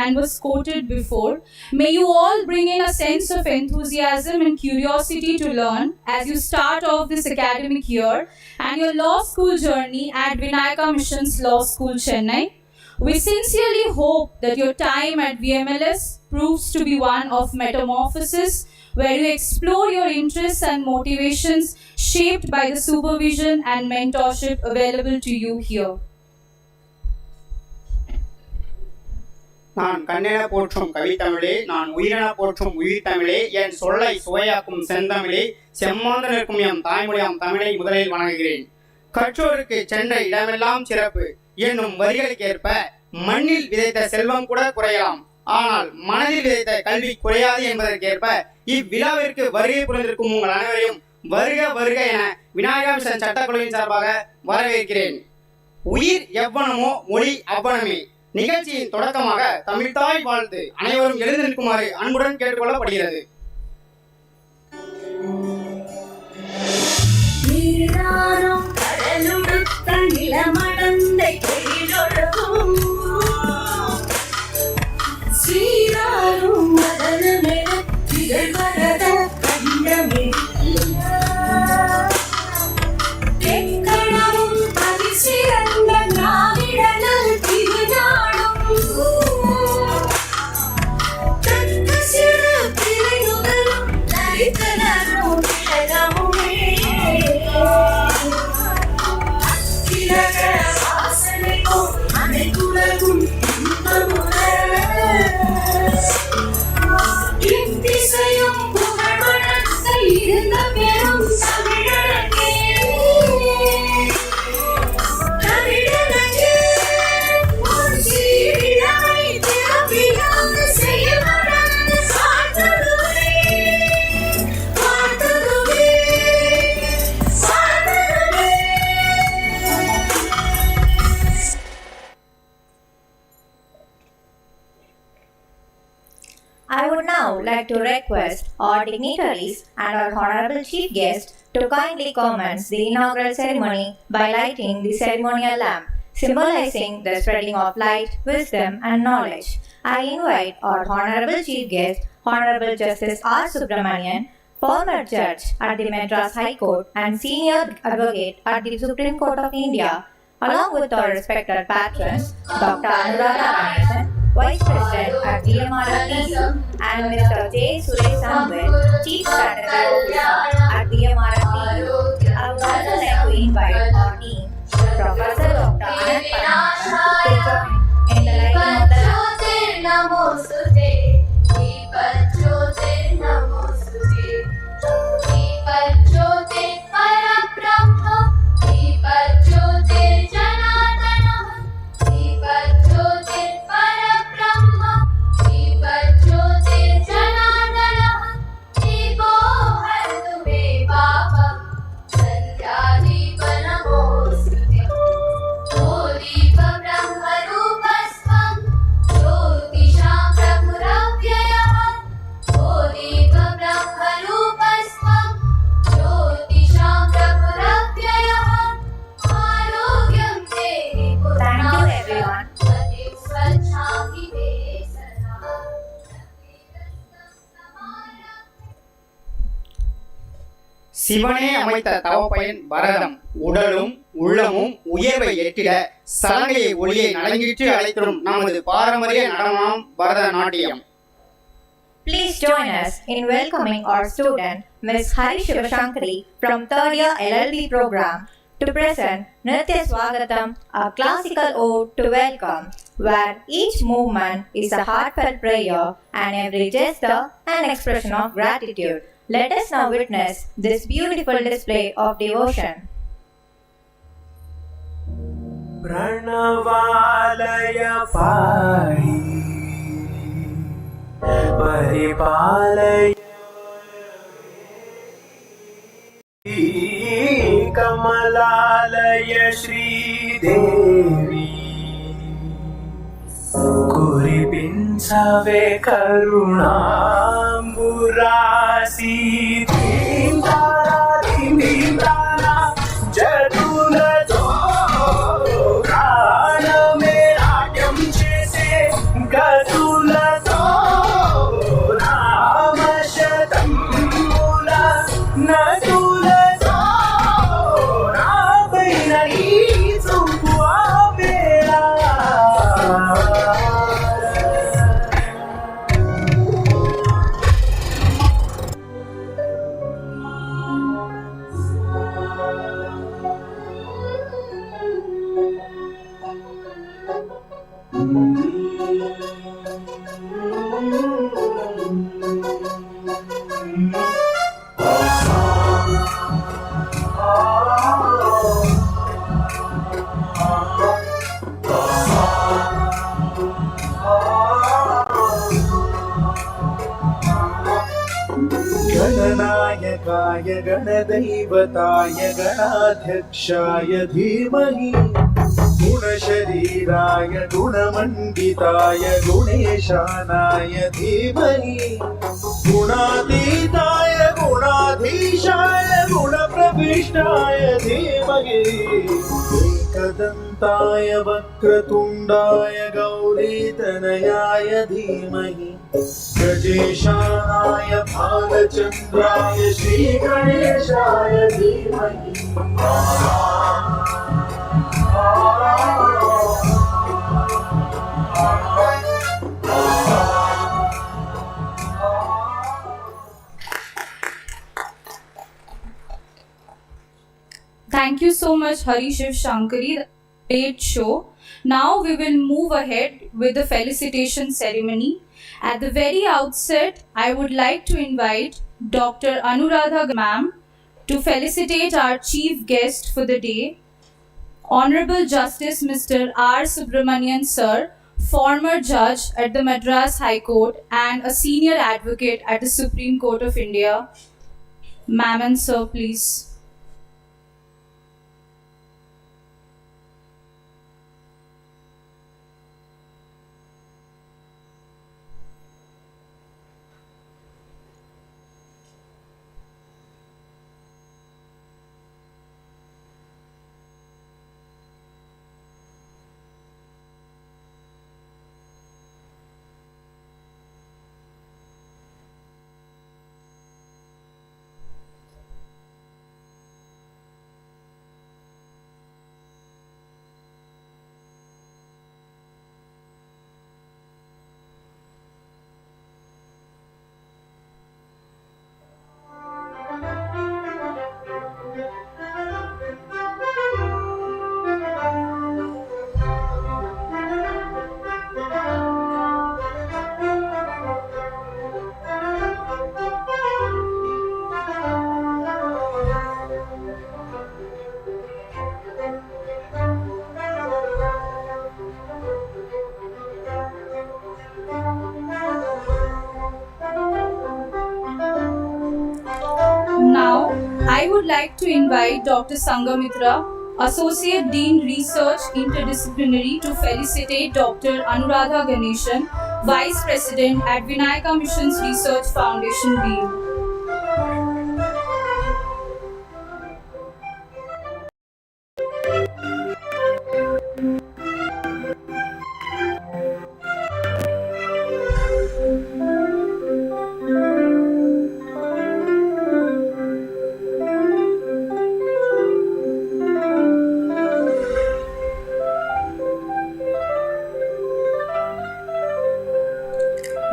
and was quoted before. May you all bring in a sense of enthusiasm and curiosity to learn as you start off this academic year and your law school journey at Vinayaka Mission's Law School, Chennai. We sincerely hope that your time at VMLS proves to be one of metamorphosis, where you explore your interests and motivations shaped by the supervision and mentorship available to you here. நான் கண்ணென போற்றும் கவித்தமிழே, நான் உயிரென போற்றும் உயிர் தமிழே, என் சொல்லை சுவையாக்கும் செந்தமிழே, செம்மாந்து நிற்கும் M தாய்மொழியாம் தமிழை முதலில் வணங்குகிறேன். கற்றோருக்கு சென்ற இடமெல்லாம் சிறப்பு என்னும் வரிகளுக்கேற்ப மண்ணில் விதைத்த செல்வம் கூட குறையலாம், ஆனால் மனதில் விதைத்த கல்வி குறையாது என்பதற்கேற்ப இவ்விழாவிற்கு வருகை புரிந்திருக்கும் உங்கள் அனைவரையும் வருக வருக என விநாயகா மிஷன் சட்டக்குழுவின் சார்பாக வரவேற்கிறேன். உயிர் எவ்வனமோ மொழி அவ்வனமே நிகழ்ச்சியின் தொடக்கமாக தமிழ்தாய் வாழ்த்து அனைவரும் எழுந்து நிற்குமாறு அன்புடன் கேட்டுக்கொள்ளப்படுகிறது. I would now like to request our dignitaries and our Honorable Chief Guest to kindly commence the inaugural ceremony by lighting the ceremonial lamp, symbolizing the spreading of light, wisdom and knowledge. I invite our Honorable Chief Guest, Honorable Justice R. Subramanian, former Judge at the Madras High Court and Senior Advocate at the Supreme Court of India, along with our respected patrons, Dr. Anuradha Ganesan, Vice President at VMRT, and Mr. J. Suresh Samvit, Chief Strategy Officer at VMRT. I would also like to invite our team, Professor Dr. Anand Paramahansan, to join in the lighting of the சிவனே அமைத்த தவப்பயன் பரதம், உடலும் உள்ளமும் உயர்வை எட்டிட சலங்கையை ஒளியை நலங்கிட்டு அழைத்திடும் நமது பாரம்பரிய நடனம் Bharatanatyam. Please join us in welcoming our student, Ms. Hari Shivashankari from 3rd year LLB program to present Nritya Swagatam, a classical ode to welcome, where each movement is a heartfelt prayer and every gesture an expression of gratitude. Let us now witness this beautiful display of devotion. Pranavalaya Pahi Paripalaya Kamalalaya Shri Devi Kuripinsave Karunamburasi Dhindara Dhindana Jadulato Rana Meratyam Chese Gadula गणनायकाय गणदैवताय गणाध्यक्षाय धीमहि गुणशरीराय गुणमण्डिताय गुणेशानाय धीमहि गुणातीताय गुणाधीशाय गुणप्रविष्टाय धीमहि एकदन्ताय वक्रतुण्डाय गौरीतनयाय धीमहि गजेशानाय भालचन्द्राय श्रीगणेशाय धीमहि Thank you so much, Hari Shiv Shankari. Great show. Now we will move ahead with the felicitation ceremony. At the very outset, I would like to invite Dr. Anuradha ma'am to felicitate our chief guest for the day, Honorable Justice Mr. R. Subramanian Sir, former judge at the Madras High Court and a senior advocate at the Supreme Court of India. Ma'am and sir, please. Now, I would like to invite Dr. Sangamitra, Associate Dean Research Interdisciplinary, to felicitate Dr. Anuradha Ganeshan, Vice President at Vinayaka Missions Research Foundation, BU.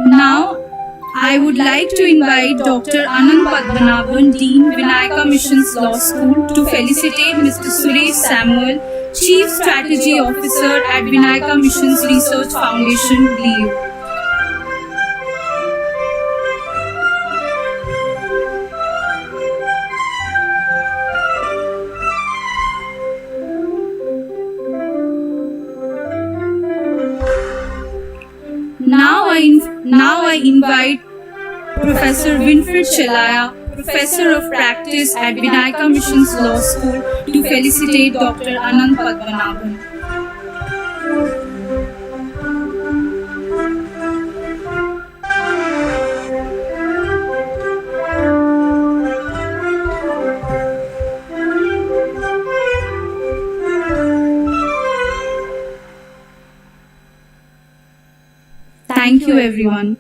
Now, I would like to invite Dr. Anand Padmanabhan, Dean, Vinayaka Missions Law School, to felicitate Mr. Suresh Samuel, Chief Strategy Officer at Vinayaka Missions Research Foundation, BU. Now I invite Professor Winfred Chelaya, Professor of Practice at Vinayaka Missions Law School, to felicitate Dr. Anand Padmanabhan. Thank you, everyone.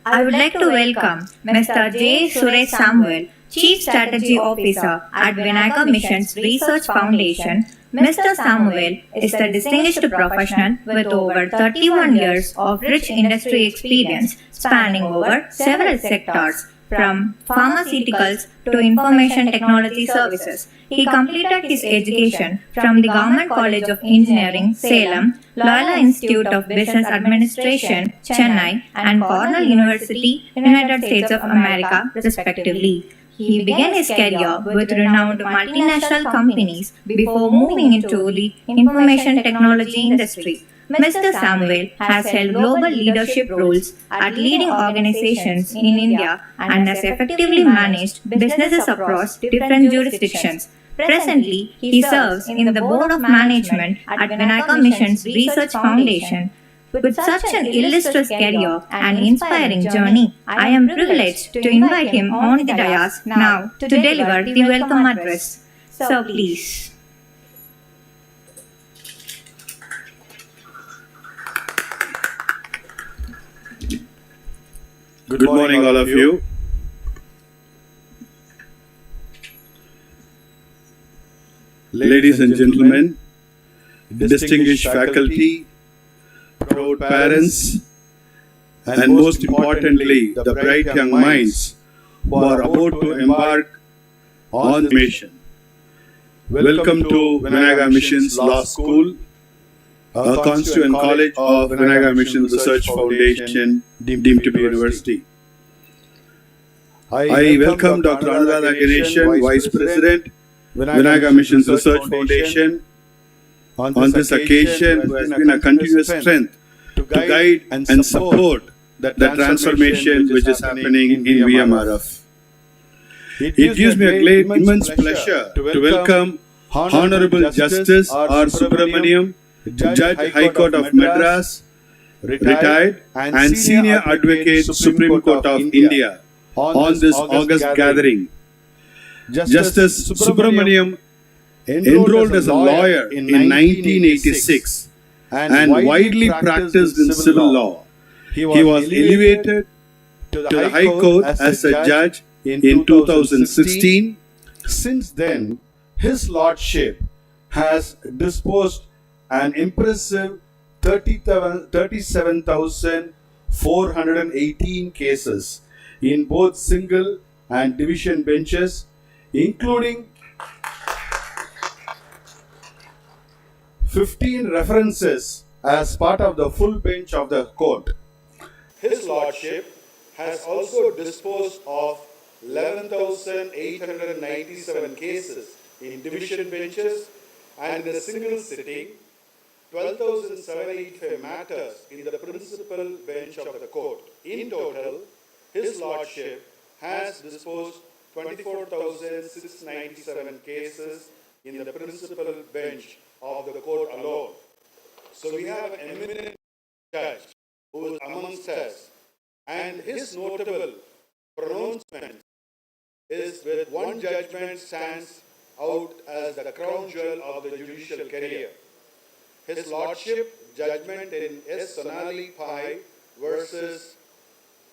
I would like to welcome Mr. J. Suresh Samuel, Chief Strategy Officer at Vinayaka Missions Research Foundation. Mr. Samuel is a distinguished professional with over 31 years of rich industry experience spanning over several sectors, from pharmaceuticals to information technology services. He completed his education from the Government College of Engineering, Salem, Loyola Institute of Business Administration, Chennai, and Cornell University, United States of America, respectively. He began his career with renowned multinational companies before moving into the information technology industry. Mr. Samuel has held global leadership roles at leading organizations in India and has effectively managed businesses across different jurisdictions. Presently, he serves in the Board of Management at Vinayaka Mission's Research Foundation. With such an illustrious career and inspiring journey, I am privileged to invite him on the dais now to deliver the welcome address. So please. Good morning, all of you. Ladies and gentlemen, distinguished faculty, proud parents, and most importantly, the bright young minds who are about to embark on the mission. Welcome to Vinayaka Mission's Law School, a constituent college of Vinayaka Mission Research Foundation, deemed to be university. I welcome Dr. Anuradha Ganeshan, Vice President, Vinayaka Mission Research Foundation, on this occasion, who has been a continuous strength to guide and support the transformation which is happening in VMRF. It gives me a great, immense pleasure to welcome Honorable Justice R. Subramaniam, Judge High Court of Madras, retired, and Senior Advocate Supreme Court of India on this August gathering. Justice Subramaniam enrolled as a lawyer in 1986 and widely practiced in civil law. He was elevated to the High Court as a judge in 2016. Since then, his lordship has disposed an impressive 37,418 cases in both single and division benches, including 15 references as part of the full bench of the court. His lordship has also disposed of 11,897 cases in division benches and in a single sitting, 12,785 matters in the principal bench of the court. In total, his lordship has disposed 24,697 cases in the principal bench of the court alone. So we have an eminent judge who is amongst us, and his notable pronouncement is with one judgment stands out as the crown jewel of the judicial career. His lordship judgment in S. Sonali Pai versus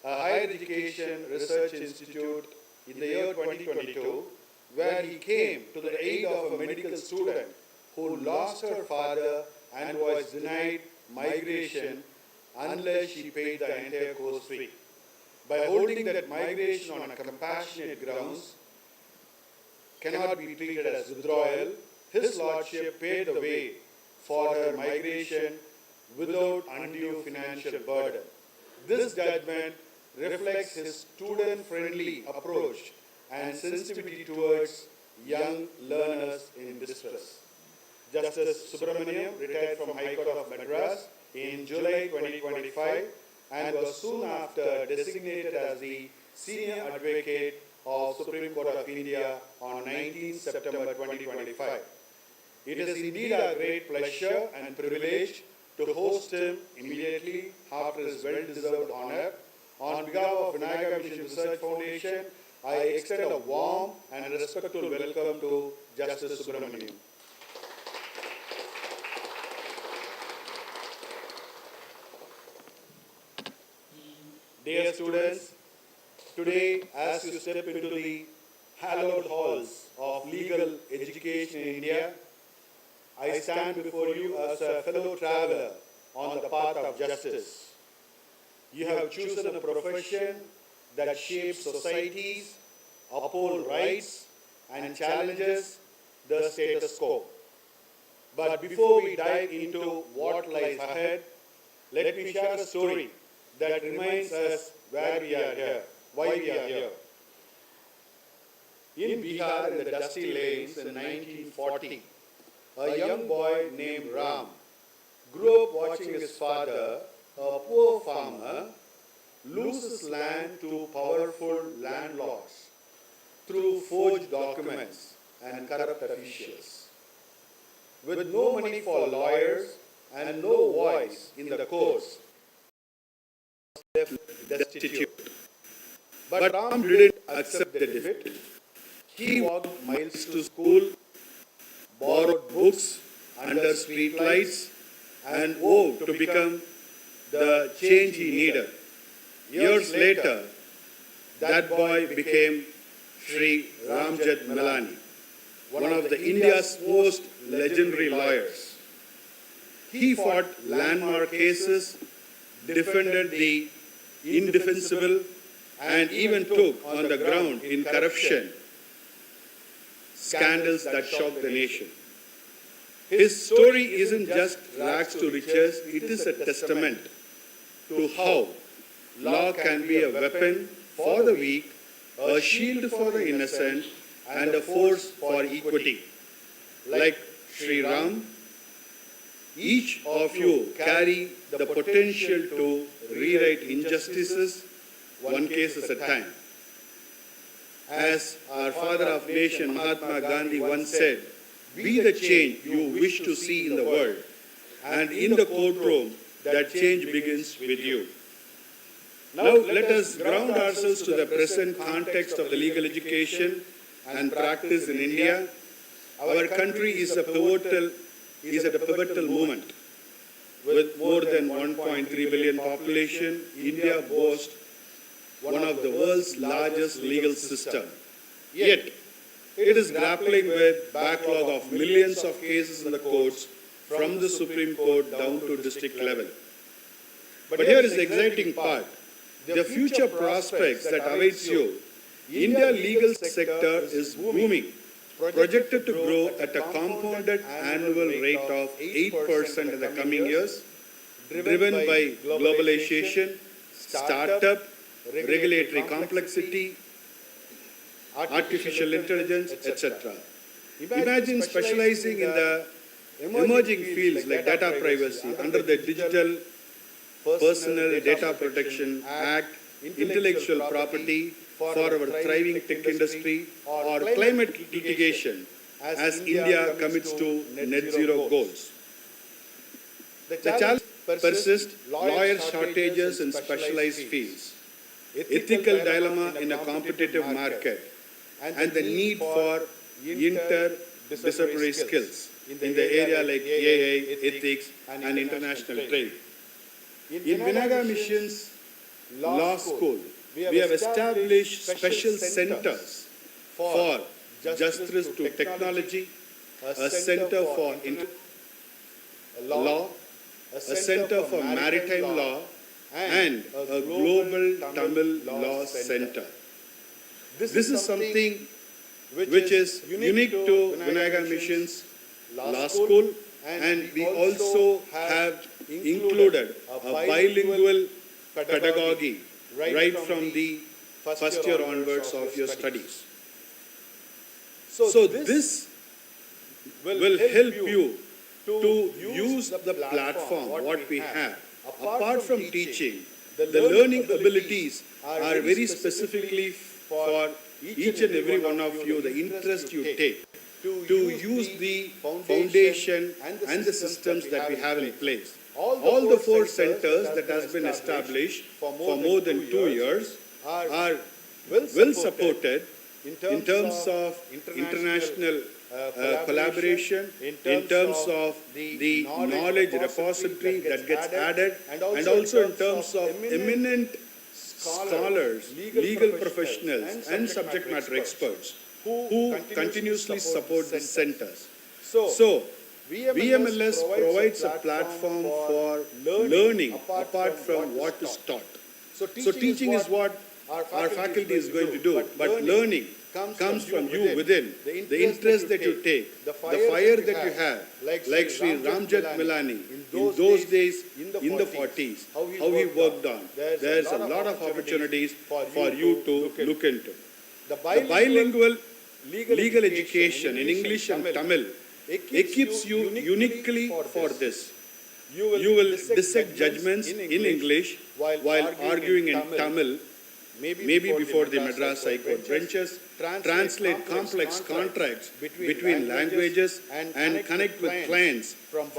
a higher education research institute in the year 2022, where he came to the aid of a medical student who lost her father and was denied migration unless she paid the entire course fee. By holding that migration on a compassionate grounds cannot be treated as withdrawal, his lordship paid the way for her migration without undue financial burden. This judgment reflects his student-friendly approach and sensitivity towards young learners in distress. Justice Subramaniam retired from High Court of Madras in July 2025 and was soon after designated as the Senior Advocate of Supreme Court of India on 19 September 2025. It is indeed a great pleasure and privilege to host him immediately after his well-deserved honor. On behalf of Vinayaka Mission Research Foundation, I extend a warm and respectful welcome to Justice Subramaniam. Dear students, today as you step into the hallowed halls of legal education in India, I stand before you as a fellow traveler on the path of justice. You have chosen a profession that shapes societies, upholds rights, and challenges the status quo. But before we dive into what lies ahead, let me share a story that reminds us why we are here. In Bihar, in the dusty lanes in 1940, a young boy named Ram grew up watching his father, a poor farmer, lose his land to powerful landlords through forged documents and corrupt officials. With no money for lawyers and no voice in the courts, left destitute. But Ram didn't accept the defeat. He walked miles to school, borrowed books under street lights, and vowed to become the change he needed. Years later, that boy became Sri Ramjat Melani, one of the India's most legendary lawyers. He fought landmark cases, defended the indefensible, and even took on the ground in corruption scandals that shocked the nation. His story isn't just rags to riches, it is a testament to how law can be a weapon for the weak, a shield for the innocent, and a force for equity. Like Sri Ram, each of you carry the potential to rewrite injustices one case at a time. As our father of nation Mahatma Gandhi once said, be the change you wish to see in the world, and in the courtroom, that change begins with you. Now let us ground ourselves to the present context of the legal education and practice in India. Our country is at a pivotal moment. With more than 1.3 billion population, India boasts one of the world's largest legal system. Yet, it is grappling with backlog of millions of cases in the courts from the Supreme Court down to district level. But here is the exciting part. The future prospects that awaits you. India legal sector is booming, projected to grow at a compounded annual rate of 8% in the coming years, driven by globalization, startup, regulatory complexity, artificial intelligence, etc. Imagine specializing in the emerging fields like data privacy under the Digital Personal Data Protection Act, intellectual property for our thriving tech industry, or climate litigation as India commits to net zero goals. The challenge persists: lawyer shortages in specialized fields, ethical dilemma in a competitive market, and the need for interdisciplinary skills in the area like AI, ethics, and international trade. In Vinaga Mission's Law School, we have established special centers for justice to technology, a center for law, a center for maritime law, and a global Tamil law center. This is something which is unique to Vinaga Mission's Law School, and we also have included a bilingual pedagogy right from the first year onwards of your studies. So this will help you to use the platform, what we have. Apart from teaching, the learning abilities are very specifically for each and every one of you, the interest you take to use the foundation and the systems that we have in place. All the 4 centers that has been established for more than 2 years are well supported in terms of international collaboration, in terms of the knowledge repository that gets added, and also in terms of eminent scholars, legal professionals, and subject matter experts who continuously support these centers. So, VMLS provides a platform for learning apart from what is taught. So teaching is what our faculty is going to do, but learning comes from you within, the interest that you take, the fire that you have, like Sri Ramjat Melani in those days, in the 40s, how he worked on. There's a lot of opportunities for you to look into. The bilingual legal education in English and Tamil equips you uniquely for this. You will dissect judgments in English while arguing in Tamil, maybe before the Madras High Court benches, translate complex contracts between languages and connect with clients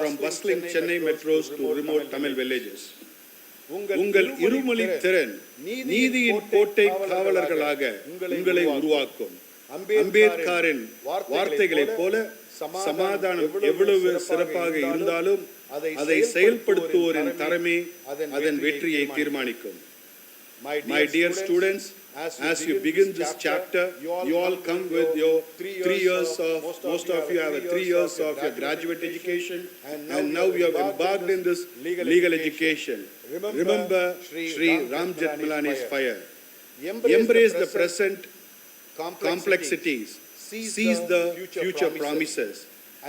from bustling Chennai metros to remote Tamil villages. உங்கள் இருமொழி திறன் நீதியின் கோட்டை காவலர்களாக உங்களை உருவாக்கும். அம்பேத்கரின் வார்த்தைகளைப் போல சமாதானம் எவ்வளவு சிறப்பாக இருந்தாலும் அதை செயல்படுத்துவோரின் தரமே அதன் வெற்றியை தீர்மானிக்கும். My dear students, as you begin this chapter, you all come with your 3 years of, most of you have 3 years of your graduate education, and now you have embarked in this legal education. Remember Sri Ram Jetmalani's fire. Embrace the present complexities, seize the future promises,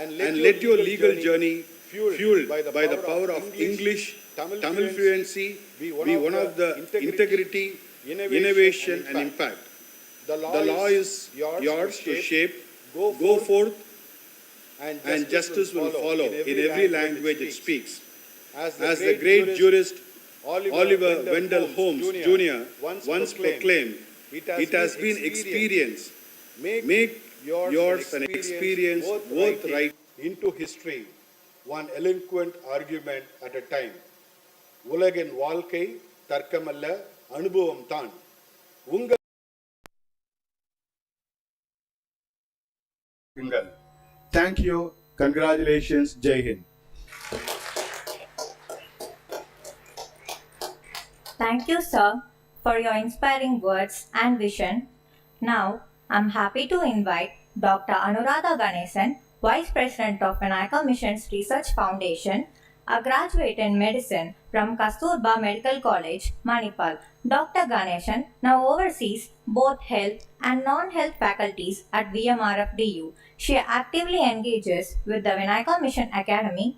and let your legal journey, fueled by the power of English, Tamil fluency, be one of the integrity, innovation and impact. The law is yours to shape. Go forth, and justice will follow in every language it speaks. As the great jurist Oliver Wendell Holmes Jr. once proclaimed, it has been experience. Make yours an experience worth writing into history, one eloquent argument at a time. உலகின் வாழ்க்கை தர்க்கமல்ல, அனுபவம் தான். Thank you. Congratulations. Jai Hind. Thank you, sir, for your inspiring words and vision. Now, I'm happy to invite Dr. Anuradha Ganesan, Vice President of Vinayaka Missions Research Foundation, a graduate in medicine from Kasturba Medical College, Manipal. Dr. Ganesan now oversees both health and non-health faculties at VMRFDU. She actively engages with the Vinayaka Mission Academy,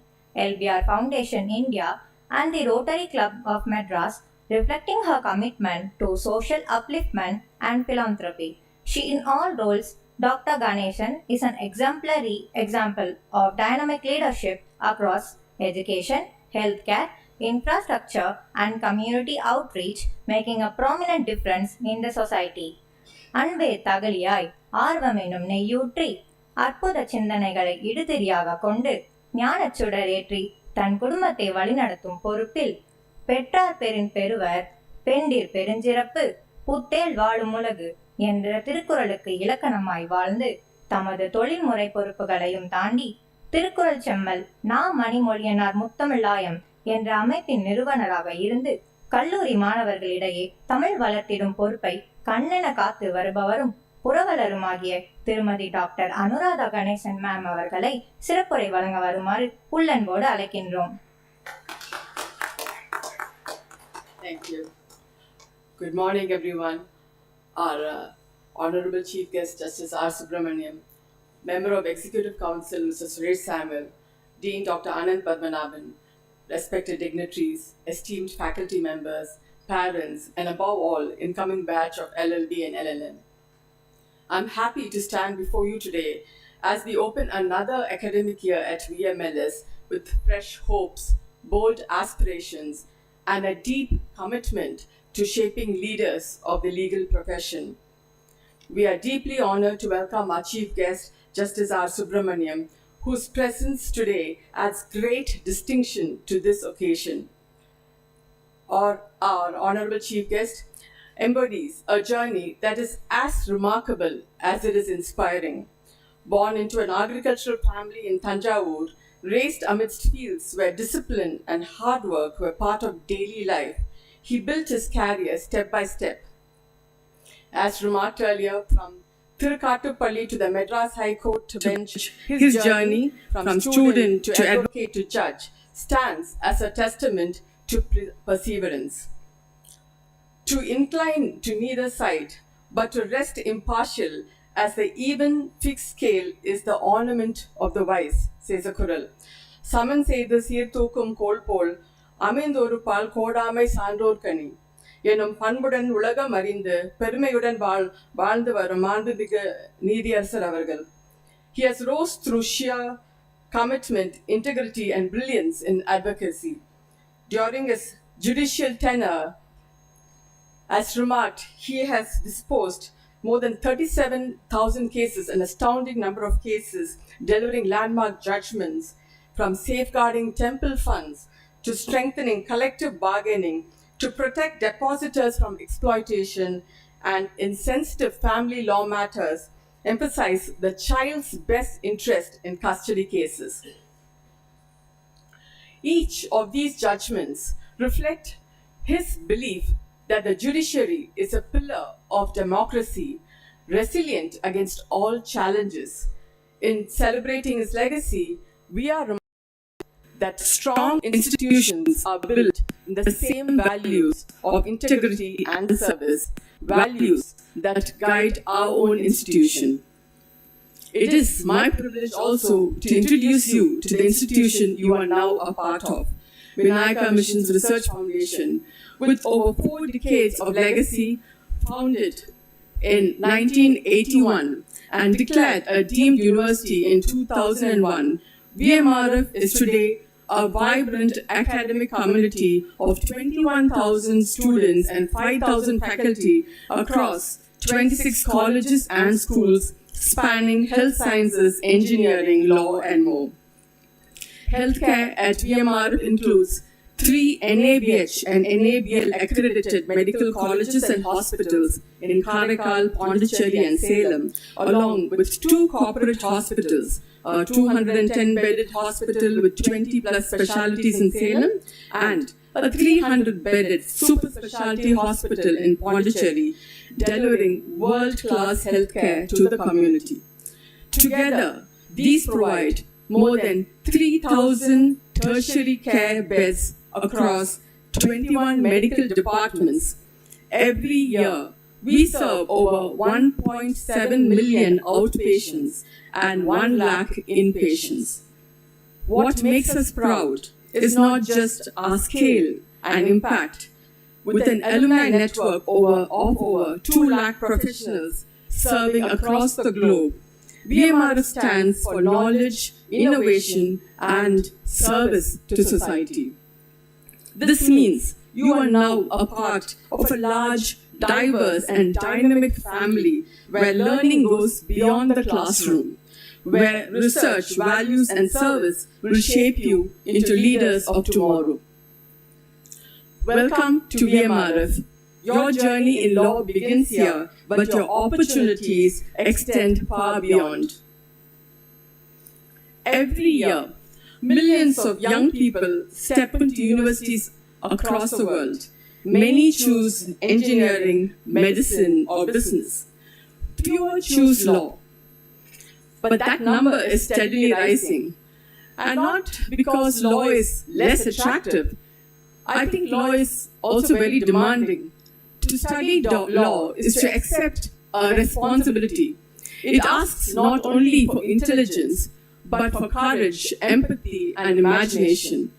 LBR Foundation India, and the Rotary Club of Madras, reflecting her commitment to social upliftment and philanthropy. She in all roles, Dr. Ganesan is an exemplary example of dynamic leadership across education, healthcare, infrastructure, and community outreach, making a prominent difference in the society. அன்பே தகலியாய் ஆர்வமெனும் நெய்யூற்றி அற்புத சிந்தனைகளை இடுதிரியாக கொண்டு ஞானச் சுடரேற்றி தன் குடும்பத்தை வழிநடத்தும் பொறுப்பில் பெற்றார் பெரின் பெறுவர், பெண்டிர் பெருஞ்சிறப்பு, புத்தேள் வாழும் உலகு என்ற திருக்குறளுக்கு இலக்கணமாய் வாழ்ந்து தமது தொழில்முறை பொறுப்புகளையும் தாண்டி திருக்குறள் செம்மல் நா மணிமொழியனார் முத்தமிழாயம் என்ற அமைப்பின் நிறுவனராக இருந்து கல்லூரி மாணவர்களிடையே தமிழ் வளர்த்திடும் பொறுப்பை கண்ணென காத்து வருபவரும் புரவலருமாகிய திருமதி டாக்டர் அனுராதா கணேசன் மேம் அவர்களை சிறப்புரை வழங்க வருமாறு உள்ளன்போடு அழைக்கின்றோம். Thank you. Good morning, everyone. Our Honorable Chief Guest, Justice R. Subramaniam, Member of Executive Council, Mr. Suresh Samuel, Dean Dr. Anand Padmanabhan, respected dignitaries, esteemed faculty members, parents, and above all, incoming batch of LLB and LLM. I'm happy to stand before you today as we open another academic year at VMLS with fresh hopes, bold aspirations, and a deep commitment to shaping leaders of the legal profession. We are deeply honored to welcome our chief guest, Justice R. Subramaniam, whose presence today adds great distinction to this occasion. Our honorable chief guest embodies a journey that is as remarkable as it is inspiring. Born into an agricultural family in Tanjavur, raised amidst fields where discipline and hard work were part of daily life, he built his career step by step. As remarked earlier, from Tirukkattupalli to the Madras High Court bench, his journey from student to advocate to judge stands as a testament to perseverance. To incline to neither side, but to rest impartial as the even fixed scale is the ornament of the wise, says a Kural. Saman செய்து சீர்தூக்கும் கோல் போல் அமைந்தொரு பால் கோடாமை சான்றோர் கனி எனும் பண்புடன் உலகம் அறிந்து பெருமையுடன் வாழ்ந்து வரும் மாண்புமிகு நீதியரசர் அவர்கள். He has rose through sheer commitment, integrity, and brilliance in advocacy. During his judicial tenure, as remarked, he has disposed more than 37,000 cases, an astounding number of cases, delivering landmark judgments from safeguarding temple funds to strengthening collective bargaining to protect depositors from exploitation, and in sensitive family law matters, emphasize the child's best interest in custody cases. Each of these judgments reflect his belief that the judiciary is a pillar of democracy, resilient against all challenges. In celebrating his legacy, we are reminded that strong institutions are built in the same values of integrity and service, values that guide our own institution. It is my privilege also to introduce you to the institution you are now a part of, Vinayaka Mission's Research Foundation, with over 4 decades of legacy, founded in 1981 and declared a deemed university in 2001. VMRF is today a vibrant academic community of 21,000 students and 5,000 faculty across 26 colleges and schools spanning health sciences, engineering, law, and more. Healthcare at VMRF includes 3 NABH and NABL accredited medical colleges and hospitals in Karaikal, Pondicherry, and Salem, along with 2 corporate hospitals, a 210-bedded hospital with 20 plus specialties in Salem, and a 300-bedded super specialty hospital in Pondicherry, delivering world-class healthcare to the community. Together, these provide more than 3,000 tertiary care beds across 21 medical departments. Every year, we serve over 1.7 million outpatients and 1 lakh inpatients. What makes us proud is not just our scale and impact. With an alumni network of over 2 lakh professionals serving across the globe, VMRF stands for knowledge, innovation, and service to society. This means you are now a part of a large, diverse, and dynamic family where learning goes beyond the classroom, where research, values, and service will shape you into leaders of tomorrow. Welcome to VMRF. Your journey in law begins here, but your opportunities extend far beyond. Every year, millions of young people step into universities across the world. Many choose engineering, medicine, or business. Fewer choose law. But that number is steadily rising. And not because law is less attractive. I think law is also very demanding. To study law is to accept a responsibility. It asks not only for intelligence, but for courage, empathy, and imagination.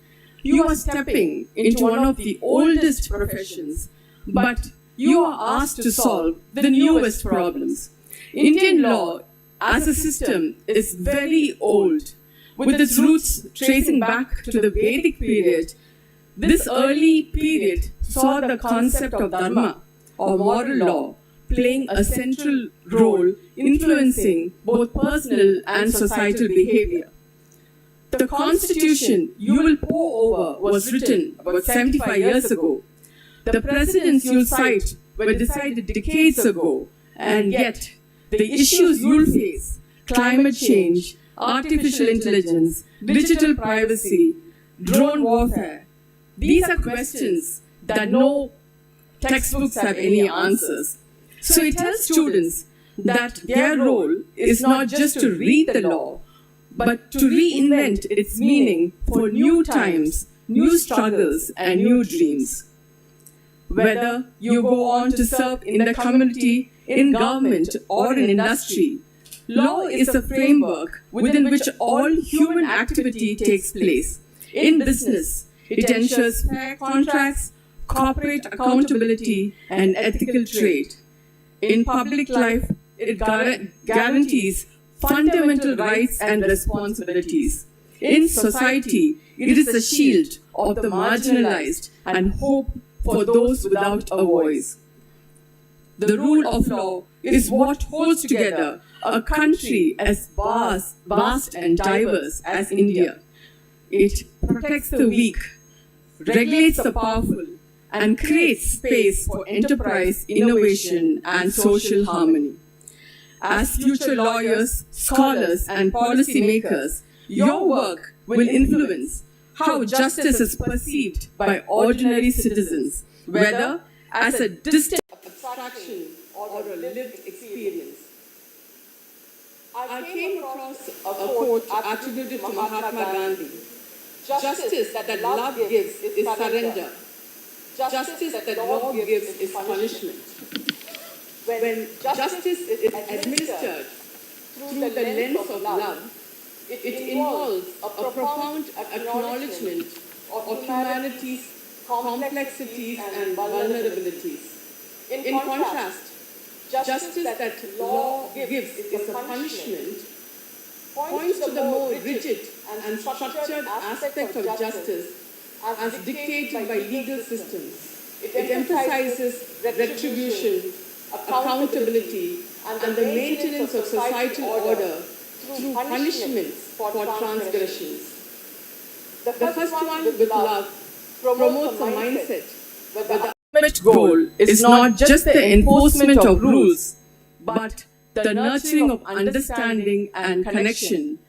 You are stepping into one of the oldest professions, but you are asked to solve the newest problems. Indian law as a system is very old, with its roots tracing back to the Vedic period. This early period saw the concept of dharma, or moral law, playing a central role influencing both personal and societal behavior. The constitution you will pore over was written about 75 years ago. The presidents you'll cite were decided decades ago, and yet the issues you'll face, climate change, artificial intelligence, digital privacy, drone warfare, these are questions that no textbooks have any answers. So it tells students that their role is not just to read the law, but to reinvent its meaning for new times, new struggles, and new dreams. Whether you go on to serve in the community, in government, or in industry, law is a framework within which all human activity takes place. In business, it ensures fair contracts, corporate accountability, and ethical trade. In public life, it guarantees fundamental rights and responsibilities. In society, it is a shield of the marginalized and hope for those without a voice. The rule of law is what holds together a country as vast and diverse as India. It protects the weak, regulates the powerful, and creates space for enterprise, innovation, and social harmony. As future lawyers, scholars, and policymakers, your work will influence how justice is perceived by ordinary citizens, whether as a distant abstraction or a lived experience. I came across a quote attributed to Mahatma Gandhi. Justice that love gives is surrender. Justice that law gives is punishment. When justice is administered through the lens of love, it involves a profound acknowledgement of humanity's complexities and vulnerabilities. In contrast, justice that law gives is a punishment points to the more rigid and structured aspect of justice as dictated by legal systems. It emphasizes retribution, accountability, and the maintenance of societal order through punishments for transgressions. The first one, with love, promotes a mindset where the ultimate goal is not just the enforcement of rules, but the nurturing of understanding and connection,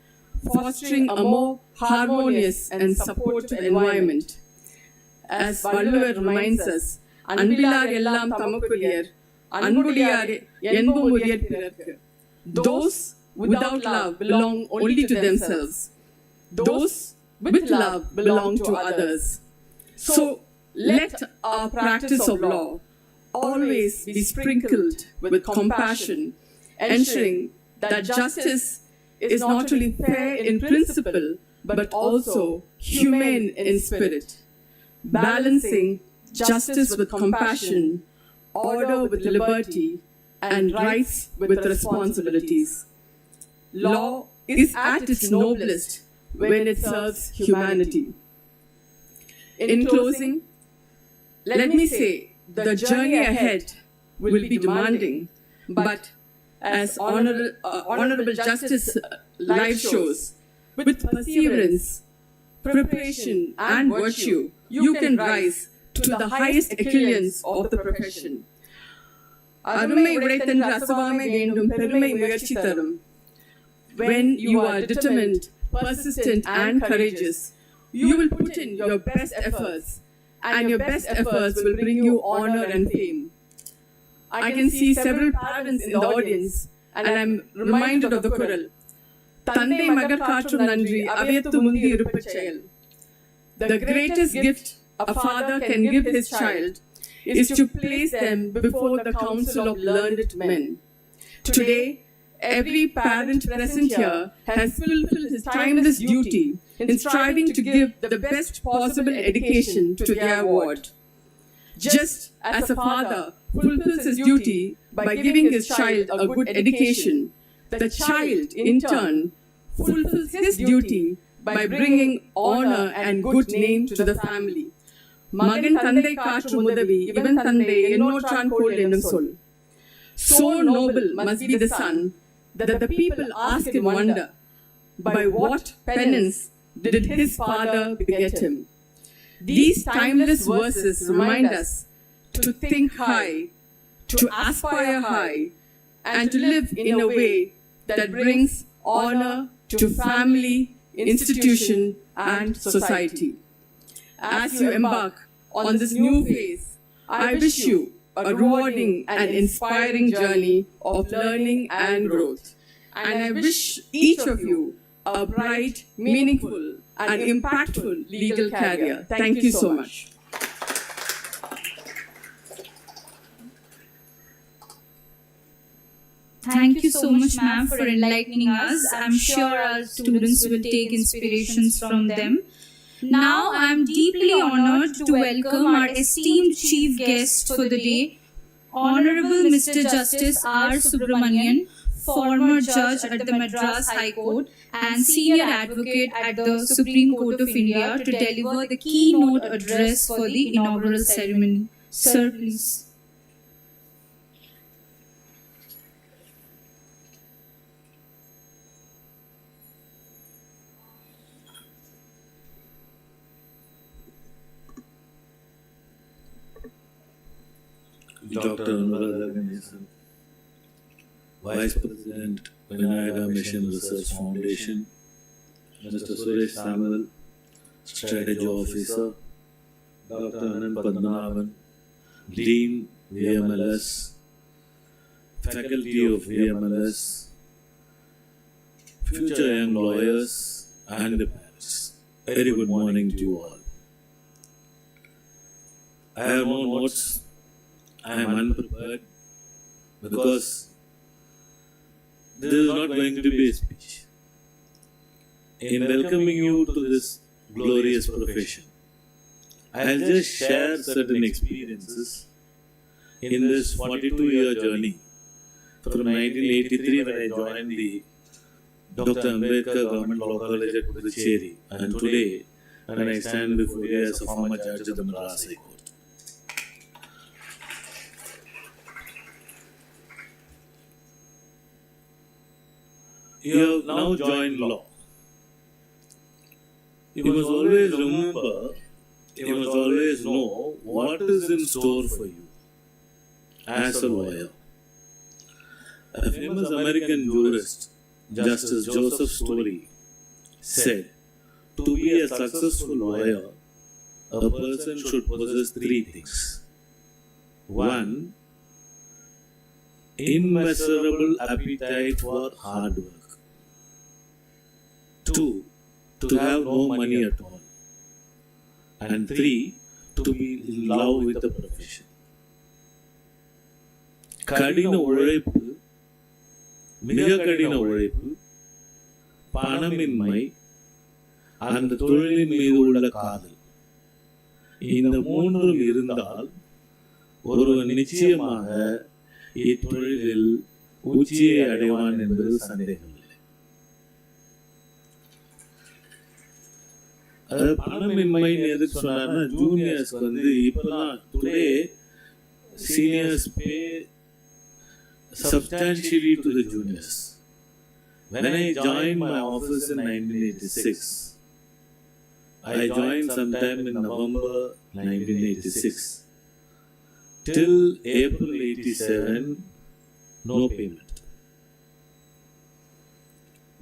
fostering a more harmonious and supportive environment. As Valluvar reminds us, Anbilar ellam tamakuriyar, Anbudiyare enbumuriyar pirarku. Those without love belong only to themselves. Those with love belong to others. So let our practice of law always be sprinkled with compassion, ensuring that justice is not only fair in principle but also humane in spirit. Balancing justice with compassion, order with liberty, and rights with responsibilities. Law is at its noblest when it serves humanity. In closing, let me say the journey ahead will be demanding, but as Honorable Justice Live shows, with perseverance, preparation, and virtue, you can rise to the highest echelons of the profession. Arumai udaithan rasavame vendum perumai muyarchi tharum. When you are determined, persistent, and courageous, you will put in your best efforts, and your best efforts will bring you honor and fame. I can see several parents in the audience, and I am reminded of the Kural. Thandai magar kaatrum nandri avayathu mundi irupachayal. The greatest gift a father can give his child is to place them before the council of learned men. Today, every parent present here has fulfilled his timeless duty in striving to give the best possible education to their ward. Just as a father fulfills his duty by giving his child a good education, the child, in turn, fulfills his duty by bringing honor and good name to the family. Magan thandai kaatru mudavi, ivan thandai ennotran kol ennum sol. So noble must be the son that the people ask in wonder, by what penance did his father beget him? These timeless verses remind us to think high, to aspire high, and to live in a way that brings honor to family, institution, and society. As you embark on this new phase, I wish you a rewarding and inspiring journey of learning and growth. And I wish each of you a bright, meaningful, and impactful legal career. Thank you so much. Thank you so much, ma'am, for enlightening us. I'm sure our students will take inspirations from them. Now, I'm deeply honored to welcome our esteemed chief guest for the day, Honorable Mr. Justice R. Subramanian, former judge at the Madras High Court and senior advocate at the Supreme Court of India, to deliver the keynote address for the inaugural ceremony. Sir, please. Dr. Inaugural, Vice President, Vinayaka Mission Research Foundation, Mr. Suresh Samuel, Strategy Officer, Dr. Anand Padmanabhan, Dean, VMLS, Faculty of VMLS, future young lawyers, and the parents. Very good morning to you all. I have no notes. I am unprepared because this is not going to be a speech. In welcoming you to this glorious profession, I'll just share certain experiences in this 42-year journey from 1983 when I joined the Dr. Ambedkar Government Law College at Puducherry, and today when I stand before you as a former judge of the Madras High Court. You have now joined law. You must always remember, you must always know what is in store for you as a lawyer. A famous American jurist, Justice Joseph Story, said, to be a successful lawyer, a person should possess three things. One, immeasurable appetite for hard work. Two, to have no money at all. And three, to be in love with the profession. கடின உழைப்பு, மிக கடின உழைப்பு, பணமின்மை, அந்த தொழிலின் மீது உள்ள காதல், இந்த மூன்றும் இருந்தால் ஒருவன் நிச்சயமாக இத்தொழிலில் உச்சியை அடைவான் என்பது சந்தேகம். பணமின்மை எதுக்கு சொன்னார்னா, ஜூனியர்ஸ்க்கு வந்து இப்பதான் today seniors pay substantially to the juniors. When I joined my office in 1986, I joined sometime in November 1986. Till April 87, no payment.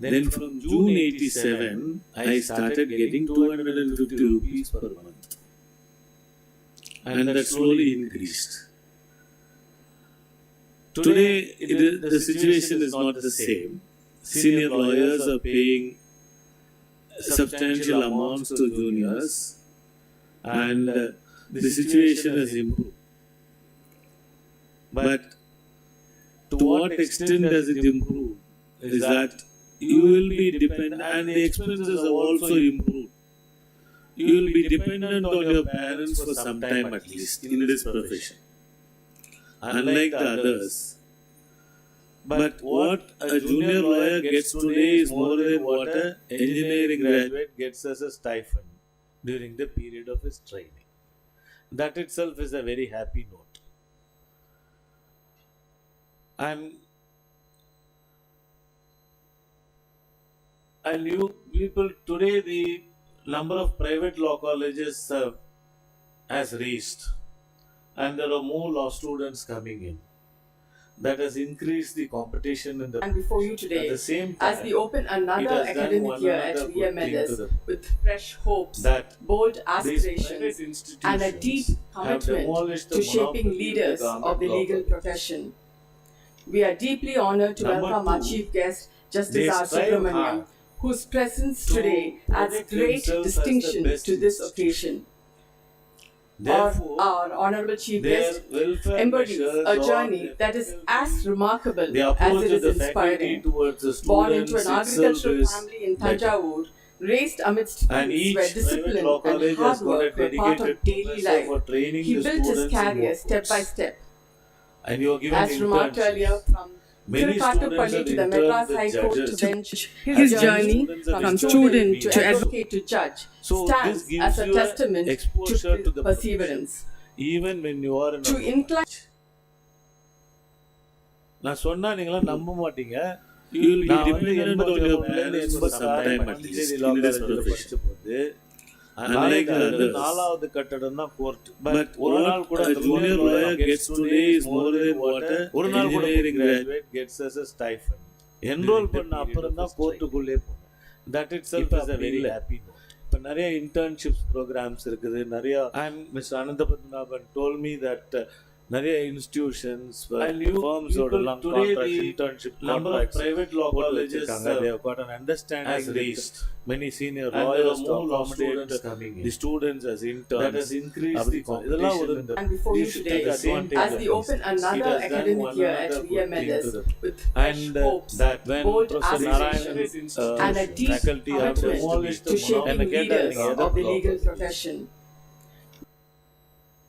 Then from June 87, I started getting 250 rupees per month. And that slowly increased. Today, the situation is not the same. Senior lawyers are paying substantial amounts to juniors, and the situation has improved. But to what extent does it improve is that you will be dependent, and the expenses have also improved. You will be dependent on your parents for some time at least in this profession, unlike the others. But what a junior lawyer gets today is more than what an engineering graduate gets as a stipend during the period of his training. That itself is a very happy note. And you people, today the number of private law colleges has reached, and there are more law students coming in. That has increased the competition in the. And before you today, at the same time, as we open another academic year at VMLS with fresh hopes, bold aspirations, and a deep commitment to shaping leaders of the legal profession. We are deeply honored to welcome our chief guest, Justice R. Subramaniam, whose presence today adds great distinction to this occasion. Our Honorable Chief Guest embodies a journey that is as remarkable as it is inspiring. Born into an agricultural family in Thanjavur, raised amidst fields where discipline and hard work were part of daily life, he built his career step by step. As remarked earlier from many students Thirukatupalli are to the interned Madras with High Court to judges. bench. And His many journey students are from interned student in to judges. advocate to judge So this stands gives as a you testament exposure to the perseverance. even when you are in To incline. நான் சொன்னா நீங்களாம் நம்ப மாட்டீங்க. You will be dependent on your 1981 parents for some time at least in this profession. Unlike others. நாலாவது கட்டடம் தான் court. But ஒரு நாள் கூட a junior lawyer gets today is more than what a ஒரு நாள் கூட engineering graduate gets as a stipend. Enrol பண்ண அப்புறம் தான் கோர்ட்டுக்குள்ளே போனேன். That itself is a very happy note. இப்போ நிறைய இன்டர்ன்ஷிப்ஸ் ப்ரோக்ராம்ஸ் இருக்குது நிறைய. And mister Ananthapadmanabhan told me that நிறைய இன்ஸ்டிடியூஷன்ஸ் firms ஓடலாம் contract internship contracts private law colleges they have got an understanding raised many senior lawyers to accommodate the students as interns that has increased the competition. And before you today, as we open another academic year at VMLS with fresh hopes, bold aspirations, and a deep faculty have commitment to shaping leaders of the legal profession.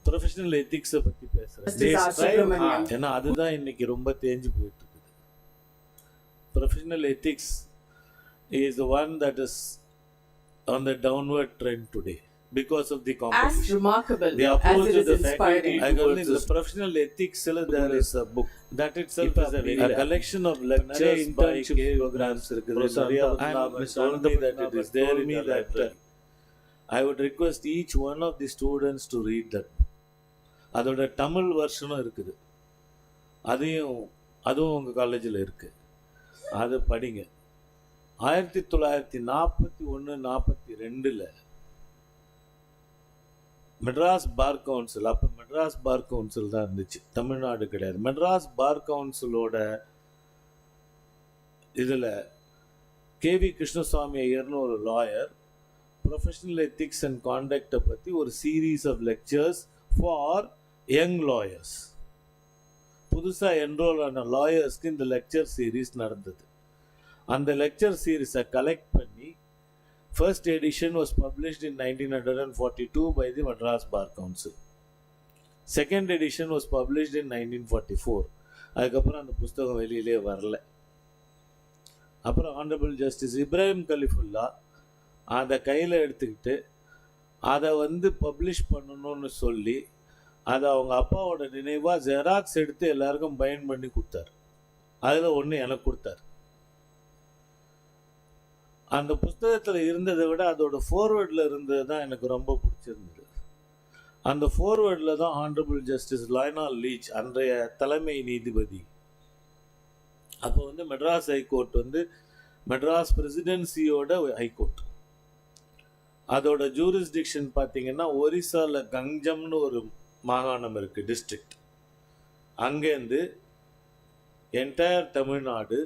Professional எத்திக்ஸை பற்றி பேசுகிறேன். ஏன்னா அதுதான் இன்னைக்கு ரொம்ப தேஞ்சு போயிட்டு இருக்குது. Professional ethics is the one that is on the downward trend today because of the competition. As remarkable the as it is inspiring. I got the professional ethics there is a book that itself is a collection of lectures internship programs இருக்குது. And that it is there in that I would request each one of the students to read that. அதோட தமிழ் வெர்ஷனும் இருக்குது. அதுவும் உங்கள் காலேஜில் இருக்குது. அது படிங்க. 1941-42 Madras bar council, அப்போ மெட்ராஸ் பார் கவுன்சில் தான் இருந்துச்சு, தமிழ்நாடு கிடையாது. மெட்ராஸ் பார் கவுன்சிலோட இதில் கேவி கிருஷ்ணசுவாமி ஐயர்னு ஒரு லாயர் ப்ரொஃபஷனல் எத்திக்ஸ் அண்ட் கான்டக்டை பற்றி ஒரு series of lectures for young lawyers, புதுசாக என்ரோல் ஆன லாயர்ஸ்க்கு இந்த லெக்சர் சீரீஸ் நடந்தது. அந்த லெக்சர் சீரீஸை கலெக்ட் பண்ணி first edition was published in 1942 by the Madras bar council. Second edition was published in 1944. அதுக்கப்புறம் அந்த புஸ்தகம் வெளியிலே வரல. அப்புறம் ஆனரபிள் ஜஸ்டிஸ் இப்ராஹிம் கலிஃபுல்லா அதை கையில் எடுத்துக்கிட்டு அதை பப்ளிஷ் பண்ணணும்னு சொல்லி அதை அவங்க அப்பாவோட நினைவாக ஜெராக்ஸ் எடுத்து எல்லாருக்கும் பயன் பண்ணி கொடுத்தாரு. அதில் ஒன்று எனக்கு கொடுத்தாரு. அந்த புஸ்தகத்தில் இருந்ததை விட அதோட ஃபோர்வேர்டில் இருந்தது தான் எனக்கு ரொம்ப பிடிச்சிருந்தது. அந்த ஃபோர்வேர்டில் தான் ஆனரபிள் ஜஸ்டிஸ் லாய்னால் லீச் அன்றைய தலைமை நீதிபதி, அப்போ மெட்ராஸ் ஹைகோர்ட் மெட்ராஸ் பிரசிடென்சியோட ஹைகோர்ட். அதோட ஜூரிஸ்டிக்ஷன் பார்த்தீங்கன்னா ஒரிசாவில் கஞ்சம்னு ஒரு மாகாணம் இருக்குது, டிஸ்ட்ரிக்ட். அங்கேருந்து என்டையர் தமிழ்நாடு,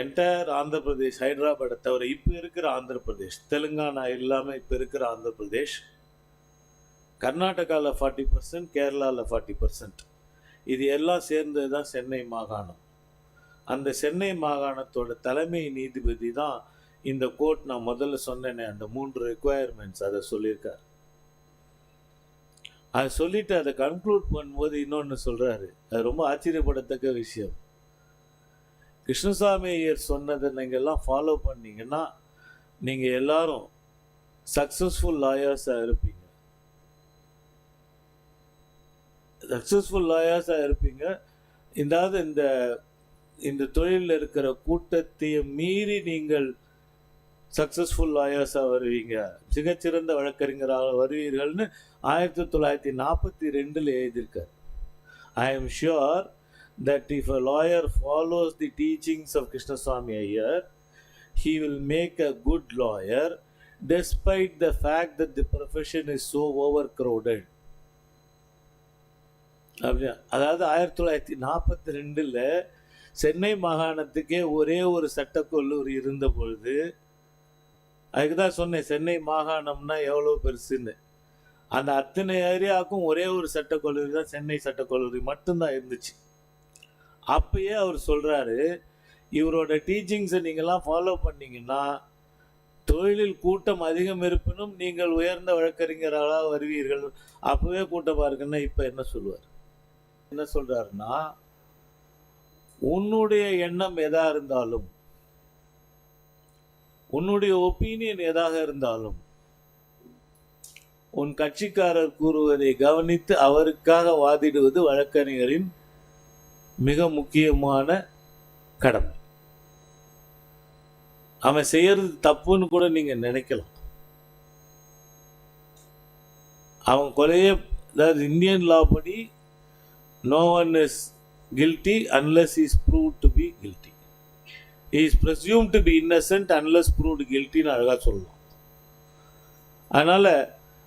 என்டையர் ஆந்திர பிரதேஷ், ஹைதராபாத்தை தவிர இப்போ இருக்கிற ஆந்திர பிரதேஷ், தெலுங்கானா இல்லாமல் இப்போ இருக்கிற ஆந்திர பிரதேஷ், கர்நாடகாவில் 40%, கேரளாவில் 40%, இது எல்லாம் சேர்ந்தது தான் சென்னை மாகாணம். அந்த சென்னை மாகாணத்தோட தலைமை நீதிபதி தான் இந்த கோர்ட் நான் முதல்ல சொன்னேனே அந்த 3 ரெக்குவயர்மெண்ட்ஸ் அதை சொல்லியிருக்காரு. அதை சொல்லிட்டு அதை கன்க்ளூட் பண்ணும்போது இன்னொன்று சொல்கிறாரு, அது ரொம்ப ஆச்சரியப்படத்தக்க விஷயம். கிருஷ்ணசாமி ஐயர் சொன்னதை நீங்கள் எல்லாம் ஃபாலோ பண்ணீங்கன்னா நீங்கள் எல்லாரும் சக்ஸஸ்ஃபுல் லாயர்ஸாக இருப்பீங்க. இந்த தொழிலில் இருக்கிற கூட்டத்தையும் மீறி நீங்கள் சக்ஸஸ்ஃபுல் லாயர்ஸாக வருவீங்க, மிகச்சிறந்த வழக்கறிஞராக வருவீர்கள்னு 1942 எழுதியிருக்கார். I am sure that if a lawyer follows the teachings of Krishnaswamy Iyer, he will make a good lawyer despite the fact that the profession is so overcrowded. அதாவது 1942 சென்னை மாகாணத்துக்கே ஒரே ஒரு சட்டக்கல்லூரி இருந்த பொழுது, அதுக்கு தான் சொன்னேன் சென்னை மாகாணம்னா எவ்வளோ பெருசுன்னு. அந்த அத்தனை ஏரியாவுக்கும் ஒரே ஒரு சட்டக்கல்லூரி தான், சென்னை சட்டக்கல்லூரி மட்டும்தான் இருந்துச்சு. அப்பயே அவர் சொல்கிறாரு, இவரோட டீச்சிங்ஸை நீங்கள்லாம் ஃபாலோ பண்ணிங்கன்னா தொழிலில் கூட்டம் அதிகம் இருப்பினும் நீங்கள் உயர்ந்த வழக்கறிஞர்களாக வருவீர்கள். அப்போவே கூட்டமாக இருக்குன்னா இப்போ என்ன சொல்லுவார்? என்ன சொல்கிறாருன்னா, உன்னுடைய எண்ணம் எதா இருந்தாலும், உன்னுடைய ஒப்பீனியன் எதாக இருந்தாலும், உன் கட்சிக்காரர் கூறுவதை கவனித்து அவருக்காக வாதிடுவது வழக்கறிஞரின் மிக முக்கியமான கடமை. அவன் செய்யறது தப்புன்னு கூட நீங்க நினைக்கலாம். அவன் கொலையே, அதாவது இந்தியன் லா படி no one is guilty unless he is proved to be guilty. He is presumed to be innocent unless proved guilty ன்னு அழகா சொல்லலாம். அதனால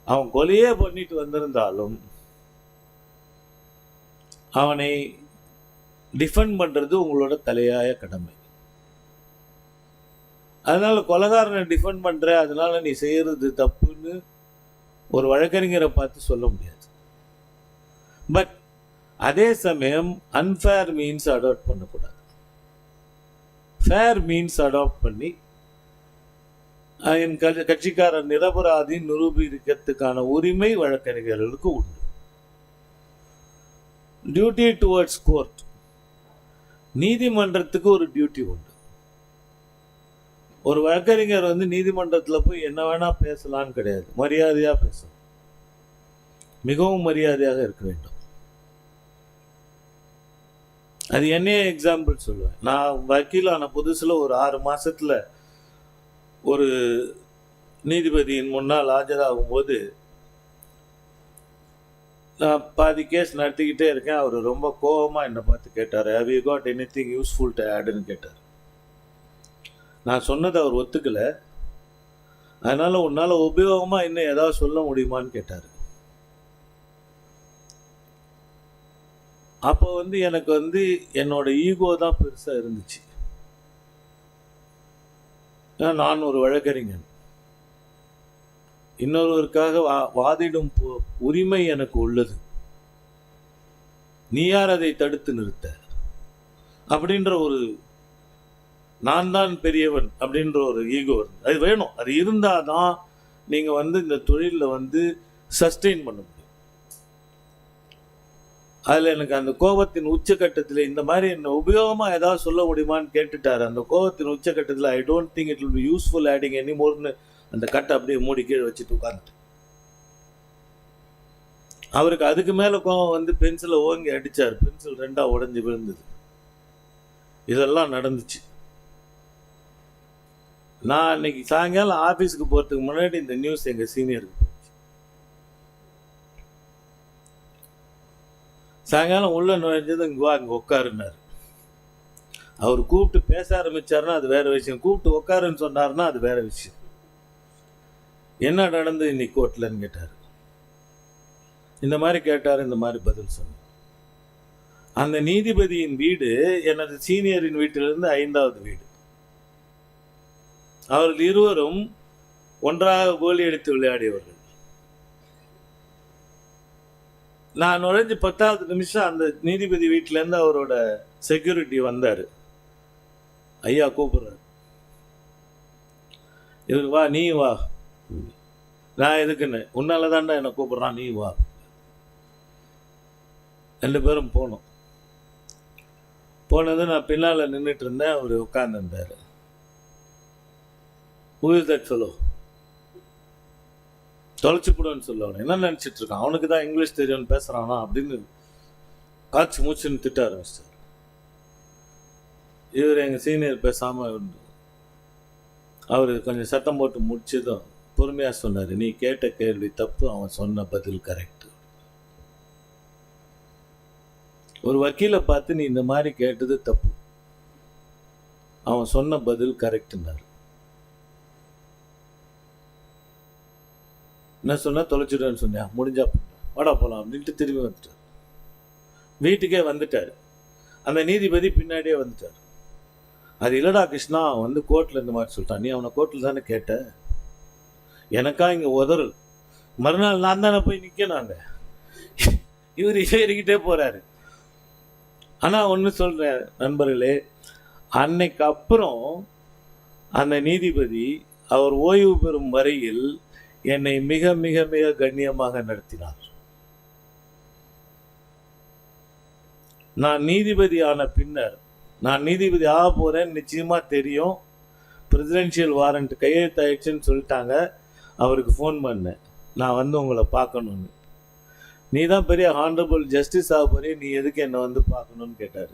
அவன் கொலையே பண்ணிட்டு வந்திருந்தாலும் அவனை டிஃபெண்ட் பண்றது உங்களோட தலையாய கடமை. அதனால கொலைகாரனை டிஃபெண்ட் பண்ற, அதனால நீ செய்யறது தப்புன்னு ஒரு வழக்கறிஞரை பார்த்து சொல்ல முடியாது. பட் அதே சமயம் அன்ஃபேர் மீன்ஸ் அடாப்ட் பண்ணக்கூடாது. ஃபேர் மீன்ஸ் அடாப்ட் பண்ணி என் கட்சிக்காரர் நிரபராதி நிரூபிக்கிறதுக்கான உரிமை வழக்கறிஞர்களுக்கு உண்டு. டியூட்டி டுவர்ட்ஸ் கோர்ட், நீதிமன்றத்துக்கு ஒரு டியூட்டி உண்டு. ஒரு வழக்கறிஞர் நீதிமன்றத்தில் போய் என்ன வேணா பேசலான்னு கிடையாது, மரியாதையாக பேசணும், மிகவும் மரியாதையாக இருக்க வேண்டும். அது என்னையே எக்ஸாம்பிள் சொல்லுவேன். நான் வக்கீலான புதுசில் ஒரு 6 மாசத்துல ஒரு நீதிபதியின் முன்னால் ஆஜராகும் போது நான் பாதி கேஸ் நடத்திக்கிட்டே இருக்கேன். அவர் ரொம்ப கோபமாக என்னை பார்த்து கேட்டார், have you got anything useful to ஆட்னு கேட்டார். நான் சொன்னதை அவர் ஒத்துக்கலை. அதனால் உன்னால் உபயோகமாக இன்னும் ஏதாவது சொல்ல முடியுமான்னு கேட்டார். அப்போ எனக்கு என்னோட ஈகோ தான் பெருசாக இருந்துச்சு. நான் ஒரு வழக்கறிஞன், இன்னொருவருக்காக வாதிடும் உரிமை எனக்கு உள்ளது. நீ யார் அதை தடுத்து நிறுத்த? அப்படின்ற ஒரு நான் தான் பெரியவன் அப்படின்ற ஒரு ஈகோ அது வேணும். அது இருந்தாதான் நீங்க இந்த தொழிலில் சஸ்டெயின் பண்ண முடியும். அதில் எனக்கு அந்த கோபத்தின் உச்சகட்டத்தில் இந்த மாதிரி என்ன உபயோகமாக ஏதாவது சொல்ல முடியுமான்னு கேட்டுட்டாரு. அந்த கோபத்தின் உச்சகட்டத்தில் I don't think it will be useful adding any மோர்னு அந்த கட்டை அப்படியே மூடி கீழே வச்சுட்டு உட்காந்துட்டு, அவருக்கு அதுக்கு மேலே கோபம் பென்சிலை ஓங்கி அடித்தார். பென்சில் 2ஆ உடஞ்சி விழுந்தது. இதெல்லாம் நடந்துச்சு. நான் அன்னைக்கு சாயங்காலம் ஆஃபீஸுக்கு போகிறதுக்கு முன்னாடி இந்த நியூஸ் எங்கள் சீனியருக்கு போச்சு. சாயங்காலம் உள்ள நுழைஞ்சது, இங்கே வா, இங்கே உட்காருன்னாரு. அவர் கூப்பிட்டு பேச ஆரம்பிச்சாருன்னா அது வேற விஷயம், கூப்பிட்டு உட்காருன்னு சொன்னாருன்னா அது வேற விஷயம். என்ன நடந்தது இன்னைக்கு கோர்ட்லன்னு கேட்டார். இந்த மாதிரி கேட்டார், இந்த மாதிரி பதில் சொன்னார். அந்த நீதிபதியின் வீடு எனது சீனியரின் வீட்டிலிருந்து 5வது வீடு. அவர்கள் இருவரும் ஒன்றாக கோலி அடித்து விளையாடியவர்கள். நான் நுழைஞ்சு 10வது நிமிஷம் அந்த நீதிபதி வீட்டிலேருந்து அவரோட செக்யூரிட்டி வந்தார். ஐயா கூப்பிடுறாரு. இவர் வா, நீ வா. நான் எதுக்குன்னு, உன்னால தாண்டா என்னை கூப்பிடுறான், நீ வா. 2 பேரும் போனோம். போனது நான் பின்னால் நின்றுட்டு இருந்தேன். அவர் உட்கார்ந்துருந்தார். Who is that fellow? தொலைச்சு போடுன்னு சொல்லுவான். என்ன நினச்சிட்டு இருக்கான், அவனுக்கு தான் இங்கிலீஷ் தெரியும்னு பேசுகிறானா அப்படின்னு காய்ச்சி மூச்சுன்னு திட்ட ஆரம்பிச்சிட்டார். இவர் எங்கள் சீனியர் பேசாமல் அவர் கொஞ்சம் சத்தம் போட்டு முடிச்சதும் பொறுமையாக சொன்னார், நீ கேட்ட கேள்வி தப்பு, அவன் சொன்ன பதில் கரெக்ட். ஒரு வக்கீலை பார்த்து நீ இந்த மாதிரி கேட்டது தப்பு, அவன் சொன்ன பதில் கரெக்டுன்னாரு. என்ன சொன்னா, தொலைச்சிடுன்னு சொன்னியா, முடிஞ்சா வாடா போகலாம் அப்படின்ட்டு திரும்பி வந்துட்டார். வீட்டுக்கே வந்துட்டார். அந்த நீதிபதி பின்னாடியே வந்துட்டார். அது இல்லடா கிருஷ்ணா, கோர்ட்டில் இந்த மாதிரி சொல்லிட்டான், நீ அவனை கோர்ட்டில் தானே கேட்ட, எனக்கா இங்கே உதறல். மறுநாள் நான் தானே போய் நிற்கணும். இவர் ஏறிக்கிட்டே போகிறாரு. ஆனால் ஒன்று சொல்கிறேன் நண்பர்களே, அன்னைக்கு அப்புறம் அந்த நீதிபதி அவர் ஓய்வு பெறும் வரையில் என்னை மிக மிக மிக கண்ணியமாக நடத்தினார். நான் நீதிபதி ஆன பின்னர் நான் நீதிபதி ஆக போகிறேன்னு நிச்சயமாக தெரியும். பிரசிடென்ஷியல் வாரண்ட் கையெழுத்தாயிடுச்சுன்னு சொல்லிட்டாங்க. அவருக்கு ஃபோன் பண்ணேன், நான் வந்து உங்களை பார்க்கணுன்னு. நீ தான் பெரிய ஹானரபிள் ஜஸ்டிஸ் ஆக போறிய, நீ எதுக்கு என்னை வந்து பார்க்கணுன்னு கேட்டார்.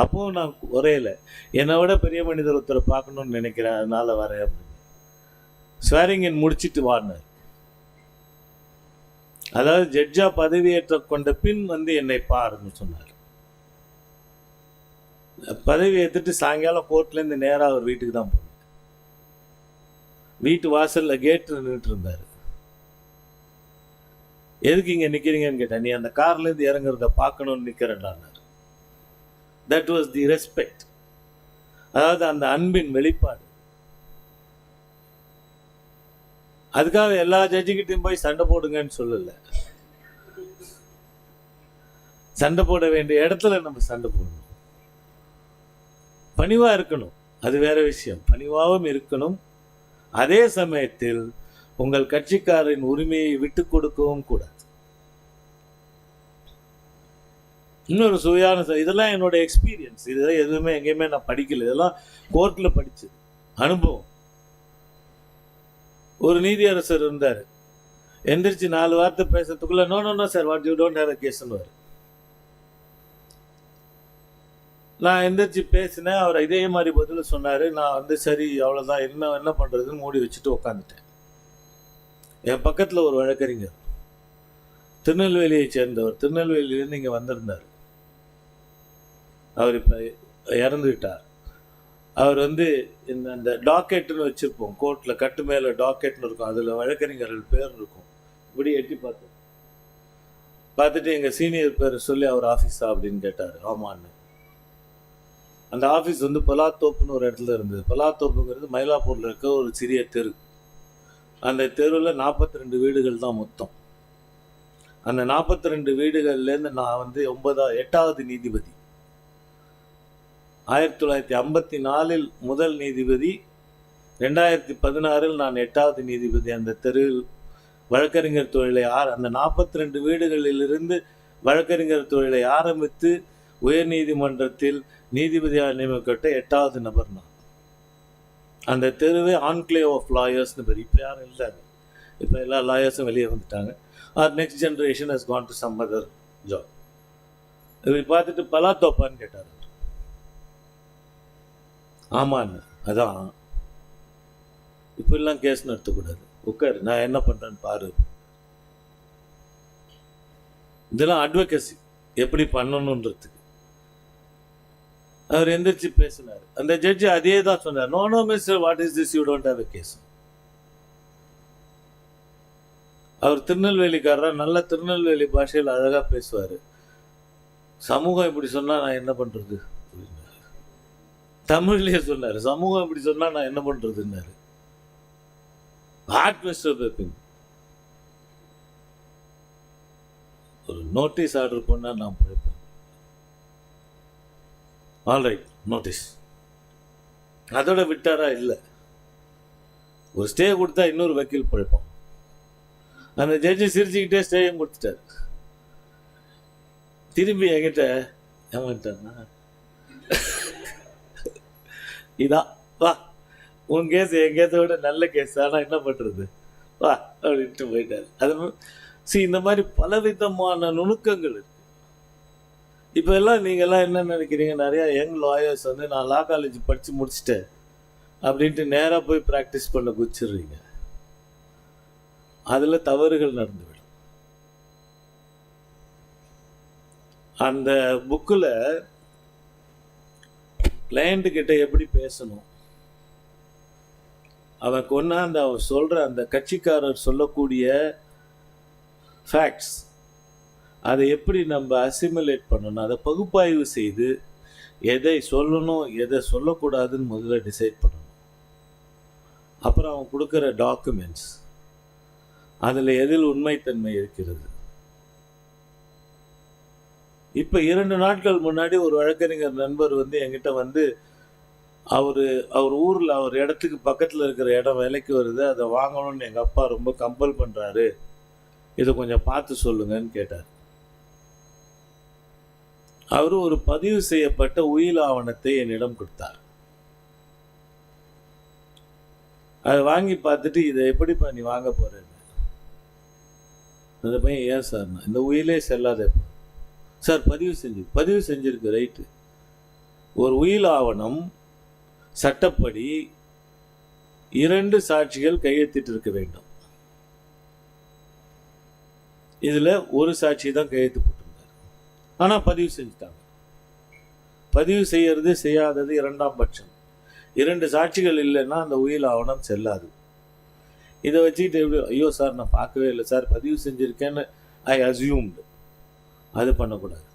அப்போவும் நான் உரையில, என்னை விட பெரிய மனிதர் ஒருத்தரை பார்க்கணுன்னு நினைக்கிறேன், அதனால் வரேன் அப்படின்னு. ஸ்வேரிங் இன் முடிச்சுட்டு வாடினார். அதாவது ஜட்ஜா பதவியேற்ற கொண்ட பின் வந்து என்னை பாருன்னு சொன்னார். பதவி ஏற்றுட்டு சாயங்காலம் கோர்ட்லேருந்து நேராக அவர் வீட்டுக்கு தான் போனேன். வீட்டு வாசலில் கேட்டு நின்றுட்டு இருந்தார். எதுக்கு இங்கே நிற்கிறீங்கன்னு கேட்டேன். நீ அந்த கார்லேருந்து இறங்குறத பார்க்கணுன்னு நிற்கிறேன்டான்னார். That was the respect. அதாவது அந்த அன்பின் வெளிப்பாடு. அதுக்காக எல்லா ஜட்ஜுக்கிட்டையும் போய் சண்டை போடுங்கன்னு சொல்லலை. சண்டை போட வேண்டிய இடத்துல நம்ம சண்டை போடணும். பணிவாக இருக்கணும், அது வேற விஷயம். பணிவாகவும் இருக்கணும். அதே சமயத்தில் உங்கள் கட்சிக்காரின் உரிமையை விட்டு கொடுக்கவும் கூடாது. இன்னொரு சுவையான இதெல்லாம் என்னோட எக்ஸ்பீரியன்ஸ். இதெல்லாம் எதுவுமே எங்கேயுமே நான் படிக்கல. இதெல்லாம் கோர்ட்டில் படிச்சது அனுபவம். ஒரு நீதியரசர் இருந்தார். எந்திரிச்சு 4 வார்த்தை பேசுறதுக்குள்ள no sir, what you don't have a கேஸ்ன்னு. நான் எந்திரிச்சு பேசினேன். அவர் இதே மாதிரி பதில் சொன்னார். நான் வந்து சரி அவ்வளோதான், என்ன பண்ணுறதுன்னு மூடி வச்சுட்டு உட்காந்துட்டேன். என் பக்கத்தில் ஒரு வழக்கறிஞர், திருநெல்வேலியை சேர்ந்தவர், திருநெல்வேலியிலேருந்து இங்கே வந்திருந்தார். அவர் இப்போ இறந்துவிட்டார். அவர் வந்து அந்த டாக்கெட்டுன்னு வச்சுருப்போம் கோர்ட்டில், கட்டு மேலே டாக்கெட்னு இருக்கும், அதில் வழக்கறிஞர்கள் பேர் இருக்கும். இப்படி எட்டி பார்த்துட்டு எங்கள் சீனியர் பேர் சொல்லி அவர் ஆஃபீஸா அப்படின்னு கேட்டார். ஆமான்னு. அந்த ஆஃபீஸ் வந்து பலாத்தோப்புன்னு ஒரு இடத்துல இருந்தது. பலாத்தோப்புங்கிறது மயிலாப்பூரில் இருக்க ஒரு சிறிய தெரு. அந்த தெருவில் 42 வீடுகள் தான் மொத்தம். அந்த 42 வீடுகள்லேருந்து நான் வந்து 8வது நீதிபதி. 1954 முதல் நீதிபதி, 2016 நான் 8வது நீதிபதி. அந்த தெருவில் வழக்கறிஞர் தொழிலை அந்த 42 வீடுகளிலிருந்து வழக்கறிஞர் தொழிலை ஆரம்பித்து உயர் நீதிமன்றத்தில் நீதிபதியாக நியமிக்கப்பட்ட 8வது நபர் நான். அந்த தெருவே ஆன்க்ளேவ் ஆஃப் லாயர்ஸ்னு பேர். இப்போ யாரும் இல்லை, இப்போ எல்லா லாயர்ஸும் வெளியே வந்துட்டாங்க. Our next generation has gone to some other job. இவர் பார்த்துட்டு பலாத்தோப்பான்னு கேட்டார். ஆமான்னு. அதான் இப்பெல்லாம் கேஸ் நடத்தக்கூடாது, உட்காரு, நான் என்ன பண்ணுறேன்னு பாரு. இதெல்லாம் அட்வொகேசி எப்படி பண்ணணுன்றதுக்கு. அவர் எந்திரிச்சு பேசினார். அந்த ஜட்ஜி அதே தான் சொன்னார். No mister, what is this, you don't have a case. அவர் திருநெல்வேலிக்காரர், நல்ல திருநெல்வேலி பாஷையில் அழகாக பேசுவார். சமூகம் இப்படி சொன்னால் நான் என்ன பண்ணுறது, தமிழ்லேயே சொன்னார். சமூகம் இப்படி சொன்னால் நான் என்ன பண்ணுறதுன்னாரு. வாட் மிஸ்டர் பெப்பிங், ஒரு நோட்டீஸ் ஆர்டர் பண்ணால் நான் பிழைப்பேன். Alright, notice. அதோட விட்டாரா? இல்லை. ஒரு ஸ்டே கொடுத்தா இன்னொரு வக்கீல் பிழைப்பான். அந்த ஜட்ஜி சிரிச்சுக்கிட்டே ஸ்டேயும் கொடுத்துட்டார். திரும்பி என்கிட்ட ஏமாட்டார்னா, இதான் வா, உன் கேஸ் என் கேஸை விட நல்ல கேஸ், ஆனால் என்ன பண்ணுறது வா அப்படின்ட்டு போயிட்டார். அது இந்த மாதிரி பலவிதமான நுணுக்கங்கள் இருக்கு. இப்போ எல்லாம் நீங்கள்லாம் என்ன நினைக்கிறீங்க, நிறையா யங் லாயர்ஸ் வந்து நான் லா காலேஜ் படித்து முடிச்சிட்டேன் அப்படின்ட்டு நேராக போய் ப்ராக்டிஸ் பண்ண குச்சிடுறீங்க. அதில் தவறுகள் நடந்துவிடும். அந்த புக்கில் கிளையண்ட்டுக்கிட்ட எப்படி பேசணும், அவன் கொண்டாந்து அவன் சொல்கிற அந்த கட்சிக்காரர் சொல்லக்கூடிய ஃபேக்ட்ஸ், அதை எப்படி நம்ம அசிமுலேட் பண்ணணும், அதை பகுப்பாய்வு செய்து எதை சொல்லணும் எதை சொல்லக்கூடாதுன்னு முதல்ல டிசைட் பண்ணணும். அப்புறம் அவன் கொடுக்குற டாக்குமெண்ட்ஸ், அதில் எதில் உண்மைத்தன்மை இருக்கிறது. இப்போ 2 நாட்கள் முன்னாடி ஒரு வழக்கறிஞர் நண்பர் வந்து என்கிட்ட வந்து அவர் ஊரில் அவர் இடத்துக்கு பக்கத்தில் இருக்கிற இடம் விலைக்கு வருது, அதை வாங்கணும்னு எங்கள் அப்பா ரொம்ப கம்பல் பண்ணுறாரு, இதை கொஞ்சம் பார்த்து சொல்லுங்கன்னு கேட்டார். அவர் ஒரு பதிவு செய்யப்பட்ட உயில் ஆவணத்தை என்னிடம் கொடுத்தார். அதை வாங்கி பார்த்துட்டு இதை எப்படிப்பா நீ வாங்க போறேன்னு அந்த பையன், ஏன் சார் இந்த உயிலே செல்லாத சார், பதிவு செஞ்சிருக்கு ரைட்டு. ஒரு உயில் ஆவணம் சட்டப்படி 2 சாட்சிகள் கையெழுத்திட்டு இருக்க வேண்டும். இதுல ஒரு சாட்சி தான் கையெழுத்து போட்டிருந்தார். ஆனா பதிவு செஞ்சுட்டாங்க. பதிவு செய்யறது செய்யாதது 2ஆம் பட்சம். 2 சாட்சிகள் இல்லைன்னா அந்த உயில் ஆவணம் செல்லாது. இதை வச்சுக்கிட்டு எப்படி, ஐயோ சார் நான் பார்க்கவே இல்லை சார், பதிவு செஞ்சிருக்கேன்னு ஐ அசியூம்டு. அது பண்ணக்கூடாது.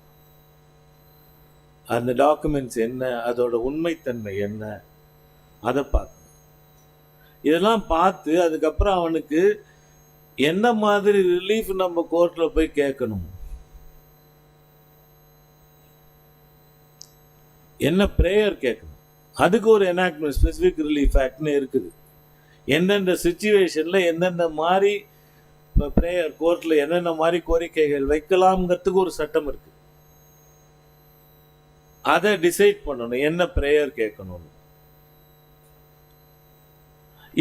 அந்த டாக்குமெண்ட்ஸ் என்ன, அதோட உண்மைத்தன்மை என்ன, அதை பார்க்கணும். இதெல்லாம் பார்த்து அதுக்கப்புறம் அவனுக்கு என்ன மாதிரி ரிலீஃப் நம்ம கோர்ட்ல போய் கேட்கணும், என்ன பிரேயர் கேட்கணும், அதுக்கு ஒரு எனாக்ட்மெண்ட் ஸ்பெசிஃபிக் ரிலீஃப் ஆக்ட்னு இருக்குது. எந்தெந்த சுச்சுவேஷன்ல எந்தெந்த மாதிரி பிரேயர் கோர்ட்ல என்னென்ன மாதிரி கோரிக்கைகள் வைக்கலாம்ங்கிறதுக்கு ஒரு சட்டம் இருக்கு. அதை டிசைட் பண்ணணும், என்ன பிரேயர் கேட்கணும்.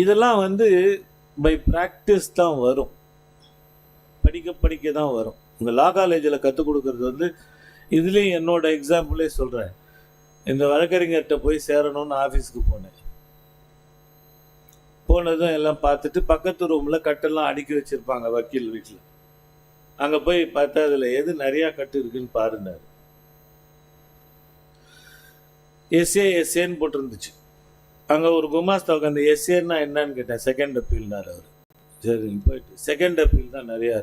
இதெல்லாம் பை ப்ராக்டிஸ் தான் வரும், படிக்க தான் வரும். இந்த லா காலேஜில் கற்றுக் கொடுக்கறது இதுலேயும் என்னோட எக்ஸாம்பிளே சொல்கிறேன். இந்த வழக்கறிஞர்கிட்ட போய் சேரணும்னு ஆஃபீஸுக்கு போனதும் எல்லாம் பார்த்துட்டு பக்கத்து ரூமில் கட்டெல்லாம் அடுக்கி வச்சுருப்பாங்க வக்கீல் வீட்டில். அங்கே போய் பார்த்தா அதில் எது நிறையா கட்டு இருக்குன்னு பாருந்தார். எஸ்ஏன்னு போட்டிருந்துச்சு. அங்கே ஒரு குமாஸ்தாவுக்கு அந்த எஸ்ஏன்னா என்னன்னு கேட்டேன். செகண்ட் அப்பீல்னார் அவர். சரி போயிட்டு செகண்ட் அப்பீல் தான் நிறையா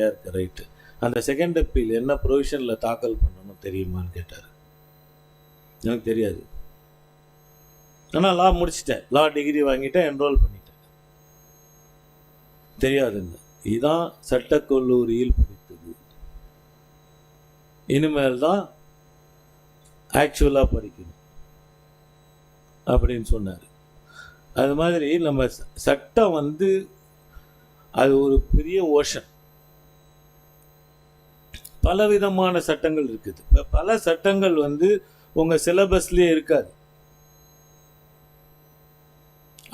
இருக்குது. ரைட்டு. அந்த செகண்ட் அப்பீல் என்ன ப்ரொவிஷனில் தாக்கல் பண்ணணும் தெரியுமான்னு கேட்டார். எனக்கு தெரியாது. ஆனால் லா முடிச்சிட்டேன், லா டிகிரி வாங்கிட்டேன், என்ரோல் பண்ணிட்டேன். தெரியாதுன்னு. இதுதான் சட்டக்கல்லூரியில் படித்தது. இனிமேல் தான் ஆக்சுவலாக படிக்கணும் அப்படின்னு சொன்னார். அது மாதிரி நம்ம சட்டம் அது ஒரு பெரிய ஓஷன். பலவிதமான சட்டங்கள் இருக்குது. இப்போ பல சட்டங்கள் உங்கள் சிலபஸ்லேயே இருக்காது.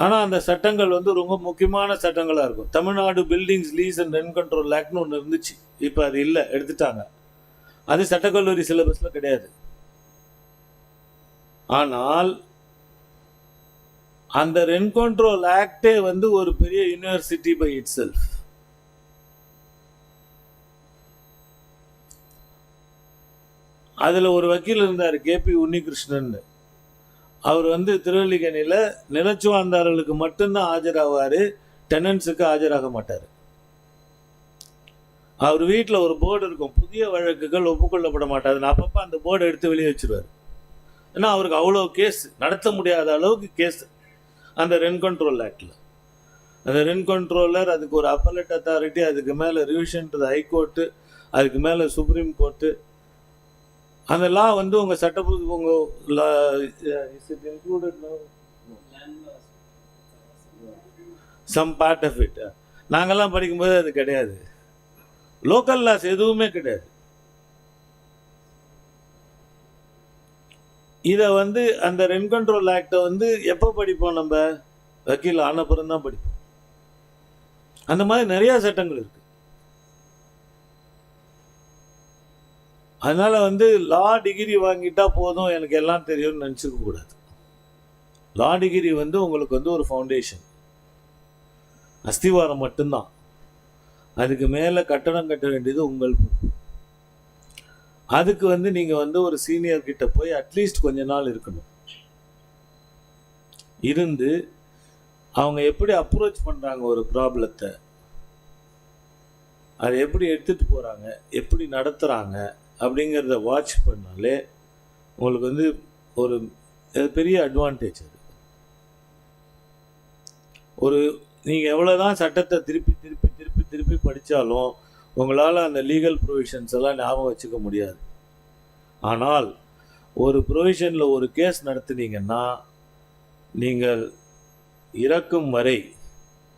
ஆனால் அந்த சட்டங்கள் ரொம்ப முக்கியமான சட்டங்களாக இருக்கும். Tamil Nadu buildings lease and rent control ஆக்ட்னு ஒன்று இருந்துச்சு. இப்போ அது இல்லை, எடுத்துட்டாங்க. அது சட்டக்கல்லூரி சிலபஸில் கிடையாது. ஆனால் அந்த ரெண்ட் கண்ட்ரோல் ஆக்டே ஒரு பெரிய யூனிவர்சிட்டி பை இட் செல்ஃப். அதில் ஒரு வக்கீல் இருந்தார், கேபி உன்னிகிருஷ்ணன். அவர் திருவல்லிக்கேணியில் நிலச்சுவார்ந்தார்களுக்கு மட்டும்தான் ஆஜராவார், டெனன்ஸுக்கு ஆஜராக மாட்டார். அவர் வீட்டில் ஒரு போர்டு இருக்கும், புதிய வழக்குகள் ஒப்புக்கொள்ளப்பட மாட்டாதுன்னு. அப்பப்போ அந்த போர்டை எடுத்து வெளியே வச்சுருவார். ஏன்னா அவருக்கு அவ்வளோ கேஸ், நடத்த முடியாத அளவுக்கு கேஸ் அந்த ரெண்ட் கண்ட்ரோல் ஆக்டில். அந்த ரெண்ட் கண்ட்ரோலர், அதுக்கு ஒரு அப்பலட் அத்தாரிட்டி, அதுக்கு மேலே ரிவிஷன் டு ஹைகோர்ட்டு, அதுக்கு மேலே சுப்ரீம் கோர்ட்டு. அந்த லா உங்கள் சட்டப்புக்கு சம் பார்ட் ஆஃப் இட். நாங்கள்லாம் படிக்கும்போது அது கிடையாது. லோக்கல் லாஸ் எதுவுமே கிடையாது. இதை அந்த ரெண்ட் கண்ட்ரோல் ஆக்டை எப்போ படிப்போம்? நம்ம வக்கீல் ஆனப்புறம் தான் படிப்போம். அந்த மாதிரி நிறையா சட்டங்கள் இருக்கு. அதனால லா டிகிரி வாங்கிட்டா போதும், எனக்கு எல்லாம் தெரியும்னு நினச்சிக்க கூடாது. லா டிகிரி உங்களுக்கு ஒரு ஃபவுண்டேஷன், அஸ்திவாரம் மட்டும்தான். அதுக்கு மேலே கட்டடம் கட்ட வேண்டியது உங்கள் பொறுப்பு. அதுக்கு நீங்கள் ஒரு சீனியர் கிட்ட போய் அட்லீஸ்ட் கொஞ்ச நாள் இருக்கணும். இருந்து அவங்க எப்படி அப்ரோச் பண்ணுறாங்க ஒரு ப்ராப்ளத்தை, அதை எப்படி எடுத்துகிட்டு போகிறாங்க, எப்படி நடத்துகிறாங்க அப்படிங்கிறத வாட்ச் பண்ணாலே உங்களுக்கு ஒரு பெரிய அட்வான்டேஜ். அது ஒரு நீங்கள் எவ்வளோதான் சட்டத்தை திருப்பி திருப்பி திருப்பி திருப்பி படித்தாலும் உங்களால் அந்த லீகல் ப்ரொவிஷன்ஸ் எல்லாம் ஞாபகம் வச்சுக்க முடியாது. ஆனால் ஒரு ப்ரொவிஷனில் ஒரு கேஸ் நடத்துனீங்கன்னா நீங்கள் இறக்கும் வரை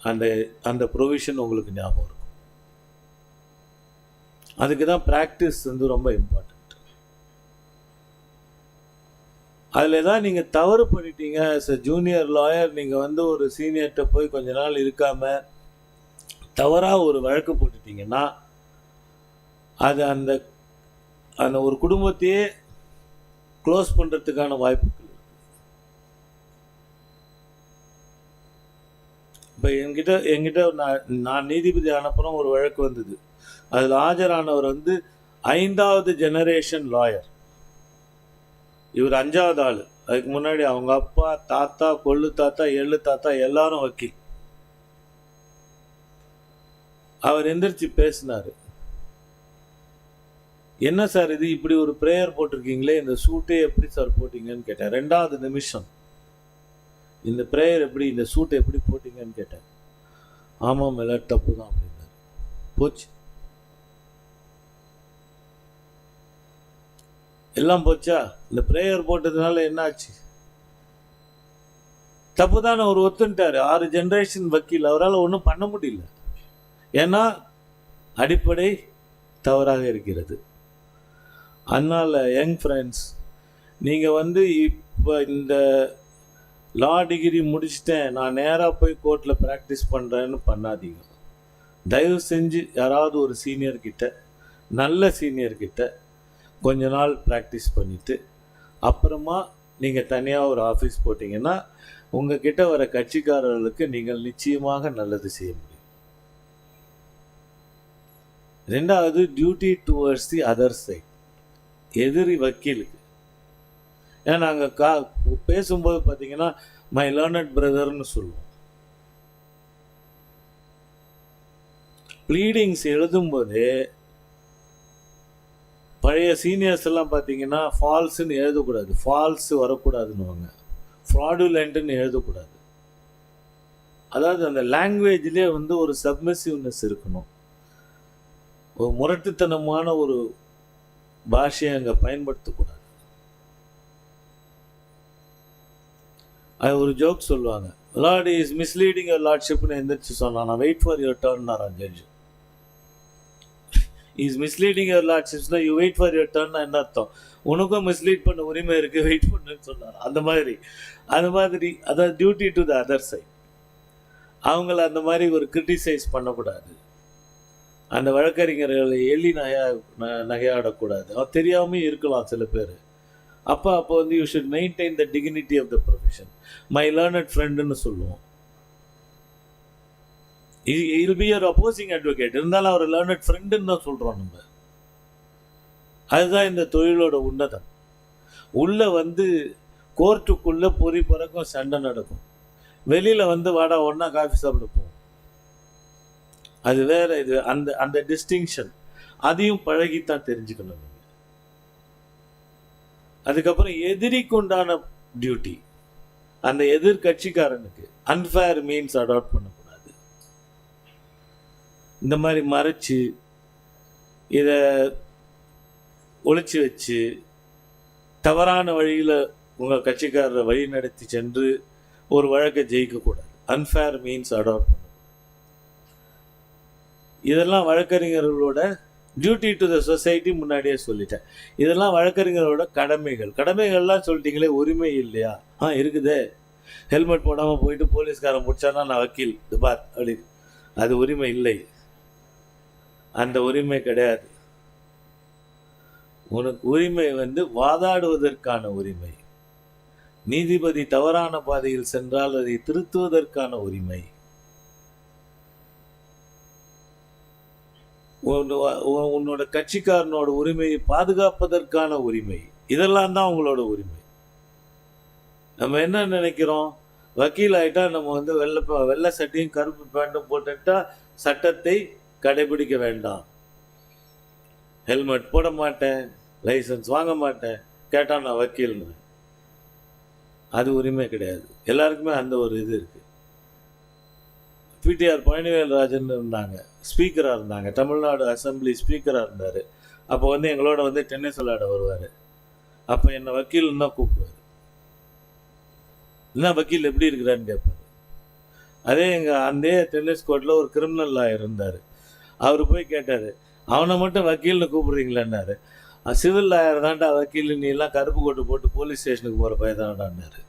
அந்த அந்த ப்ரொவிஷன் உங்களுக்கு ஞாபகம் இருக்கும். அதுக்கு தான் ப்ராக்டிஸ் ரொம்ப இம்பார்ட்டண்ட். அதில் தான் நீங்கள் தவறு பண்ணிட்டீங்க. ஆஸ் அ ஜூனியர் லாயர் நீங்கள் வந்து ஒரு சீனியர்கிட்ட போய் கொஞ்ச நாள் இருக்காமல் தவறாக ஒரு வழக்கு போட்டுட்டீங்கன்னா அது அந்த அந்த ஒரு குடும்பத்தையே க்ளோஸ் பண்ணுறதுக்கான வாய்ப்புகள். இப்போ என்கிட்ட நான் நீதிபதி ஆனப்புறம் ஒரு வழக்கு வந்தது. அதில் ஆஜரானவர் வந்து 5வது ஜெனரேஷன் லாயர். இவர் 5வது ஆள். அதுக்கு முன்னாடி அவங்க அப்பா, தாத்தா, கொள்ளு தாத்தா, எள்ளு தாத்தா எல்லாரும் வக்கீல். அவர் எந்திரிச்சு பேசினார். என்ன சார் இது, இப்படி ஒரு ப்ரேயர் போட்டிருக்கீங்களே, இந்த சூட்டே எப்படி சார் போட்டிங்கன்னு கேட்டேன். 2வது நிமிஷம் இந்த ப்ரேயர் எப்படி, இந்த சூட்டை எப்படி போட்டிங்கன்னு கேட்டேன். ஆமாம் மேலே தப்பு தான் அப்படின்னாரு. போச்சு, எல்லாம் போச்சா? இந்த ப்ரேயர் போட்டதுனால என்ன ஆச்சு? தப்பு தான் அவர் ஒத்துட்டாரு. 6 ஜென்ரேஷன் வக்கீல், அவரால் ஒன்றும் பண்ண முடியல. ஏன்னா அடிப்படை தவறாக இருக்கிறது. அதனால் யங் ஃப்ரெண்ட்ஸ், நீங்கள் வந்து இப்போ இந்த லா டிகிரி முடிச்சுட்டேன், நான் நேராக போய் கோர்ட்டில் ப்ராக்டிஸ் பண்ணுறேன்னு பண்ணாதீங்க. தயவு செஞ்சு யாராவது ஒரு சீனியர்கிட்ட, நல்ல சீனியர்கிட்ட கொஞ்ச நாள் ப்ராக்டிஸ் பண்ணிவிட்டு அப்புறமா நீங்கள் தனியாக ஒரு ஆஃபீஸ் போட்டிங்கன்னா உங்கள் கிட்ட வர கட்சிக்காரர்களுக்கு நீங்கள் நிச்சயமாக நல்லது செய்ய முடியும். 2வது duty towards the other side, எதிரி வக்கீலுக்கு. ஏன்னா நாங்கள் பேசும்போது பார்த்தீங்கன்னா மை லேர்னட் பிரதர்னு சொல்லுவோம். ப்ளீடிங்ஸ் எழுதும்போதே பழைய சீனியர்ஸ் எல்லாம் பார்த்தீங்கன்னா ஃபால்ஸுன்னு எழுதக்கூடாது, ஃபால்ஸ் வரக்கூடாதுன்னுவாங்க, ஃப்ராடுலண்ட்டுன்னு எழுதக்கூடாது. அதாவது அந்த லாங்குவேஜ்லேயே வந்து ஒரு சப்மிசிவ்னஸ் இருக்கணும். ஒரு முரட்டுத்தனமான ஒரு பாஷையை அங்கே பயன்படுத்தக்கூடாது. அது ஒரு ஜோக் சொல்லுவாங்க, லார்ட் இஸ் மிஸ்லீடிங் யுவர் லார்ட்ஷிப்னு எந்திரிச்சு சொன்னான். வெயிட் ஃபார் யுவர் டர்ன்னாரான் ஜட்ஜ். இஸ் மிஸ்லீடிங் யுவர் லார்ட்ஷிப்ஸ்னா யூ வெயிட் ஃபார் யுவர் டர்ன்னா என்ன அர்த்தம்? உனக்கும் மிஸ்லீட் பண்ண உரிமை இருக்குது, வெயிட் பண்ணுன்னு சொன்னார். அந்த மாதிரி அதாவது duty to the other side. அவங்கள அந்த மாதிரி ஒரு கிரிட்டிசைஸ் பண்ணக்கூடாது. அந்த வழக்கறிஞர்களை எள்ளி நகையாடக்கூடாது. அவர் தெரியாமல் இருக்கலாம் சில பேர். அப்போ வந்து you should maintain the dignity of the profession. My learned ஃப்ரெண்டுன்னு சொல்லுவோம். Will be your opposing advocate, இருந்தாலும் அவர் லேர்னட் ஃப்ரெண்டுன்னு தான் சொல்கிறோம் நம்ம. அதுதான் இந்த தொழிலோட உன்னதம். உள்ளே வந்து கோர்ட்டுக்குள்ளே பொறி பறக்கும், சண்டை நடக்கும். வெளியில் வந்து வாடா ஒன்றா காஃபி சாப்பிட போவோம். அது வேற. இது அந்த டிஸ்டிங்ஷன் அதையும் பழகித்தான் தெரிஞ்சுக்கணும் நீங்கள். அதுக்கப்புறம் எதிரிக்கு உண்டான டியூட்டி, அந்த எதிர்கட்சிக்காரனுக்கு அன்ஃபேர் மீன்ஸ் அடாப்ட் பண்ணக்கூடாது. இந்த மாதிரி மறைச்சு இதை ஒளிச்சு வச்சு தவறான வழியில் உங்கள் கட்சிக்காரரை வழி நடத்தி சென்று ஒரு வழக்கை ஜெயிக்கக்கூடாது. அன்ஃபேர் மீன்ஸ் அடாப்ட் பண்ணக்கூடாது. இதெல்லாம் வழக்கறிஞர்களோட டியூட்டி டு த சொசைட்டி. முன்னாடியே சொல்லிட்டேன். இதெல்லாம் வழக்கறிஞர்களோட கடமைகள்லாம் சொல்லிட்டீங்களே, உரிமை இல்லையா? இருக்குதே. ஹெல்மெட் போடாமல் போயிட்டு போலீஸ்காரன் முடிச்சானா நான் வக்கீல் பார் அப்படி, அது உரிமை இல்லை. அந்த உரிமை கிடையாது. உனக்கு உரிமை வந்து வாதாடுவதற்கான உரிமை. நீதிபதி தவறான பாதையில் சென்றால் அதை திருத்துவதற்கான உரிமை. உன்னோட கட்சிக்காரனோட உரிமையை பாதுகாப்பதற்கான உரிமை. இதெல்லாம் தான் உங்களோட உரிமை. நம்ம என்ன நினைக்கிறோம், வக்கீல் ஆகிட்டா நம்ம வந்து வெள்ளை சட்டையும் கருப்பு பேண்ட்டும் போட்டுட்டா சட்டத்தை கடைபிடிக்க வேண்டாம், ஹெல்மெட் போட மாட்டேன், லைசன்ஸ் வாங்க மாட்டேன், கேட்டால் நான் வக்கீல்னு. அது உரிமை கிடையாது. எல்லாருக்குமே அந்த ஒரு இது இருக்குது. பிடிஆர் பழனிவேல்ராஜன் இருந்தாங்க, ஸ்பீக்கராக இருந்தாங்க, தமிழ்நாடு அசம்பிளி ஸ்பீக்கராக இருந்தார். அப்போ வந்து எங்களோட வந்து டென்னிஸ் விளையாட வருவார். அப்போ என்னை வக்கீல்னு தான் கூப்பிடுவார். என்ன வக்கீல் எப்படி இருக்கிறான்னு கேட்பார். அதே எங்கள் அந்த டென்னிஸ் கோர்ட்டில் ஒரு கிரிமினல் லாயர் இருந்தார். அவர் போய் கேட்டார், அவனை மட்டும் வக்கீல்னு கூப்பிடுறீங்களான்னாரு. சிவில் லாயர் தாண்டா வக்கீல், நீ எல்லாம் கருப்பு கோட்டு போட்டு போலீஸ் ஸ்டேஷனுக்கு போகிற பையதாண்டான்னாரு.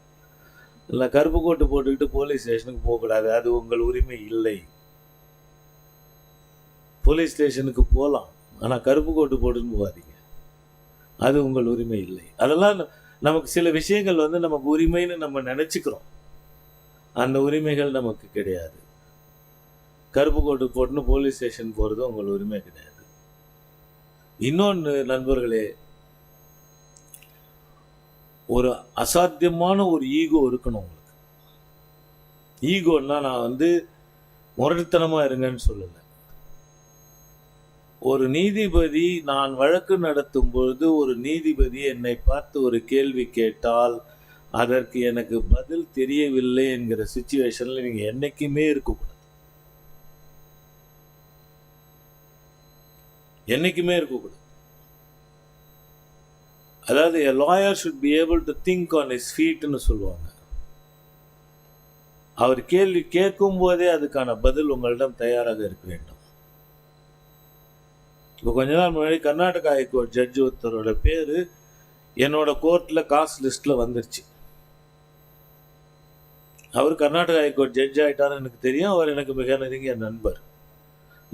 இல்லை, கருப்பு கோட்டு போட்டுக்கிட்டு போலீஸ் ஸ்டேஷனுக்கு போகக்கூடாது, அது உங்கள் உரிமை இல்லை. போலீஸ் ஸ்டேஷனுக்கு போகலாம், ஆனால் கருப்பு கோட்டு போட்டுன்னு போகாதீங்க, அது உங்கள் உரிமை இல்லை. அதெல்லாம் நமக்கு சில விஷயங்கள் நமக்கு உரிமைன்னு நம்ம நினச்சிக்கிறோம், அந்த உரிமைகள் நமக்கு கிடையாது. கருப்பு கோட்டு போட்டுன்னு போலீஸ் ஸ்டேஷன் போகிறது உங்கள் உரிமை கிடையாது. இன்னொன்று நண்பர்களே, ஒரு அசாத்தியமான ஒரு ஈகோ இருக்கணும் உங்களுக்கு. ஈகோன்னா நான் முரட்டுத்தனமாக இருங்கன்னு சொல்லலை. ஒரு நீதிபதி, நான் வழக்கு நடத்தும் பொழுது ஒரு நீதிபதி என்னை பார்த்து ஒரு கேள்வி கேட்டால் அதற்கு எனக்கு பதில் தெரியவில்லை என்கிற சிச்சுவேஷனில் நீங்கள் என்னைக்குமே இருக்கக்கூடாது. என்னைக்குமே இருக்கக்கூடாது. அதாவது a lawyer should be able to think on his feetன்னு சொல்லுவாங்க. அவர் கேள்வி கேட்கும் போதே அதுக்கான பதில் உங்களிடம் தயாராக இருக்க வேண்டும். இப்போ கொஞ்ச நாள் முன்னாடி கர்நாடகா ஹைகோர்ட் ஜட்ஜ் ஒருத்தரோட பேர் என்னோட கோர்ட்டில் காஸ்ட் லிஸ்ட்டில் வந்துருச்சு. அவர் கர்நாடகா ஹைகோர்ட் ஜட்ஜ் ஆகிட்டாருன்னு எனக்கு தெரியும். அவர் எனக்கு மிக நெருங்கிய நண்பர்.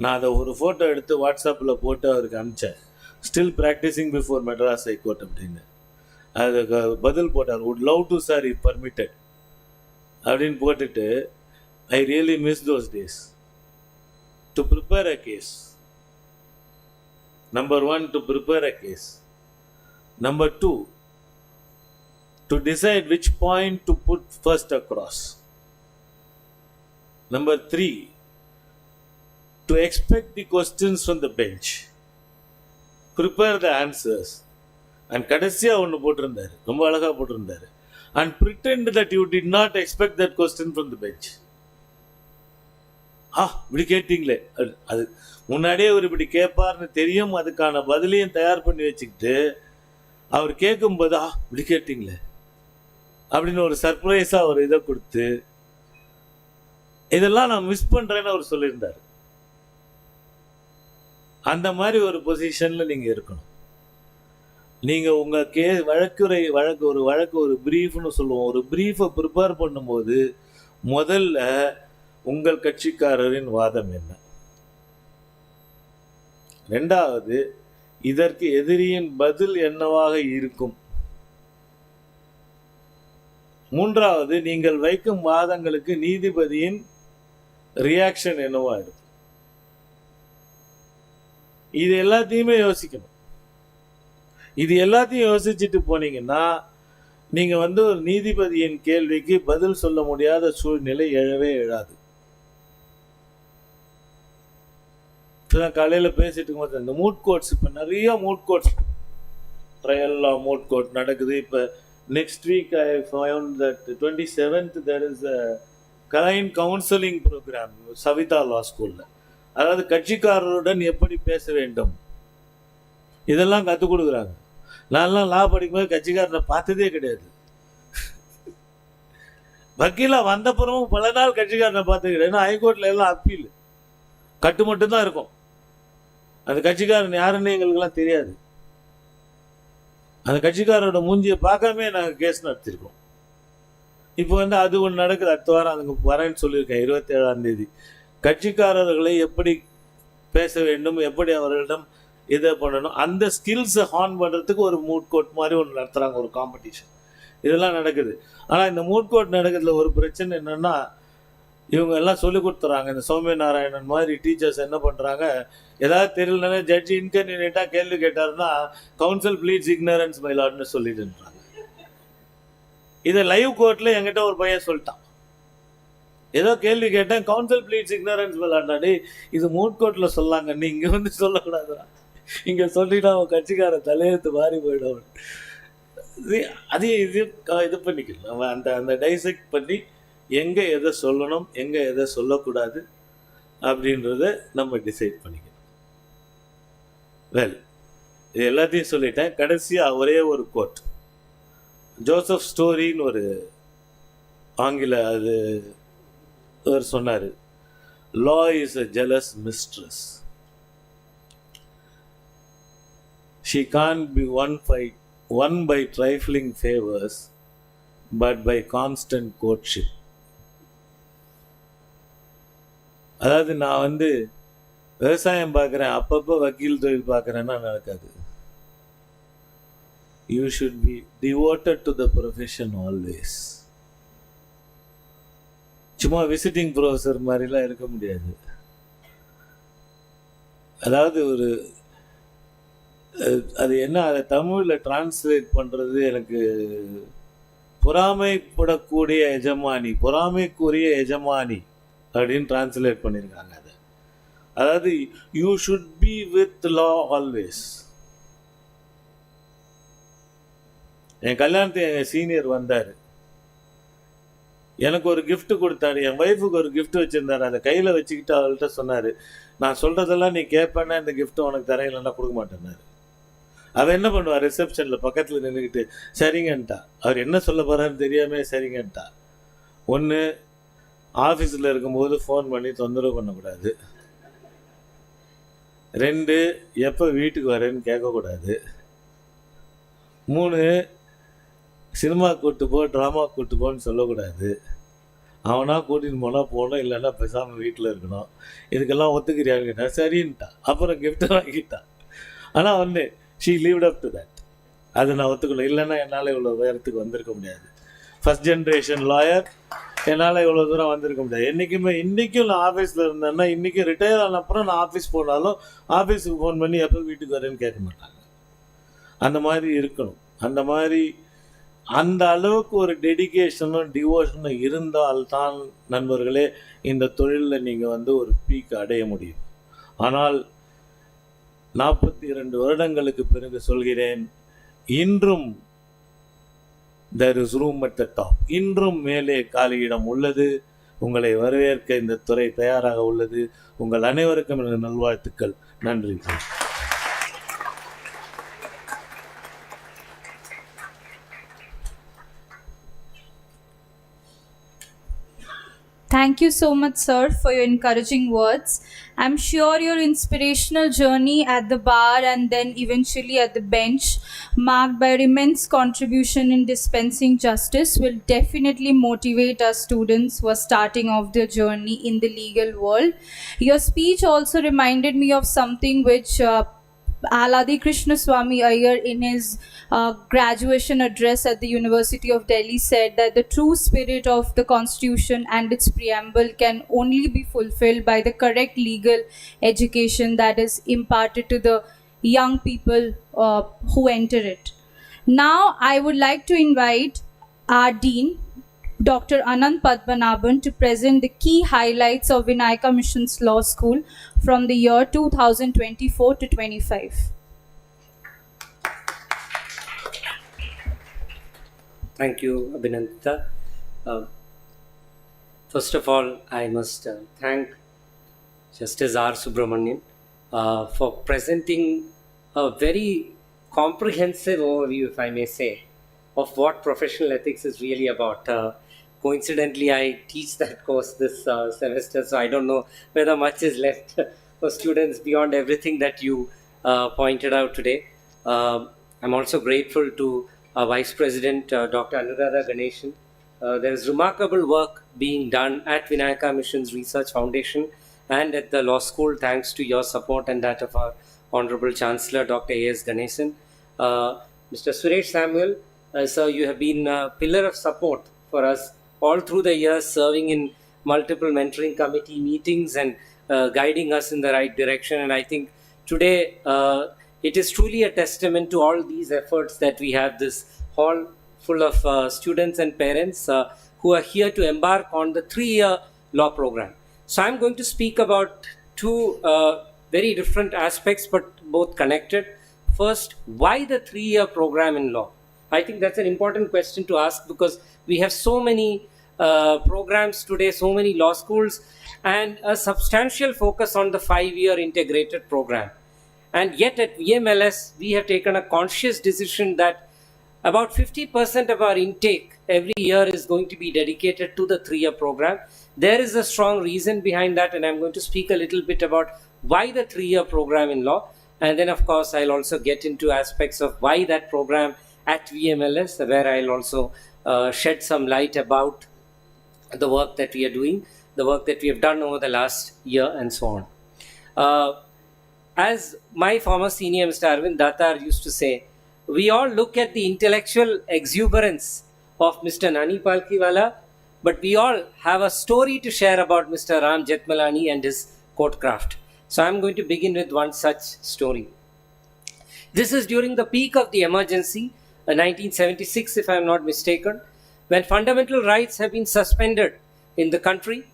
நான் அதை ஒரு ஃபோட்டோ எடுத்து வாட்ஸ்அப்பில் போட்டு அவருக்கு அனுப்பிச்சேன். Still practising before Madras high court அப்படின்னு. அதுக்கு பதில் போட்டார், would love to sir if permitted அப்படின்னு போட்டுட்டு, I really miss those days to prepare a case. Number 1, to prepare a case. Number 2, to decide which point to put first across. Number 3, to expect the questions from the bench, prepare the answers, and கடைசியா ஒன்று போட்டிருந்தாரு, ரொம்ப அழகா போட்டிருந்தாரு, and pretend that you did not expect that question from the bench. இப்படி கேட்டீங்களே, அது முன்னாடியே அவர் இப்படி கேட்பார்னு தெரியும், அதுக்கான பதிலையும் தயார் பண்ணி வச்சுக்கிட்டு அவர் கேட்கும்போது இப்படி கேட்டீங்களே அப்படின்னு ஒரு சர்ப்ரைஸாக ஒரு இதை கொடுத்து, இதெல்லாம் நான் மிஸ் பண்ணுறேன்னு அவர் சொல்லியிருந்தார். அந்த மாதிரி ஒரு பொசிஷனில் நீங்கள் இருக்கணும். நீங்கள் உங்கள் வழக்கு ஒரு ப்ரீஃப்னு சொல்லுவோம். ஒரு ப்ரீஃபை ப்ரிப்பேர் பண்ணும்போது முதல்ல உங்கள் கட்சிக்காரரின் வாதம் என்ன, ரெண்டாவது இதற்கு எதிரியின் பதில் என்னவாக இருக்கும், மூன்றாவது நீங்கள் வைக்கும் வாதங்களுக்கு நீதிபதியின் ரியாக்ஷன் என்னவா இருக்கும். இது எல்லாத்தையுமே யோசிக்கணும். இது எல்லாத்தையும் யோசிச்சுட்டு போனீங்கன்னா நீங்க ஒரு நீதிபதியின் கேள்விக்கு பதில் சொல்ல முடியாத சூழ்நிலை எழவே எழாது. காலையில் பேசிட்டு இருக்கும்போது இந்த மூட் கோர்ட்ஸ், இப்போ நிறைய moot courts, trial moot court நடக்குது. இப்போ next week I found that 27th there is a client counseling program Saveetha law ஸ்கூலில். அதாவது கட்சிக்காரருடன் எப்படி பேச வேண்டும் இதெல்லாம் கற்றுக் கொடுக்குறாங்க. நான்லாம் லா படிக்கும்போது கட்சிக்காரனை பார்த்ததே கிடையாது. வக்கீலாக வந்தப்புறமும் பல நாள் கட்சிக்காரனை பார்த்தது கிடையாது. ஏன்னா ஹைகோர்ட்டில் எல்லாம் அப்பீல் கட்டு மட்டும்தான் இருக்கும். அந்த கட்சிக்காரன் யாருன்னு எங்களுக்கெல்லாம் தெரியாது. அந்த கட்சிக்காரோட மூஞ்சியை பார்க்காமே நாங்கள் கேஸ் நடத்திருக்கோம். இப்போ அது ஒன்று நடக்குது. அடுத்த வாரம் அதுக்கு வரேன்னு சொல்லியிருக்கேன், 27ஆம் தேதி. கட்சிக்காரர்களை எப்படி பேச வேண்டும், எப்படி அவர்களிடம் இதை பண்ணணும், அந்த ஸ்கில்ஸை ஹார்ன் பண்ணுறதுக்கு ஒரு மூட் கோர்ட் மாதிரி ஒன்று நடத்துகிறாங்க, ஒரு காம்படிஷன். இதெல்லாம் நடக்குது. ஆனால் இந்த மூட் கோர்ட் நடக்கிறதுல ஒரு பிரச்சனை என்னென்னா, இவங்க எல்லாம் சொல்லி கொடுத்துறாங்க. இந்த சௌமிய நாராயணன் மாதிரி டீச்சர்ஸ் என்ன பண்ணுறாங்க, ஏதாவது தெரியலன்னா ஜட்ஜி இன்கன்வீனியண்ட்டாக கேள்வி கேட்டாருன்னா கவுன்சில் ப்ளீட்ஸ் இக்னரன்ஸ் மை லார்ட்னு சொல்லிட்டுன்றாங்க. இதை லைவ் கோர்ட்டில் என்கிட்ட ஒரு பையன் சொல்லிட்டான். ஏதோ கேள்வி கேட்டேன், கவுன்சில் ப்ளீட்ஸ் இக்னரன்ஸ் மை லார்ட்னாடி, இது மூட் கோர்ட்டில் சொல்லாங்க, நீ இங்கே சொல்லக்கூடாதுடா, இங்கே சொல்லிட்டா அவன் கட்சிக்கார தலையெழுத்து மாறி போயிடும். அதையும் இது பண்ணிக்கலாம். நம்ம அந்த டைசெக்ட் பண்ணி எங்கே எதை சொல்லணும், எங்கே எதை சொல்லக்கூடாது அப்படின்றத நம்ம டிசைட் பண்ணிக்கணும். வெல், இது எல்லாத்தையும் சொல்லிட்டேன். கடைசியாக ஒரே ஒரு கோட், ஜோசப் ஸ்டோரின்னு ஒரு ஆங்கில அது அவர் சொன்னார், லா is a jealous mistress, she can't be won by trifling favors, but by constant courtship. அதாவது நான் வந்து விவசாயம் பார்க்குறேன், அப்பப்போ வக்கீல் தொழில் பார்க்குறேன்னா நடக்காது. You should be devoted to the profession always. சும்மா விசிட்டிங் ப்ரொஃபஸர் மாதிரிலாம் இருக்க முடியாது. அதாவது ஒரு அது என்ன, அதை தமிழில் டிரான்ஸ்லேட் பண்ணுறது எனக்கு பொறாமைப்படக்கூடிய எஜமானி, பொறாமைக்குரிய எஜமானி அப்படின்னு டிரான்ஸ்லேட் பண்ணியிருக்காங்க. அதை அதாவது you should be with law always. என் கல்யாணத்துக்கு எங்கள் சீனியர் வந்தார், எனக்கு ஒரு gift கொடுத்தாரு, என் ஒய்ஃபுக்கு ஒரு gift வச்சுருந்தாரு. அதை கையில் வச்சுக்கிட்டு அவள்கிட்ட சொன்னார், நான் சொல்கிறதெல்லாம் நீ கேட்பேன்னா இந்த gift உனக்கு தரேன், இல்லைன்னா கொடுக்க மாட்டேன்னாரு. அவன் என்ன பண்ணுவார், ரிசப்ஷனில் பக்கத்தில் நின்றுக்கிட்டு சரிங்கன்ட்டா. அவர் என்ன சொல்ல போகிறான்னு தெரியாமல் சரிங்கன்ட்டா. ஒன்று, ஆஃபீஸில் இருக்கும்போது ஃபோன் பண்ணி தொந்தரவு பண்ணக்கூடாது. 2, எப்போ வீட்டுக்கு வரேன்னு கேட்கக்கூடாது. 3, சினிமா கூப்பிட்டு போ, ட்ராமா கூப்பிட்டு போன்னு சொல்லக்கூடாது. அவனாக கூட்டின்னு போனால் போகணும், இல்லைன்னா பேசாமல் வீட்டில் இருக்கணும். இதுக்கெல்லாம் ஒத்துக்கிறியான்னு கேட்டால் சரின்ட்டான். அப்புறம் கிஃப்ட்டை வாங்கிட்டான். ஆனால் ஒன்று, she lived up to that. அதை நான் ஒத்துக்கணும், இல்லைன்னா என்னால் இவ்வளோ உயரத்துக்கு வந்திருக்க முடியாது. ஃபஸ்ட் ஜென்ரேஷன் லாயர், என்னால் இவ்வளோ தூரம் வந்திருக்க முடியாது. என்றைக்குமே இன்றைக்கும் நான் ஆஃபீஸில் இருந்தேன்னா, இன்றைக்கும் ரிட்டையர் ஆன அப்புறம் நான் ஆஃபீஸ் போனாலும் ஆஃபீஸுக்கு ஃபோன் பண்ணி எப்போ வீட்டுக்கு வரேன்னு கேட்க மாட்டாங்க. அந்த மாதிரி இருக்கணும். அந்த மாதிரி அந்த அளவுக்கு ஒரு டெடிகேஷனும் டிவோஷனும் இருந்தால்தான் நண்பர்களே இந்த தொழிலில் நீங்கள் வந்து ஒரு பீக் அடைய முடியும். ஆனால் 42 வருடங்களுக்கு பிறகு சொல்கிறேன், இன்றும் there is room at the top. இன்றும் மேலே காலியிடம் உள்ளது. உங்களை வரவேற்க இந்த துறை தயாராக உள்ளது. உங்கள் அனைவருக்கும் எனது நல்வாழ்த்துக்கள். நன்றி. Thank you so much, sir, for your encouraging words. I'm sure your inspirational journey at the bar and then eventually at the bench, marked by your immense contribution in dispensing justice, will definitely motivate us students who are starting off their journey in the legal world. Your speech also reminded me of something which Aladi Krishna Swami Iyer in his graduation address at the University of Delhi said that the true spirit of the Constitution and its preamble can only be fulfilled by the correct legal education that is imparted to the young people who enter it. Now I would like to invite our Dean, Dr. Anand Padmanabhan, to present the key highlights of Vinayaka Mission's Law School from the year 2024 to 25. Thank you, Abhinandita. First of all, I must thank Justice R. Subramanian for presenting a very comprehensive overview, if I may say, of what professional ethics is really about. Coincidentally, I teach that course this semester, so I don't know whether much is left for students beyond everything that you pointed out today. I'm also grateful to our Vice President, Dr. Anuradha Ganeshan. There is remarkable work being done at Vinayaka Mission's Research Foundation and at the law school, thanks to your support and that of our Honorable Chancellor, Dr. A.S. Ganesan. Mr. Suresh Samuel, sir, you have been a pillar of support for us all through the years, serving in multiple mentoring committee meetings and guiding us in the right direction. And I think today it is truly a testament to all these efforts that we have this hall full of students and parents who are here to embark on the 3-year law program. So I'm going to speak about two very different aspects, but both connected. First, why the 3-year program in law? I think that's an important question to ask, because we have so many programs today, so many law schools, and a substantial focus on the 5-year integrated program. And yet at VMLS, we have taken a conscious decision that about 50% of our intake every year is going to be dedicated to the 3-year program. There is a strong reason behind that, and I'm going to speak a little bit about why the 3-year program in law. And then, of course, I'll also get into aspects of why that program at VMLS, where I'll also shed some light about the work that we are doing, the work that we have done over the last year, and so on. As my former senior, Mr. Arvind Datar, used to say, we all look at the intellectual exuberance of Mr. Nani Palkiwala, but we all have a story to share about Mr. Ram Jethmalani and his court craft. So I'm going to begin with one such story. This is during the peak of the emergency, 1976 if I am not mistaken, when fundamental rights have been suspended in the country.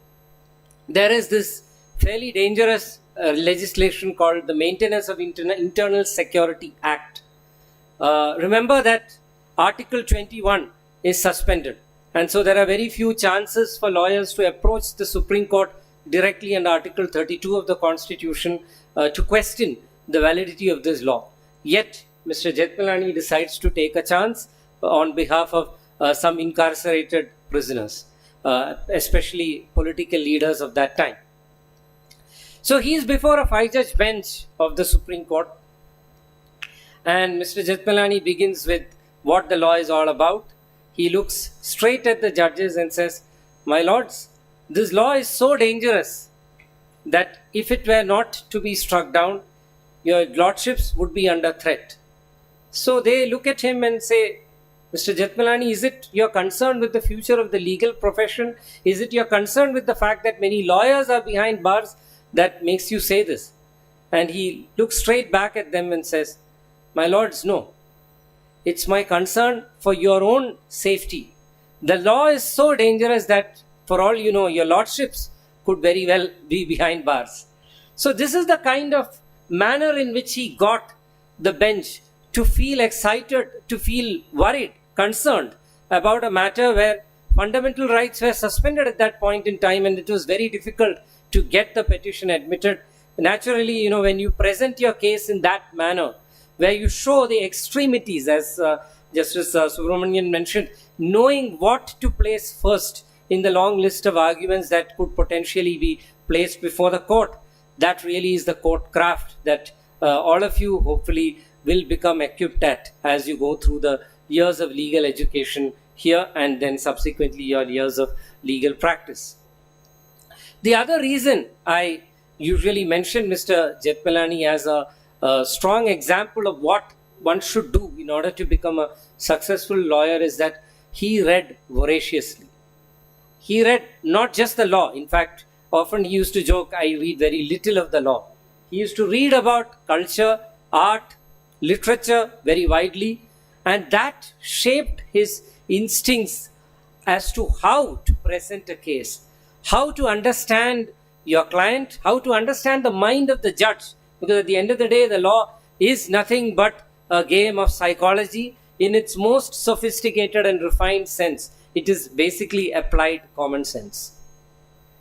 There is this fairly dangerous legislation called the Maintenance of Internal Security Act. Remember that Article 21 is suspended, and so there are very few chances for lawyers to approach the Supreme Court directly under Article 32 of the Constitution to question the validity of this law. Yet, Mr. Jethmalani decides to take a chance on behalf of some incarcerated prisoners, especially political leaders of that time. So he is before a 5-judge bench of the Supreme Court, and Mr. Jethmalani begins with what the law is all about. He looks straight at the judges and says, "My lords, this law is so dangerous that if it were not to be struck down, your lordships would be under threat." So they look at him and say, "Mr. Jethmalani, is it your concern with the future of the legal profession? Is it your concern with the fact that many lawyers are behind bars that makes you say this?" And he looks straight back at them and says, "My lords, no. It's my concern for your own safety. The law is so dangerous that, for all you know, your lordships could very well be behind bars." So this is the kind of manner in which he got the bench to feel excited, to feel worried, concerned about a matter where fundamental rights were suspended at that point in time, and it was very difficult to get the petition admitted. Naturally, when you present your case in that manner, where you show the extremities, as Justice Subramanian mentioned, knowing what to place first in the long list of arguments that could potentially be placed before the court, that really is the court craft that all of you hopefully will become equipped at as you go through the years of legal education here and then subsequently your years of legal practice. The other reason I usually mention Mr. Jethmalani as a strong example of what one should do in order to become a successful lawyer is that he read voraciously. He read not just the law. In fact, often he used to joke, "I read very little of the law." He used to read about culture, art, literature very widely, and that shaped his instincts as to how to present a case, how to understand your client, how to understand the mind of the judge. Because at the end of the day, the law is nothing but a game of psychology in its most sophisticated and refined sense. It is basically applied common sense.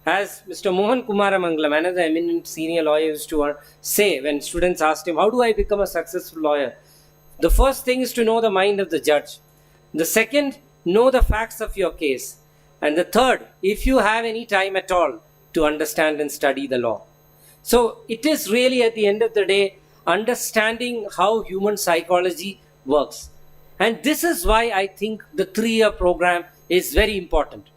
As Mr. Mohan Kumaramangalam, another eminent senior lawyer, used to say when students asked him, "How do I become a successful lawyer?" The first thing is to know the mind of the judge. The second, know the facts of your case. And the third, if you have any time at all, to understand and study the law. So it is really at the end of the day understanding how human psychology works. And this is why I think the 3-year program is very important.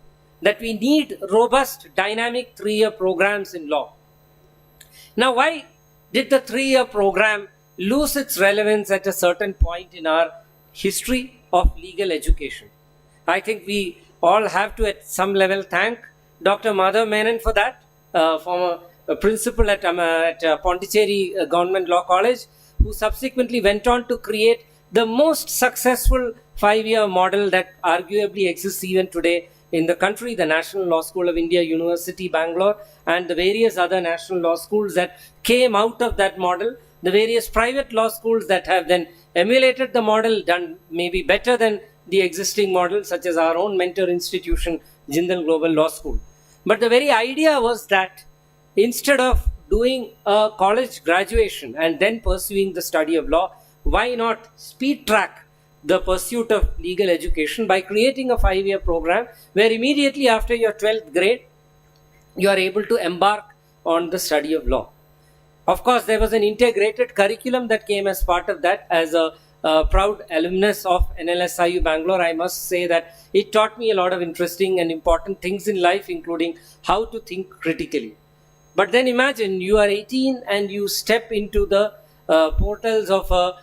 That we need robust, dynamic 3-year programs in law. Now, why did the 3-year program lose its relevance at a certain point in our history of legal education? I think we all have to at some level thank Dr. Madhav Menon for that, former principal at Pondicherry Government Law College, who subsequently went on to create the most successful 5-year model that arguably exists even today in the country, the National Law School of India, University, Bangalore, and the various other national law schools that came out of that model, the various private law schools that have then emulated the model, done maybe better than the existing model, such as our own mentor institution, Jindal Global Law School. But the very idea was that instead of doing a college graduation and then pursuing the study of law, why not speed track the pursuit of legal education by creating a 5-year program where immediately after your 12th grade, you are able to embark on the study of law. Of course, there was an integrated curriculum that came as part of that. As a proud alumnus of NLSIU Bangalore, I must say that it taught me a lot of interesting and important things in life, including how to think critically. But then imagine you are 18 and you step into the portals of a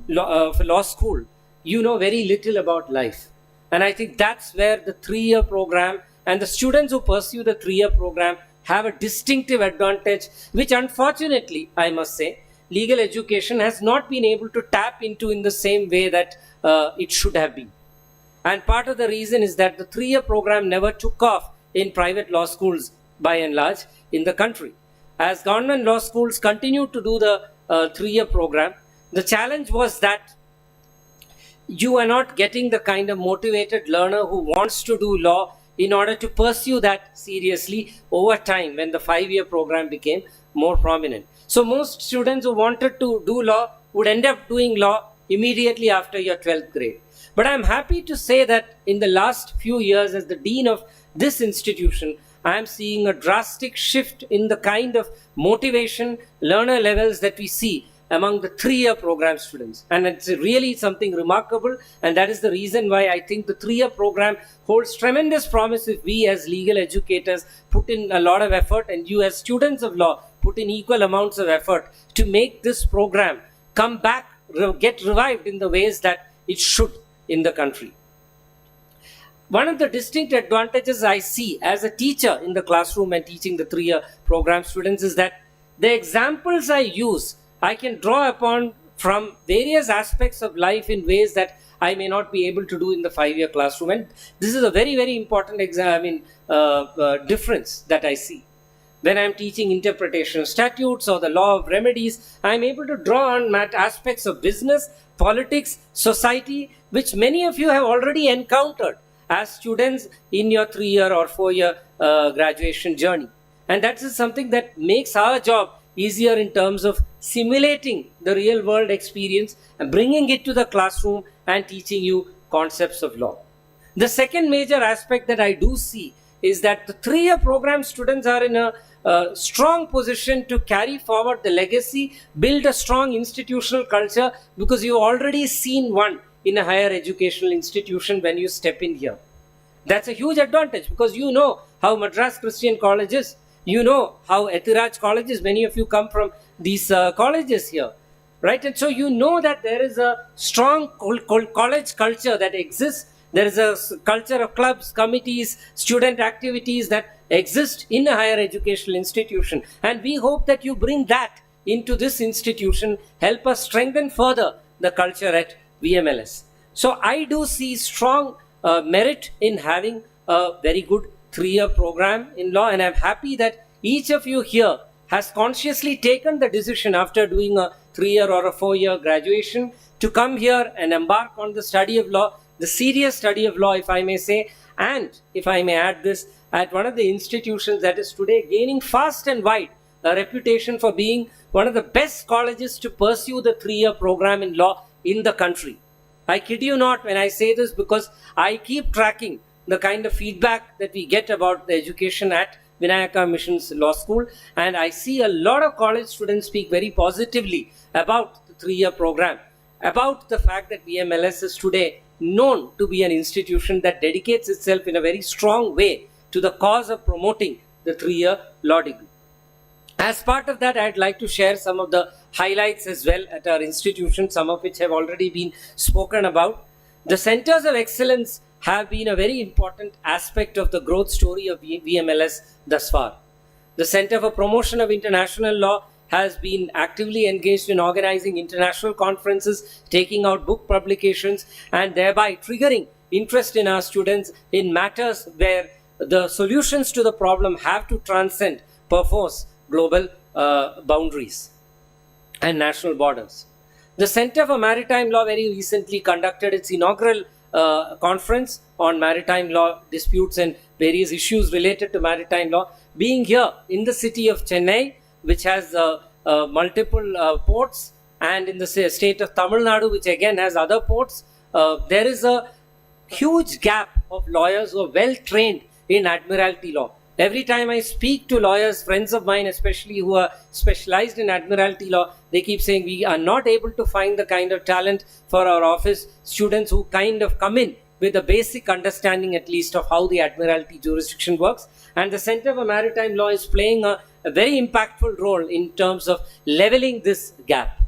law school. You know very little about life. And I think that's where the 3-year program and the students who pursue the 3-year program have a distinctive advantage, which unfortunately, I must say, legal education has not been able to tap into in the same way that it should have been. And part of the reason is that the 3-year program never took off in private law schools by and large in the country. As government law schools continued to do the 3-year program, the challenge was that you are not getting the kind of motivated learner who wants to do law in order to pursue that seriously over time when the 5-year program became more prominent. So most students who wanted to do law would end up doing law immediately after your 12th grade. But I'm happy to say that in the last few years as the dean of this institution, I am seeing a drastic shift in the kind of motivation, learner levels that we see among the 3-year program students. And it's really something remarkable. And that is the reason why I think the 3-year program holds tremendous promise if we as legal educators put in a lot of effort and you as students of law put in equal amounts of effort to make this program come back, get revived in the ways that it should in the country. One of the distinct advantages I see as a teacher in the classroom and teaching the 3-year program students is that the examples I use, I can draw upon from various aspects of life in ways that I may not be able to do in the 5-year classroom. And this is a very, very important difference that I see. When I'm teaching interpretation of statutes or the law of remedies, I'm able to draw on aspects of business, politics, society, which many of you have already encountered as students in your 3-year or 4-year graduation journey. And that is something that makes our job easier in terms of simulating the real world experience and bringing it to the classroom and teaching you concepts of law. The second major aspect that I do see is that the 3-year program students are in a strong position to carry forward the legacy, build a strong institutional culture, because you've already seen one in a higher educational institution when you step in here. That's a huge advantage because you know how Madras Christian College is. You know how Ethiraj College is. Many of you come from these colleges here, right? And so you know that there is a strong college culture that exists. There is a culture of clubs, committees, student activities that exist in a higher educational institution. And we hope that you bring that into this institution, help us strengthen further the culture at VMLS. So I do see strong merit in having a very good 3-year program in law, and I'm happy that each of you here has consciously taken the decision after doing a 3-year or a 4-year graduation to come here and embark on the study of law, the serious study of law, if I may say, and if I may add this, at one of the institutions that is today gaining fast and wide a reputation for being one of the best colleges to pursue the 3-year program in law in the country. I kid you not when I say this because I keep tracking the kind of feedback that we get about the education at Vinayaka Mission's Law School, and I see a lot of college students speak very positively about the 3-year program, about the fact that VMLS is today known to be an institution that dedicates itself in a very strong way to the cause of promoting the 3-year law degree. As part of that, I'd like to share some of the highlights as well at our institution, some of which have already been spoken about. The centers of excellence have been a very important aspect of the growth story of VMLS thus far. The Center for Promotion of International Law has been actively engaged in organizing international conferences, taking out book publications, and thereby triggering interest in our students in matters where the solutions to the problem have to transcend, perforce, global boundaries and national borders. The Center for Maritime Law very recently conducted its inaugural conference on maritime law disputes and various issues related to maritime law, being here in the city of Chennai, which has multiple ports, and in the state of Tamil Nadu, which again has other ports. There is a huge gap of lawyers who are well trained in admiralty law. Every time I speak to lawyers, friends of mine, especially who are specialized in admiralty law, they keep saying we are not able to find the kind of talent for our office, students who kind of come in with a basic understanding at least of how the admiralty jurisdiction works. And the Center for Maritime Law is playing a very impactful role in terms of leveling this gap.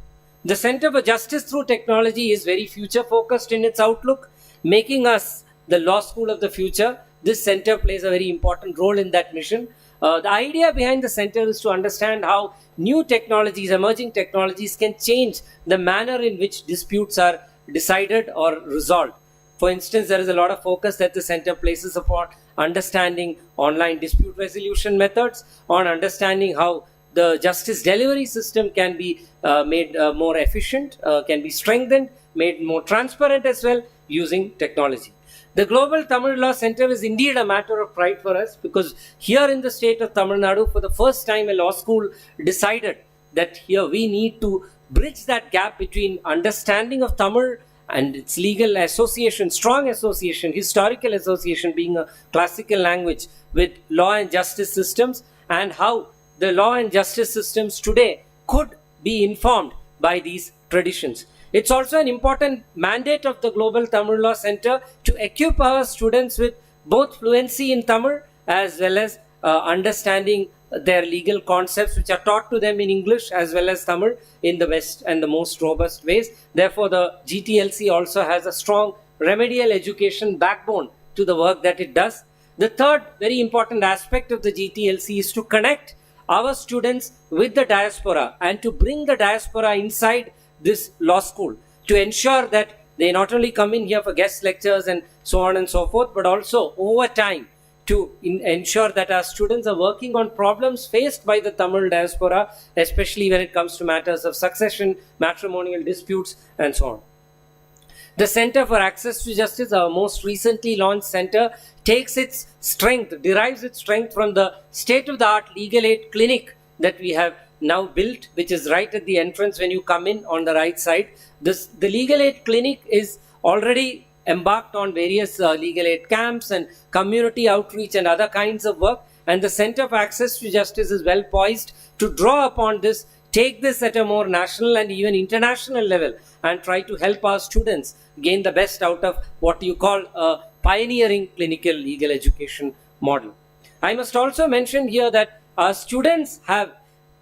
The Center for Justice Through Technology is very future focused in its outlook, making us the law school of the future. This center plays a very important role in that mission. The idea behind the center is to understand how new technologies, emerging technologies, can change the manner in which disputes are decided or resolved. For instance, there is a lot of focus that the center places upon understanding online dispute resolution methods, on understanding how the justice delivery system can be made more efficient, can be strengthened, made more transparent as well using technology. The Global Tamil Law Center is indeed a matter of pride for us, because here in the state of Tamil Nadu, for the first time, a law school decided that here we need to bridge that gap between understanding of Tamil and its legal association, strong association, historical association being a classical language, with law and justice systems, and how the law and justice systems today could be informed by these traditions. It's also an important mandate of the Global Tamil Law Center to equip our students with both fluency in Tamil as well as understanding their legal concepts, which are taught to them in English as well as Tamil in the best and the most robust ways. Therefore, the GTLC also has a strong remedial education backbone to the work that it does. The third very important aspect of the GTLC is to connect our students with the diaspora and to bring the diaspora inside this law school, to ensure that they not only come in here for guest lectures and so on and so forth, but also over time to ensure that our students are working on problems faced by the Tamil diaspora, especially when it comes to matters of succession, matrimonial disputes, and so on. The Center for Access to Justice, our most recently launched center, takes its strength, derives its strength from the state-of-the-art legal aid clinic that we have now built, which is right at the entrance when you come in on the right side. The legal aid clinic is already embarked on various legal aid camps and community outreach and other kinds of work, and the Center for Access to Justice is well poised to draw upon this, take this at a more national and even international level, and try to help our students gain the best out of what you call a pioneering clinical legal education model. I must also mention here that our students have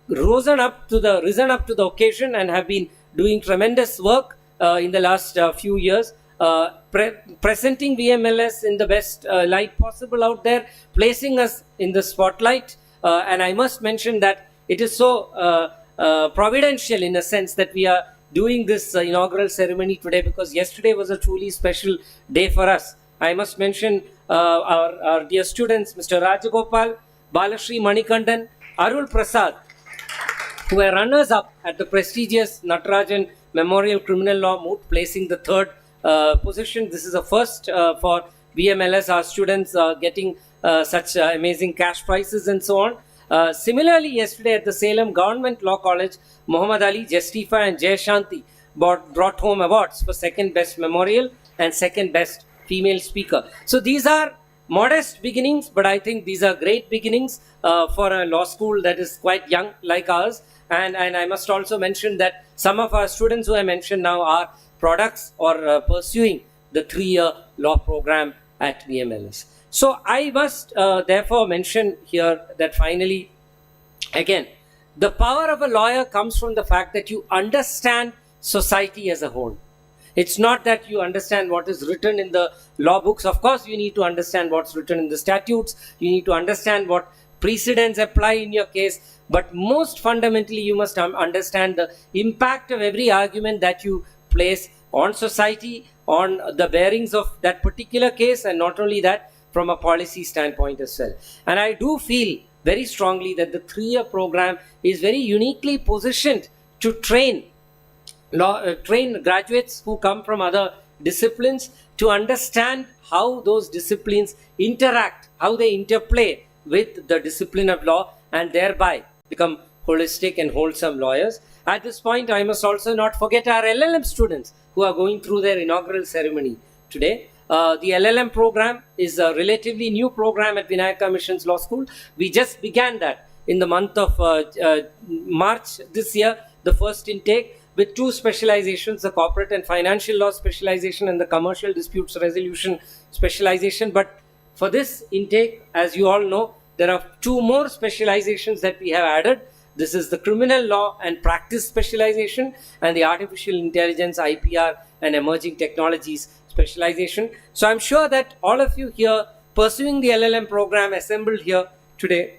risen up to the occasion and have been doing tremendous work in the last few years, presenting VMLS in the best light possible out there, placing us in the spotlight. And I must mention that it is so providential in a sense that we are doing this inaugural ceremony today, because yesterday was a truly special day for us. I must mention our dear students, Mr. Rajagopal, Balashri Manikandan, Arul Prasad, who were runners-up at the prestigious Natarajan Memorial Criminal Law Moot, placing the third position. This is a first for VMLS, our students getting such amazing cash prizes and so on. Similarly, yesterday at the Salem Government Law College, Muhammad Ali, Justifa and Jay Shanti brought home awards for second best memorial and second best female speaker. So these are modest beginnings, but I think these are great beginnings for a law school that is quite young like ours. And I must also mention that some of our students who I mentioned now are products or pursuing the 3-year law program at VMLS. So I must therefore mention here that finally, again, the power of a lawyer comes from the fact that you understand society as a whole. It's not that you understand what is written in the law books. Of course, you need to understand what's written in the statutes. You need to understand what precedents apply in your case. But most fundamentally, you must understand the impact of every argument that you place on society, on the bearings of that particular case, and not only that, from a policy standpoint as well. And I do feel very strongly that the 3-year program is very uniquely positioned to train graduates who come from other disciplines to understand how those disciplines interact, how they interplay with the discipline of law, and thereby become holistic and wholesome lawyers. At this point, I must also not forget our LLM students who are going through their inaugural ceremony today. The LLM program is a relatively new program at Vinayaka Missions Law School. We just began that in the month of March this year, the first intake, with 2 specializations, the corporate and financial law specialization and the commercial disputes resolution specialization. But for this intake, as you all know, there are 2 more specializations that we have added. This is the criminal law and practice specialization and the artificial intelligence, IPR and emerging technologies specialization. So I'm sure that all of you here pursuing the LLM program assembled here today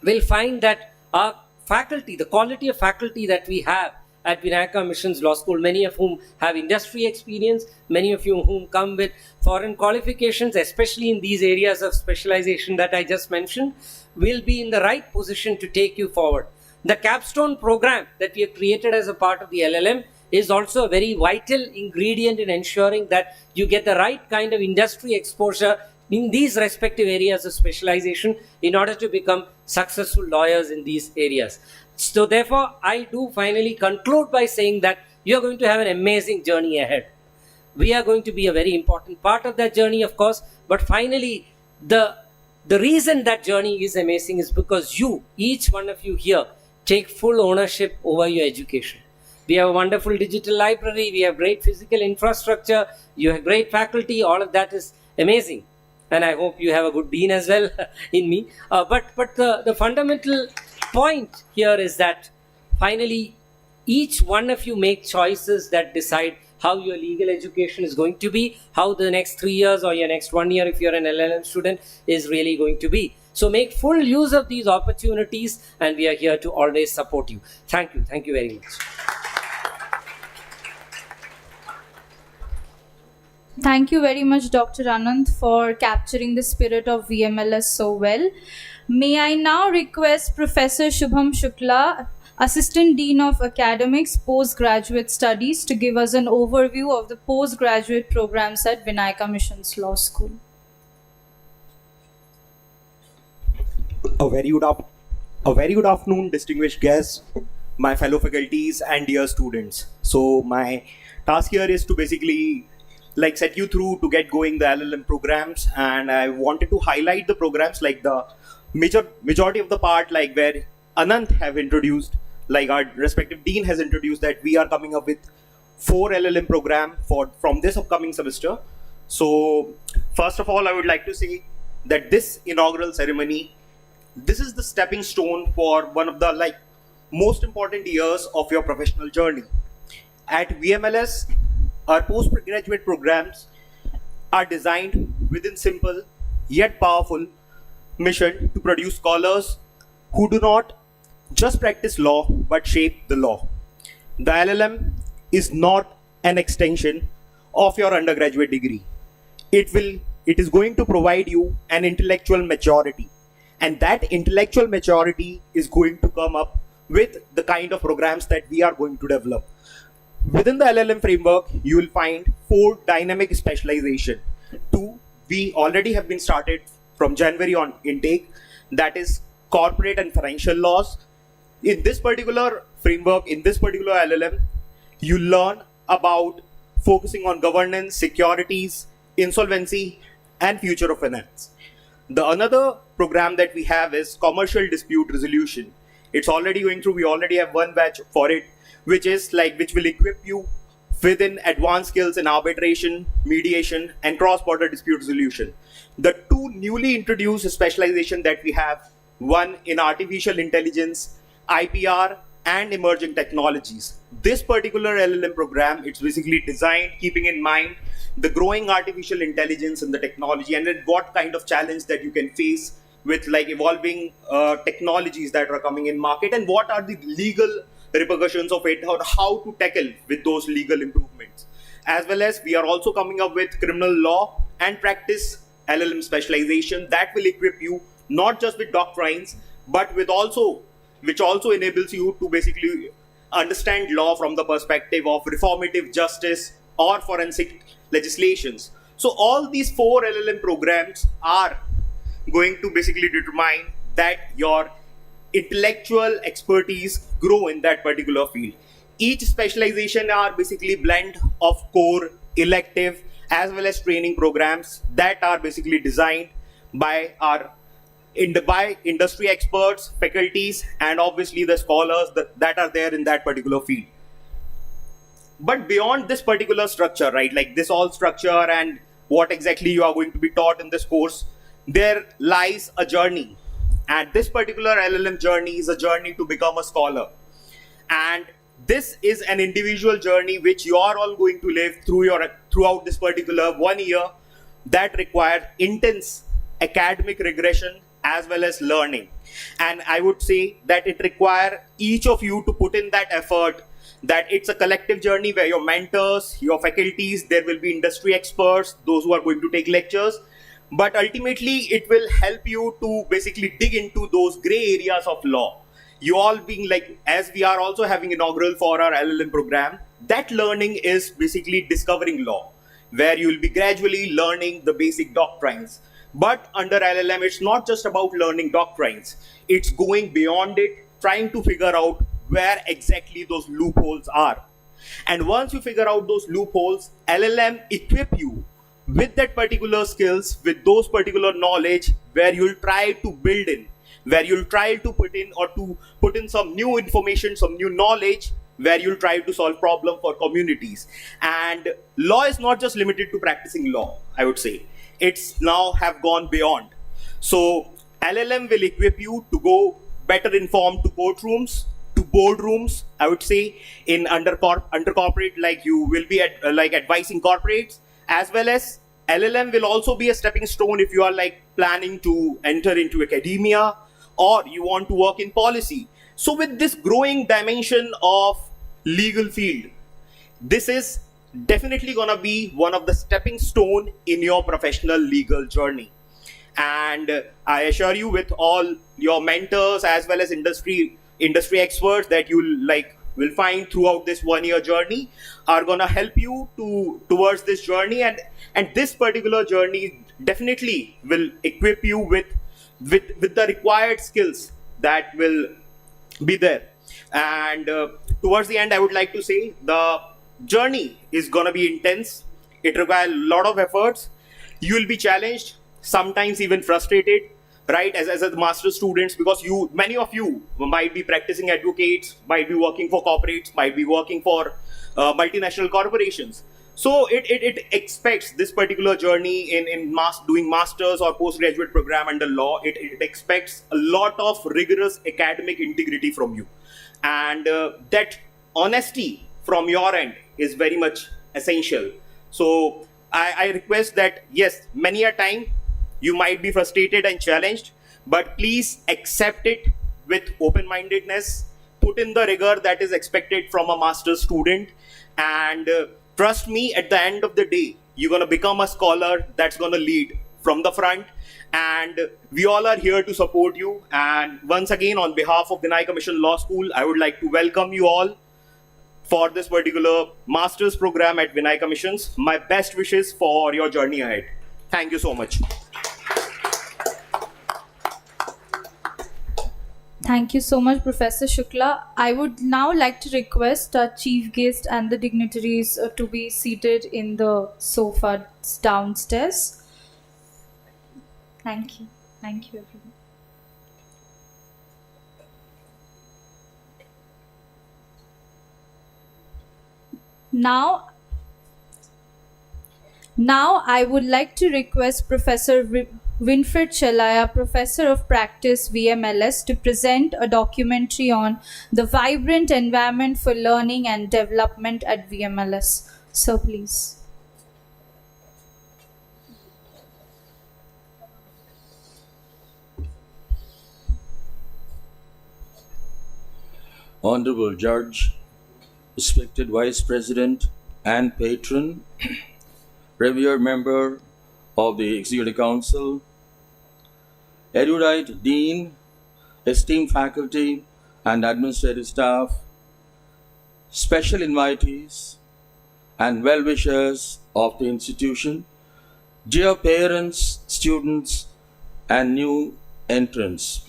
will find that our faculty, the quality of faculty that we have at Vinayaka Missions Law School, many of whom have industry experience, many of you whom come with foreign qualifications, especially in these areas of specialization that I just mentioned, will be in the right position to take you forward. The capstone program that we have created as a part of the LLM is also a very vital ingredient in ensuring that you get the right kind of industry exposure in these respective areas of specialization in order to become successful lawyers in these areas. So therefore, I do finally conclude by saying that you are going to have an amazing journey ahead. We are going to be a very important part of that journey, of course, but finally, the reason that journey is amazing is because you, each one of you here, take full ownership over your education. We have a wonderful digital library, we have great physical infrastructure, you have great faculty, all of that is amazing. And I hope you have a good dean as well in me. But the fundamental point here is that finally each one of you make choices that decide how your legal education is going to be, how the next 3 years or your next 1 year if you're an LLM student is really going to be. So make full use of these opportunities and we are here to always support you. Thank you. Thank you very much. Thank you very much, Dr. Anand, for capturing the spirit of VMLS so well. May I now request Professor Shubham Shukla, Assistant Dean of Academics, Postgraduate Studies, to give us an overview of the postgraduate programs at Vinayaka Missions Law School. A very good afternoon, distinguished guests, my fellow faculties and dear students. So my task here is to basically set you through to get going the LLM programs, and I wanted to highlight the programs like the majority of the part where Anant have introduced, our respective dean has introduced, that we are coming up with 4 LLM program from this upcoming semester. So first of all, I would like to say that this inaugural ceremony, this is the stepping stone for one of the most important years of your professional journey. At VMLS, our postgraduate programs are designed within simple yet powerful mission to produce scholars who do not just practice law but shape the law. The LLM is not an extension of your undergraduate degree. It is going to provide you an intellectual maturity, and that intellectual maturity is going to come up with the kind of programs that we are going to develop. Within the LLM framework, you will find 4 dynamic specialization. 2 we already have been started from January on intake, that is corporate and financial laws. In this particular framework, in this particular LLM, you learn about focusing on governance, securities, insolvency, and future of finance. The another program that we have is commercial dispute resolution. It's already going through, we already have 1 batch for it, which will equip you within advanced skills in arbitration, mediation, and cross-border dispute resolution. The 2 newly introduced specialization that we have, one in artificial intelligence, IPR, and emerging technologies. This particular LLM program, it's basically designed keeping in mind the growing artificial intelligence and the technology, and then what kind of challenge that you can face with evolving technologies that are coming in market, and what are the legal repercussions of it, or how to tackle with those legal improvements. As well as we are also coming up with criminal law and practice LLM specialization that will equip you not just with doctrines, but which also enables you to basically understand law from the perspective of reformative justice or forensic legislations. So all these 4 LLM programs are going to basically determine that your intellectual expertise grow in that particular field. Each specialization are basically blend of core, elective, as well as training programs that are basically designed by by industry experts, faculties, and obviously the scholars that are there in that particular field. But beyond this particular structure, right, like this all structure and what exactly you are going to be taught in this course, there lies a journey. And this particular LLM journey is a journey to become a scholar. And this is an individual journey which you are all going to live throughout this particular 1 year that requires intense academic regression as well as learning. And I would say that it requires each of you to put in that effort, that it's a collective journey where your mentors, your faculties, there will be industry experts, those who are going to take lectures, but ultimately it will help you to basically dig into those gray areas of law. You all being like, as we are also having inaugural for our LLM program, that learning is basically discovering law, where you will be gradually learning the basic doctrines. But under LLM, it's not just about learning doctrines. It's going beyond it, trying to figure out where exactly those loopholes are. And once you figure out those loopholes, LLM equip you with that particular skills, with those particular knowledge, where you'll try to build in, where you'll try to put in some new information, some new knowledge, where you'll try to solve problem for communities. And law is not just limited to practicing law, I would say. It's now have gone beyond. So LLM will equip you to go better informed to courtrooms, to boardrooms, I would say, in under corporate, like you will be like advising corporates, as well as LLM will also be a stepping stone if you are like planning to enter into academia or you want to work in policy. So with this growing dimension of legal field, this is definitely gonna be one of the stepping stone in your professional legal journey. And I assure you, with all your mentors as well as industry experts that will find throughout this 1 year journey are gonna help you towards this journey, and this particular journey definitely will equip you with the required skills that will be there. And towards the end, I would like to say the journey is gonna be intense. It requires a lot of efforts. You will be challenged, sometimes even frustrated, right, as the master students, because many of you might be practicing advocates, might be working for corporates, might be working for multinational corporations. So it expects this particular journey in doing masters or postgraduate program under law. It expects a lot of rigorous academic integrity from you, and that honesty from your end is very much essential. So I request that, yes, many a time you might be frustrated and challenged, but please accept it with open-mindedness. Put in the rigor that is expected from a master's student, and trust me, at the end of the day, you're going to become a scholar that's going to lead from the front, and we all are here to support you. And once again, on behalf of the Vinay Mission Law School, I would like to welcome you all for this particular master's program at Vinay Missions. My best wishes for your journey ahead. Thank you so much. Thank you so much, Professor Shukla. I would now like to request our chief guest and the dignitaries to be seated in the sofas downstairs. Thank you. Thank you, everyone. Now I would like to request Professor Winfred Chelaya, Professor of Practice, VMLS, to present a documentary on the vibrant environment for learning and development at VMLS. So please. Honorable Judge, respected Vice President and Patron, revered member of the Executive Council, erudite Dean, esteemed faculty and administrative staff, special invitees and well-wishers of the institution, dear parents, students and new entrants.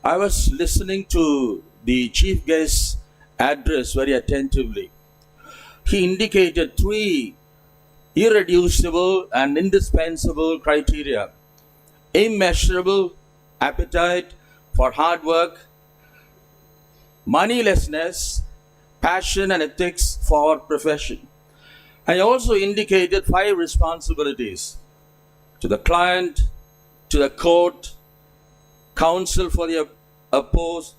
I was listening to the chief guest's address very attentively. he indicated three irreducible and indispensable criteria: immeasurable appetite for hard work, moneylessness, passion and ethics for profession. I also indicated 5 responsibilities: to the client, to the court, counsel for the opposed,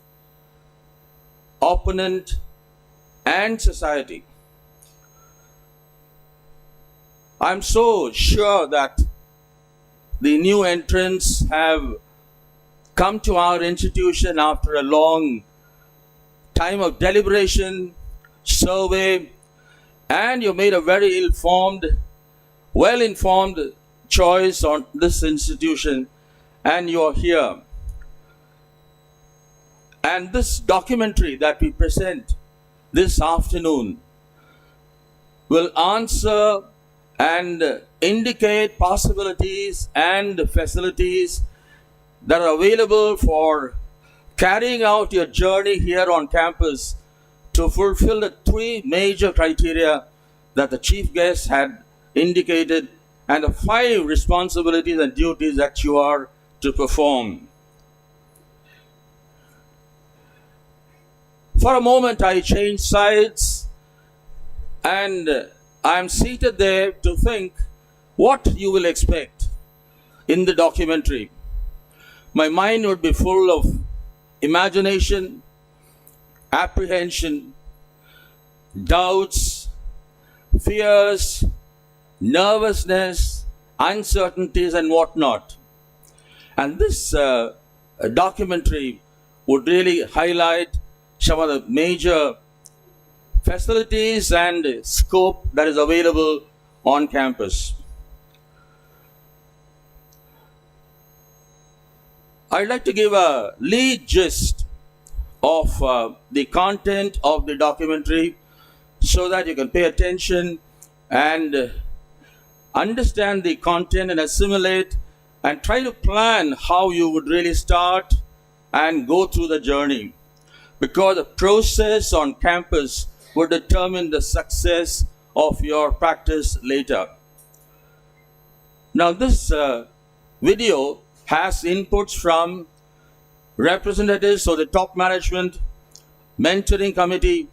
opponent, and society. I'm so sure that the new entrants have come to our institution after a long time of deliberation, survey, and you made a very well-informed choice on this institution, and you're here. And this documentary that we present this afternoon will answer and indicate possibilities and facilities that are available for carrying out your journey here on campus to fulfill the 3 major criteria that the chief guest had indicated and the 5 responsibilities and duties that you are to perform. For a moment I changed sides and I'm seated there to think what you will expect in the documentary. My mind would be full of imagination, apprehension, doubts, fears, nervousness, uncertainties, and whatnot. And this documentary would really highlight some of the major facilities and scope that is available on campus. I'd like to give a lead gist of the content of the documentary so that you can pay attention and understand the content and assimilate and try to plan how you would really start and go through the journey, because the process on campus will determine the success of your practice later. Now this video has inputs from representatives of the top management, mentoring committee,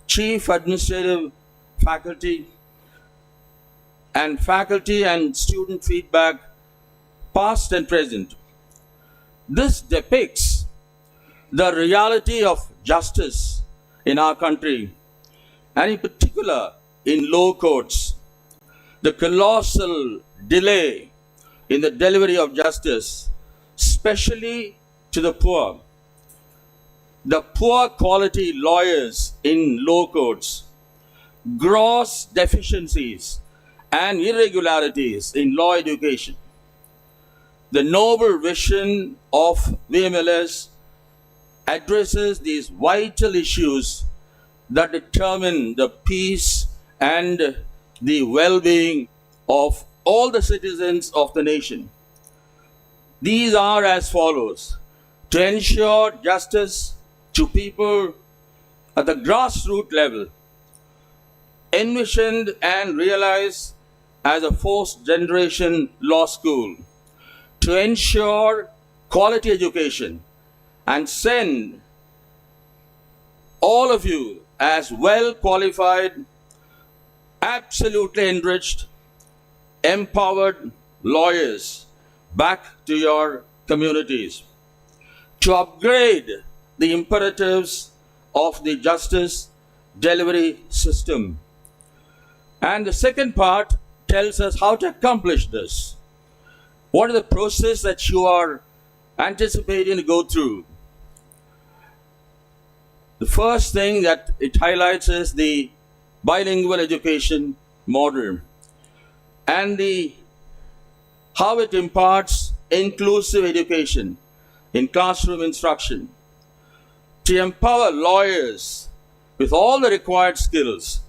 chief administrative faculty and student feedback, past and present. This depicts the reality of justice in our country, and in particular in low courts, the colossal delay in the delivery of justice, especially to the poor quality lawyers in low courts, gross deficiencies and irregularities in law education. The noble vision of VMLS addresses these vital issues that determine the peace and the well-being of all the citizens of the nation. These are as follows: to ensure justice to people at the grassroots level, envisioned and realized as a 4th generation law school, to ensure quality education and send all of you as well qualified, absolutely enriched, empowered lawyers back to your communities, to upgrade the imperatives of the justice delivery system. And the second part tells us how to accomplish this. What is the process that you are anticipating to go through? The first thing that it highlights is the bilingual education model and how it imparts inclusive education in classroom instruction to empower lawyers with all the required skills,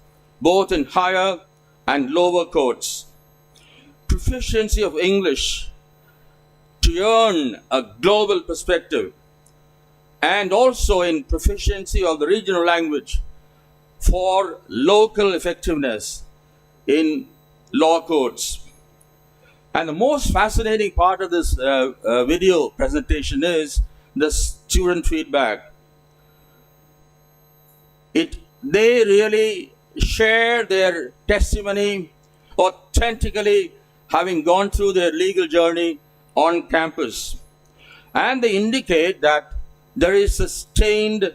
both in higher and lower courts, proficiency of English to earn a global perspective, and also in proficiency of the regional language for local effectiveness in law courts. And the most fascinating part of this video presentation is the student feedback. They really share their testimony authentically, having gone through their legal journey on campus. And they indicate that there is sustained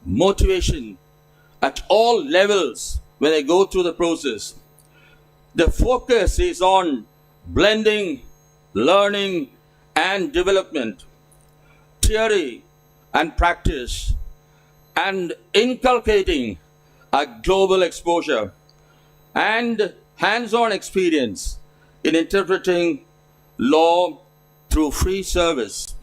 motivation at all levels when they go through the process. The focus is on blending, learning, and development, theory and practice, and inculcating a global exposure and hands-on experience in interpreting law through free service.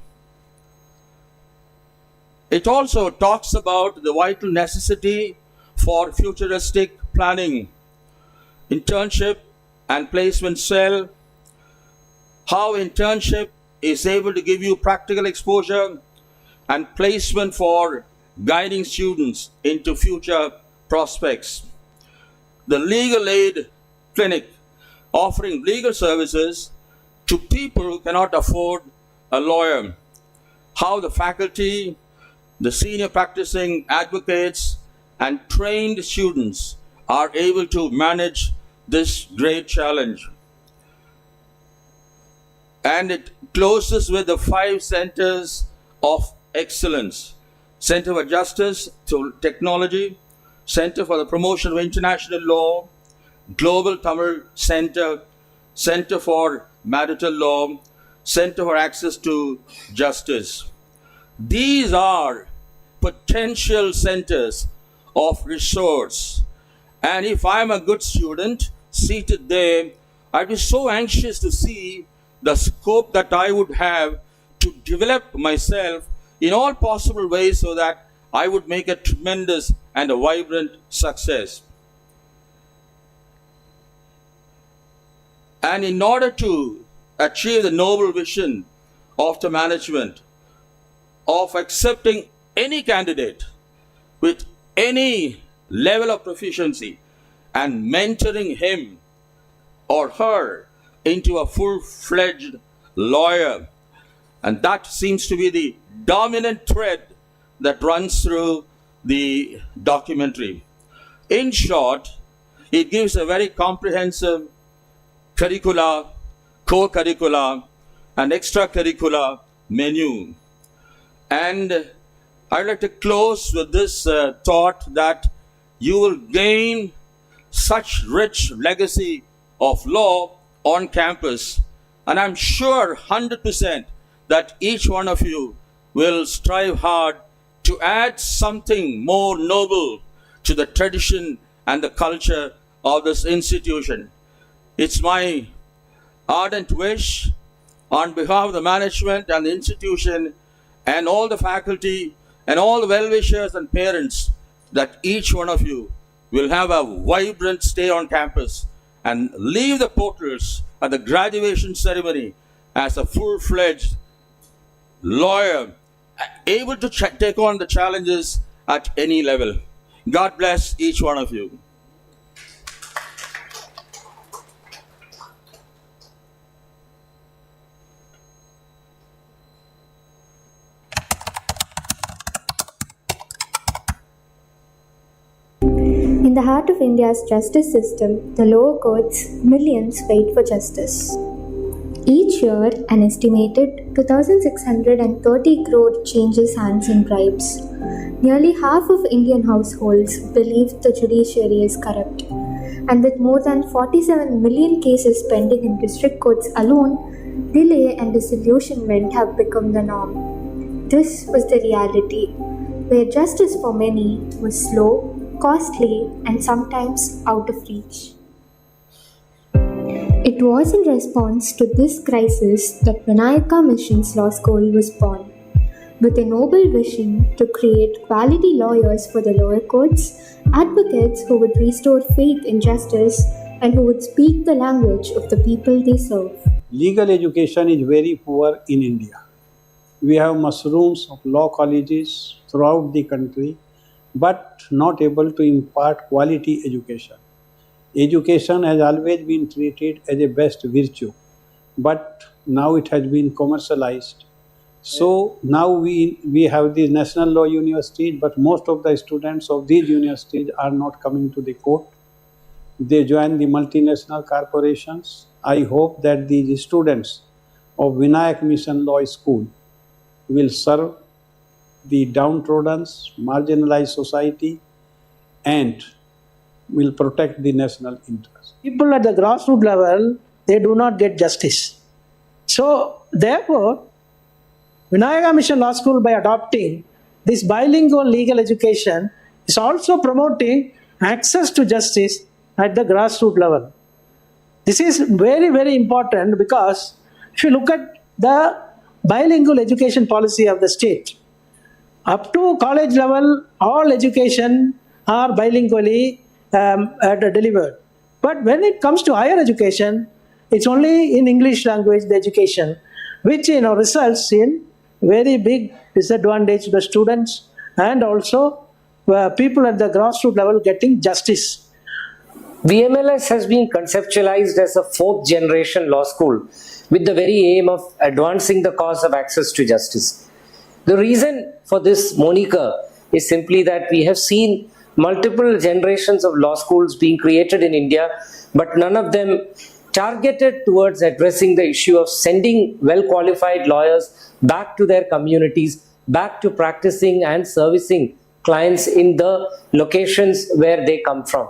It also talks about the vital necessity for futuristic planning, internship and placement cell, how internship is able to give you practical exposure, and placement for guiding students into future prospects. The legal aid clinic, offering legal services to people who cannot afford a lawyer, how the faculty, the senior practicing advocates, and trained students are able to manage this great challenge. And it closes with the 5 centers of excellence: Center for Justice through Technology, Center for the Promotion of International Law, Global Tamil Center, Center for Marital Law, Center for Access to Justice. These are potential centers of resource. And if I'm a good student seated there, I'd be so anxious to see the scope that I would have to develop myself in all possible ways so that I would make a tremendous and a vibrant success. And in order to achieve the noble vision of the management of accepting any candidate with any level of proficiency and mentoring him or her into a full-fledged lawyer. And that seems to be the dominant thread that runs through the documentary. In short, it gives a very comprehensive curricula, co-curricula, and extracurricular menu. And I'd like to close with this thought that you will gain such rich legacy of law on campus, and I'm sure 100% that each one of you will strive hard to add something more noble to the tradition and the culture of this institution. It's my ardent wish on behalf of the management and the institution and all the faculty and all the well-wishers and parents that each one of you will have a vibrant stay on campus and leave the portals at the graduation ceremony as a full-fledged lawyer, able to take on the challenges at any level. God bless each one of you. In the heart of India's justice system, the lower courts, millions wait for justice. Each year, an estimated 2,630 crore changes hands in bribes. Nearly half of Indian households believe the judiciary is corrupt. And with more than 47 million cases pending in district courts alone, delay and disillusionment have become the norm. This was the reality, where justice for many was slow, costly, and sometimes out of reach. It was in response to this crisis that Vinayaka Mission's Law School was born. With a noble vision to create quality lawyers for the lower courts, advocates who would restore faith in justice and who would speak the language of the people they serve. Legal education is very poor in India. We have mushrooms of law colleges throughout the country, but not able to impart quality education. Education has always been treated as a best virtue, but now it has been commercialized. So now we have these national law universities, but most of the students of these universities are not coming to the court. They join the multinational corporations. I hope that these students of Vinayak Mission Law School will serve the downtrodden, marginalized society and will protect the national interest. People at the grassroots level, they do not get justice. So therefore, Vinayaka Mission Law School, by adopting this bilingual legal education, is also promoting access to justice at the grassroots level. This is very, very important because if you look at the bilingual education policy of the state, up to college level, all education are bilingually delivered. But when it comes to higher education, it's only in English language, the education, which results in very big disadvantage to the students and also people at the grassroots level getting justice. VMLS has been conceptualized as a fourth generation law school with the very aim of advancing the cause of access to justice. The reason for this moniker is simply that we have seen multiple generations of law schools being created in India, but none of them targeted towards addressing the issue of sending well-qualified lawyers back to their communities, back to practicing and servicing clients in the locations where they come from.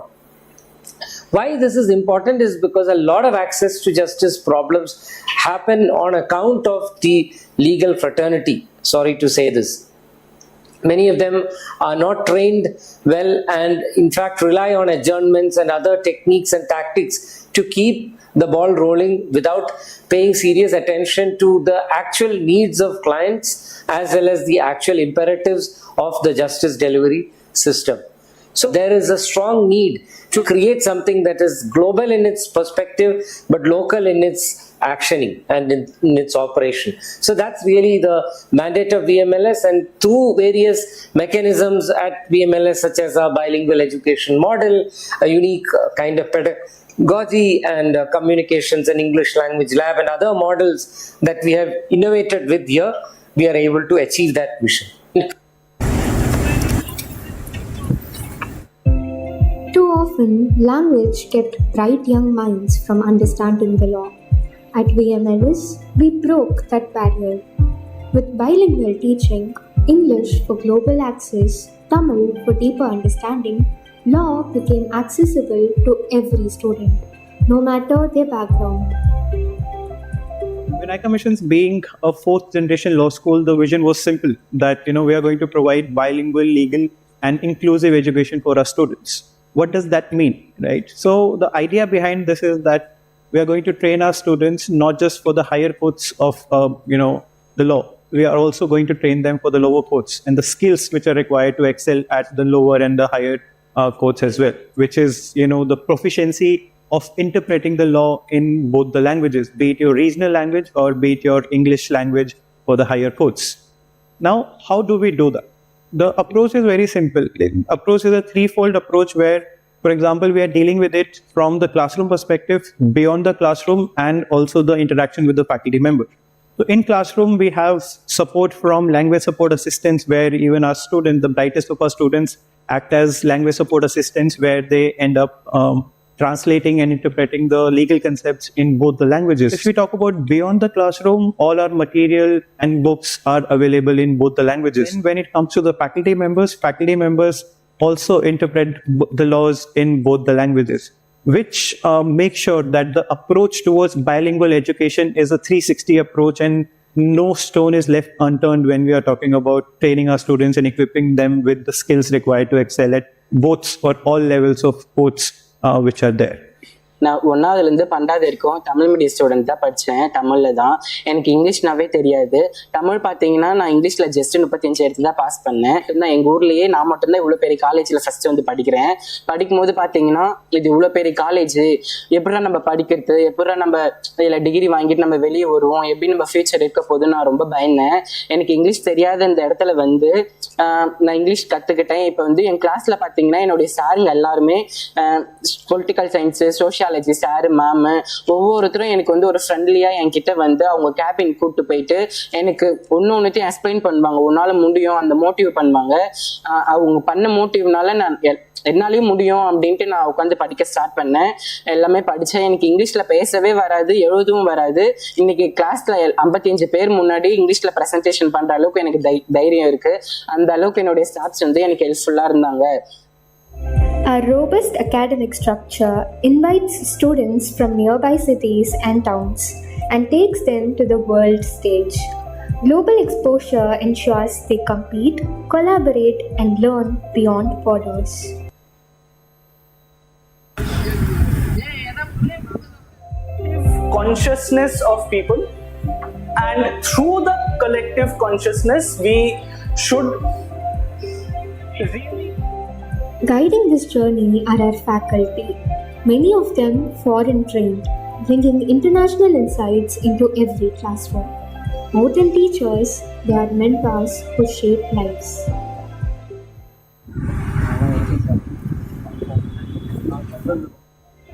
Why this is important is because a lot of access to justice problems happen on account of the legal fraternity. Sorry to say this. Many of them are not trained well and in fact rely on adjournments and other techniques and tactics to keep the ball rolling without paying serious attention to the actual needs of clients as well as the actual imperatives of the justice delivery system. So there is a strong need to create something that is global in its perspective but local in its actioning and in its operation. So that's really the mandate of VMLS, and through various mechanisms at VMLS such as our bilingual education model, a unique kind of pedagogy and communications and English language lab and other models that we have innovated with here, we are able to achieve that mission. Too often, language kept bright young minds from understanding the law. At VMLS, we broke that barrier. With bilingual teaching, English for global access, Tamil for deeper understanding, law became accessible to every student, no matter their background. Vinayaka Missions being a fourth generation law school, the vision was simple that we are going to provide bilingual, legal and inclusive education for our students. What does that mean, right? So the idea behind this is that we are going to train our students not just for the higher courts of the law. We are also going to train them for the lower courts and the skills which are required to excel at the lower and the higher courts as well, which is the proficiency of interpreting the law in both the languages, be it your regional language or be it your English language for the higher courts. Now, how do we do that? The approach is very simple. The approach is a threefold approach where, for example, we are dealing with it from the classroom perspective, beyond the classroom, and also the interaction with the faculty member. So in classroom, we have support from language support assistants, where even our students, the brightest of our students, act as language support assistants, where they end up translating and interpreting the legal concepts in both the languages. If we talk about beyond the classroom, all our material and books are available in both the languages. And when it comes to the faculty members also interpret the laws in both the languages, which makes sure that the approach towards bilingual education is a 360 approach and no stone is left unturned when we are talking about training our students and equipping them with the skills required to excel at both or all levels of courts which are there. நான் 1ஆவதுலேருந்து 12வது வரைக்கும் Tamil medium student தான் படித்தேன். தமிழில் தான். எனக்கு இங்கிலீஷ்னாவே தெரியாது. தமிழ் பார்த்தீங்கன்னா நான் இங்கிலீஷில் ஜஸ்ட் 35 எடுத்து தான் பாஸ் பண்ணேன். இருந்தால் எங்கள் ஊர்லேயே நான் மட்டும்தான் இவ்வளோ பெரிய காலேஜில் ஃபஸ்ட்டு வந்து படிக்கிறேன். படிக்கும்போது பார்த்தீங்கன்னா இது இவ்வளோ பெரிய காலேஜ், எப்படா நம்ம படிக்கிறது, எப்படா நம்ம இதில் டிகிரி வாங்கிட்டு நம்ம வெளியே வருவோம், எப்படி நம்ம ஃபியூச்சர் இருக்க போது நான் ரொம்ப பயந்தேன். எனக்கு இங்கிலீஷ் தெரியாத இந்த இடத்துல வந்து நான் இங்கிலீஷ் கற்றுக்கிட்டேன். இப்போ வந்து என் கிளாஸில் பார்த்தீங்கன்னா என்னுடைய சாருங்க எல்லாருமே political science, sociology sir, ma'am ஒவ்வொருத்தரும் எனக்கு வந்து ஒரு ஃப்ரெண்ட்லியாக என்கிட்ட வந்து அவங்க கேபின் கூப்பிட்டு போயிட்டு எனக்கு ஒன்றுத்தையும் எக்ஸ்பிளைன் பண்ணுவாங்க. உன்னால் முடியும் அந்த மோட்டிவ் பண்ணுவாங்க. அவங்க பண்ண மோட்டிவ்னால நான் என்னாலையும் முடியும் அப்படின்ட்டு நான் உட்காந்து படிக்க ஸ்டார்ட் பண்ணேன். எல்லாமே படித்தேன். எனக்கு இங்கிலீஷில் பேசவே வராது, எழுதவும் வராது. இன்னைக்கு கிளாஸில் 55 பேர் முன்னாடி இங்கிலீஷில் ப்ரெசன்டேஷன் பண்ணுற அளவுக்கு எனக்கு தைரியம் இருக்குது. அந்த அளவுக்கு என்னுடைய ஸ்டாஃப்ஸ் வந்து எனக்கு ஹெல்ப்ஃபுல்லாக இருந்தாங்க. Our robust academic structure invites students from nearby cities and towns and takes them to the world stage. Global exposure ensures they compete, collaborate, and learn beyond borders. Consciousness of people, and through the collective consciousness we should really Guiding this journey are our faculty, many of them foreign trained, bringing international insights into every classroom. More than teachers, they are mentors who shape lives.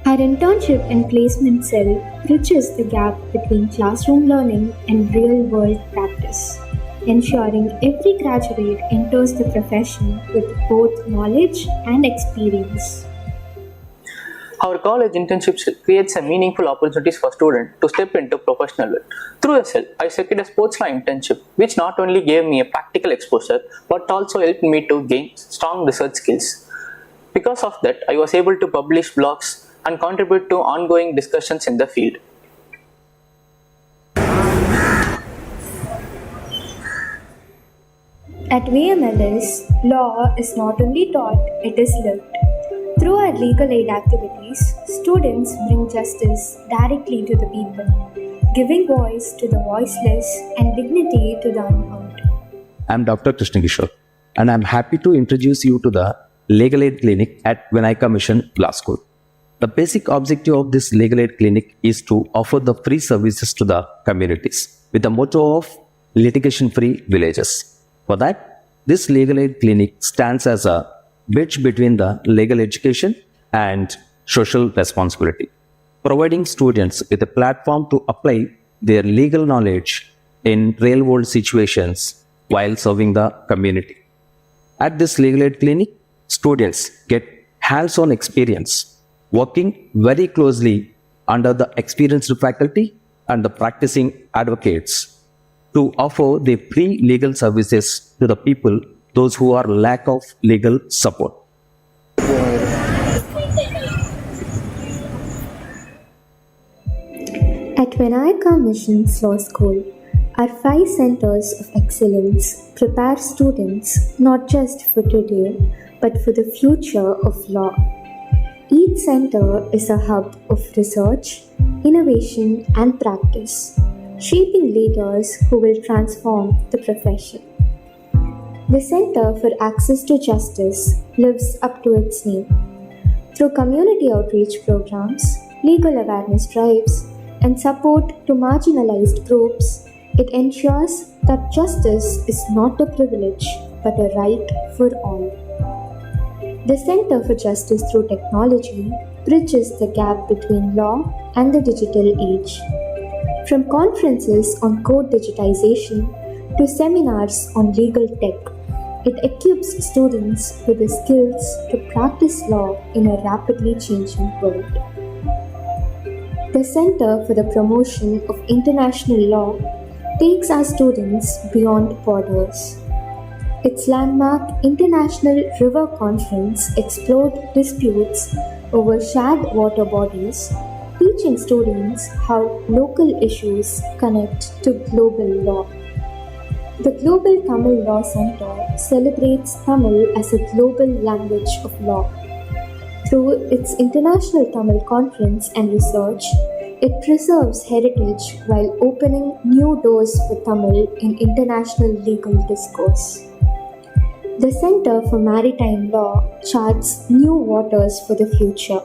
Our internship and placement cell bridges the gap between classroom learning and real-world practice, ensuring every graduate enters the profession with both knowledge and experience. Our college internship creates a meaningful opportunities for students to step into professional world. Through a cell, I secured a sports law internship, which not only gave me a practical exposure, but also helped me to gain strong research skills. Because of that, I was able to publish blogs and contribute to ongoing discussions in the field. At VMLS, law is not only taught, it is lived. Through our legal aid activities, students bring justice directly to the people, giving voice to the voiceless and dignity to the unheard. I'm Dr. Krishna Kishore, and I'm happy to introduce you to the Legal Aid Clinic at Vinayaka Mission Law School. The basic objective of this Legal Aid Clinic is to offer the free services to the communities with the motto of litigation-free villages. For that, this Legal Aid Clinic stands as a bridge between the legal education and social responsibility, providing students with a platform to apply their legal knowledge in real-world situations while serving the community. At this Legal Aid Clinic, students get hands-on experience working very closely under the experienced faculty and the practicing advocates to offer the free legal services to the people, those who are lack of legal support. At Vinayaka Mission's Law School, our 5 centers of excellence prepare students not just for today, but for the future of law. Each center is a hub of research, innovation, and practice, shaping leaders who will transform the profession. The Center for Access to Justice lives up to its name. Through community outreach programs, legal awareness drives, and support to marginalized groups, it ensures that justice is not a privilege but a right for all. The Center for Justice Through Technology bridges the gap between law and the digital age. From conferences on code digitization to seminars on legal tech, it equips students with the skills to practice law in a rapidly changing world. The Center for the Promotion of International Law takes our students beyond borders. Its landmark International River Conference explored disputes over shared water bodies, teaching students how local issues connect to global law. The Global Tamil Law Center celebrates Tamil as a global language of law. Through its International Tamil Conference and research, it preserves heritage while opening new doors for Tamil in international legal discourse. The Center for Maritime Law charts new waters for the future.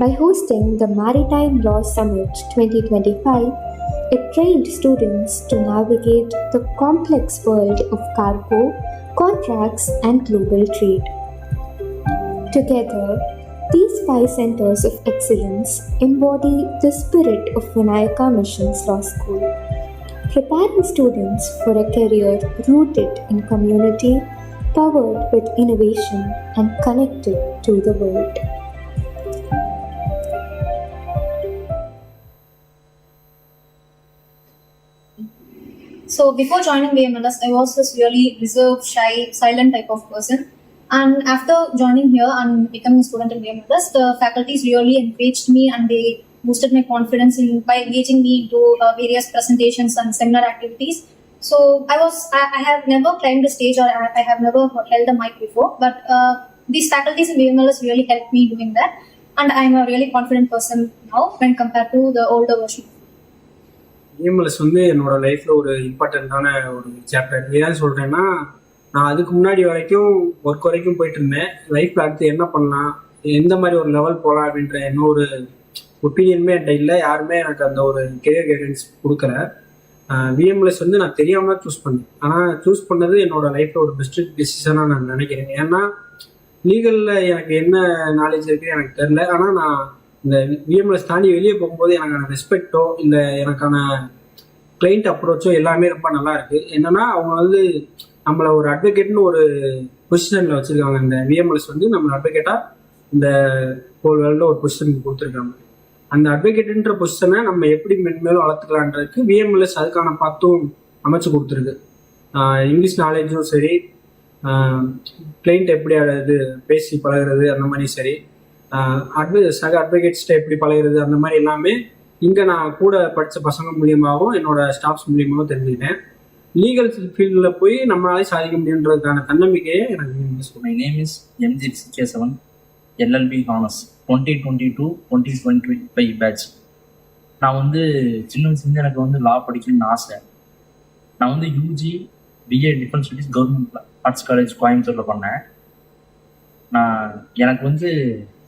By hosting the Maritime Law Summit 2025, it trained students to navigate the complex world of cargo, contracts, and global trade. Together, these 5 centers of excellence embody the spirit of Vinayaka Mission's Law School, preparing students for a career rooted in community, powered with innovation, and connected to the world. So before joining VMLS, I was this really reserved, shy, silent type of person. And after joining here and becoming a student in VMLS, the faculties really encouraged me and they boosted my confidence by engaging me into various presentations and seminar activities. So I have never climbed a stage or I have never held a mic before, but these faculties in VMLS really helped me doing that. And I'm a really confident person now when compared to the older version. VMLS வந்து என்னோட லைஃப்பில் ஒரு இம்பார்ட்டண்ட்டான ஒரு chapter. ஏன் சொல்கிறேன்னா, நான் அதுக்கு முன்னாடி வரைக்கும் ஒர்க் வரைக்கும் போயிட்டு இருந்தேன். லைஃப்பில் அடுத்து என்ன பண்ணலாம், எந்த மாதிரி ஒரு லெவல் போகலாம் அப்படின்ற என்ன ஒரு ஒப்பீனியனுமே என்கிட்ட இல்லை. யாருமே எனக்கு அந்த ஒரு கெரியர் கைடன்ஸ் கொடுக்கல. VMLS வந்து நான் தெரியாமல் சூஸ் பண்ணேன். ஆனால் சூஸ் பண்ணது என்னோட லைஃப்பில் ஒரு பெஸ்ட் டிசிஷனாக நான் நினைக்கிறேன். ஏன்னா லீகலில் எனக்கு என்ன நாலேஜ் இருக்குன்னு எனக்கு தெரில. ஆனால் நான் இந்த VMLS தாண்டி வெளியே போகும்போது எனக்கான ரெஸ்பெக்டோ இல்லை எனக்கான கிளைண்ட் அப்ரோச்சோ எல்லாமே ரொம்ப நல்லா இருக்குது. என்னென்னா அவங்க வந்து நம்மளை ஒரு அட்வொகேட்னு ஒரு பொசிஷனில் வச்சுருக்காங்க. இந்த VMLS வந்து நம்மளை அட்வொகேட்டாக இந்த ஹோல் வேர்ல்டில் ஒரு பொசிஷனுக்கு கொடுத்துருக்காங்க. அந்த அட்வொகேட்டுன்ற பொசிஷனை நம்ம எப்படி மென்மேலும் வளர்த்துக்கலான்றதுக்கு VMLS அதுக்கான பார்த்தும் அமைச்சு கொடுத்துருக்கு. இங்கிலீஷ் நாலேஜும் சரி, கிளைண்ட் எப்படி இது பேசி பழகிறது அந்த மாதிரி சரி, சக அட்வொகேட்ஸ்கிட்ட எப்படி பழகிறது அந்த மாதிரி எல்லாமே இங்கே நான் கூட படித்த பசங்க மூலியமாகவும் என்னோட ஸ்டாஃப்ஸ் மூலியமாகவும் தெரிஞ்சுக்கிட்டேன். லீகல் ஃபீல்டில் போய் நம்மளாலே சாதிக்க முடியுன்றதுக்கான தன்னம்பிக்கையை எனக்கு. My name is MGCK7 LLB honours 2022-2025 batch. நான் வந்து சின்ன வயசுலேருந்து எனக்கு வந்து லா படிக்கணும்னு ஆசை. நான் வந்து UG BA defence studies government arts college கோயம்புத்தூரில் பண்ணேன். எனக்கு வந்து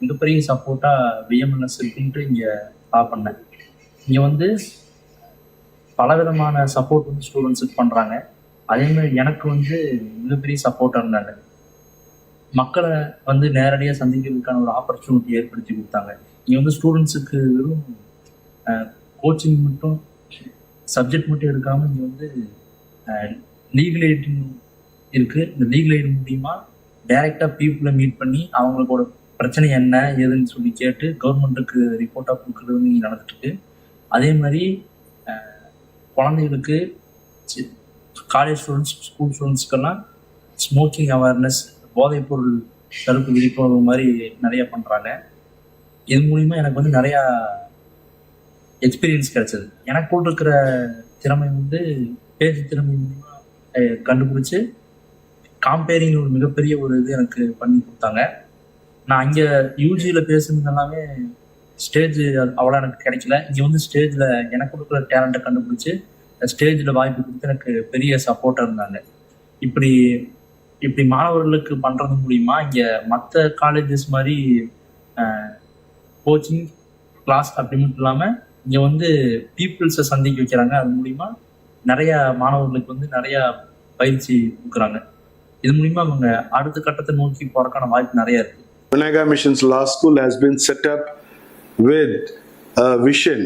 மிகப்பெரிய சப்போர்ட்டாக VMLS இருக்குன்ட்டு இங்கே லா பண்ணேன். இங்கே வந்து பலவிதமான சப்போர்ட் வந்து ஸ்டூடெண்ட்ஸுக்கு பண்ணுறாங்க. அதேமாதிரி எனக்கு வந்து மிகப்பெரிய சப்போர்ட்டாக இருந்தாங்க. மக்களை வந்து நேரடியாக சந்திக்கிறதுக்கான ஒரு ஆப்பர்ச்சுனிட்டி ஏற்படுத்தி கொடுத்தாங்க. இங்கே வந்து ஸ்டூடெண்ட்ஸுக்கு வெறும் கோச்சிங் மட்டும் சப்ஜெக்ட் மட்டும் எடுக்காமல் இங்கே வந்து லீகல் எய்ட் இருக்குது. இந்த லீகல் எய்ட் மூலிமா டைரெக்டாக பீப்புளை மீட் பண்ணி அவங்களோட பிரச்சனை என்ன ஏதுன்னு சொல்லி கேட்டு கவர்மெண்ட்டுக்கு ரிப்போர்ட்டாக கொடுக்குறது இங்கே நடந்துட்டுருக்கு. அதே மாதிரி குழந்தைகளுக்கு காலேஜ் ஸ்டூடெண்ட்ஸ், ஸ்கூல் ஸ்டூடெண்ட்ஸ்க்கெல்லாம் ஸ்மோக்கிங் அவேர்னஸ், போதைப்பொருள் தடுப்பு விழிப்புணர்வு மாதிரி நிறைய பண்ணுறாங்க. இது மூலிமா எனக்கு வந்து நிறையா எக்ஸ்பீரியன்ஸ் கிடைச்சது. எனக்கு கூட இருக்கிற திறமை வந்து பேச்சு திறமை மூலிமா கண்டுபிடிச்சி காம்பேரிங் ஒரு மிகப்பெரிய ஒரு இது எனக்கு பண்ணி கொடுத்தாங்க. நான் அங்கே UGயில் பேசுனது எல்லாமே ஸ்டேஜ் அவ்வளோ எனக்கு கிடைக்கல. இங்கே வந்து ஸ்டேஜில் எனக்கு கொடுக்குற டேலண்ட்டை கண்டுபிடிச்சி ஸ்டேஜில் வாய்ப்பு கொடுத்து எனக்கு பெரிய சப்போர்ட்டாக இருந்தாங்க. இப்படி மாணவர்களுக்கு பண்ணுறது மூலிமா இங்கே மற்ற காலேஜஸ் மாதிரி கோச்சிங் கிளாஸ் அப்படி மட்டும் இல்லாமல் இங்கே வந்து பீப்புள்ஸை சந்திக்க வைக்கிறாங்க. அது மூலிமா நிறையா மாணவர்களுக்கு வந்து நிறையா பயிற்சி கொடுக்குறாங்க. இது மூலிமா அவங்க அடுத்த கட்டத்தை நோக்கி போகிறதுக்கான வாய்ப்பு நிறையா இருக்குது. Vinayaka Mission's Law School has been set up with a vision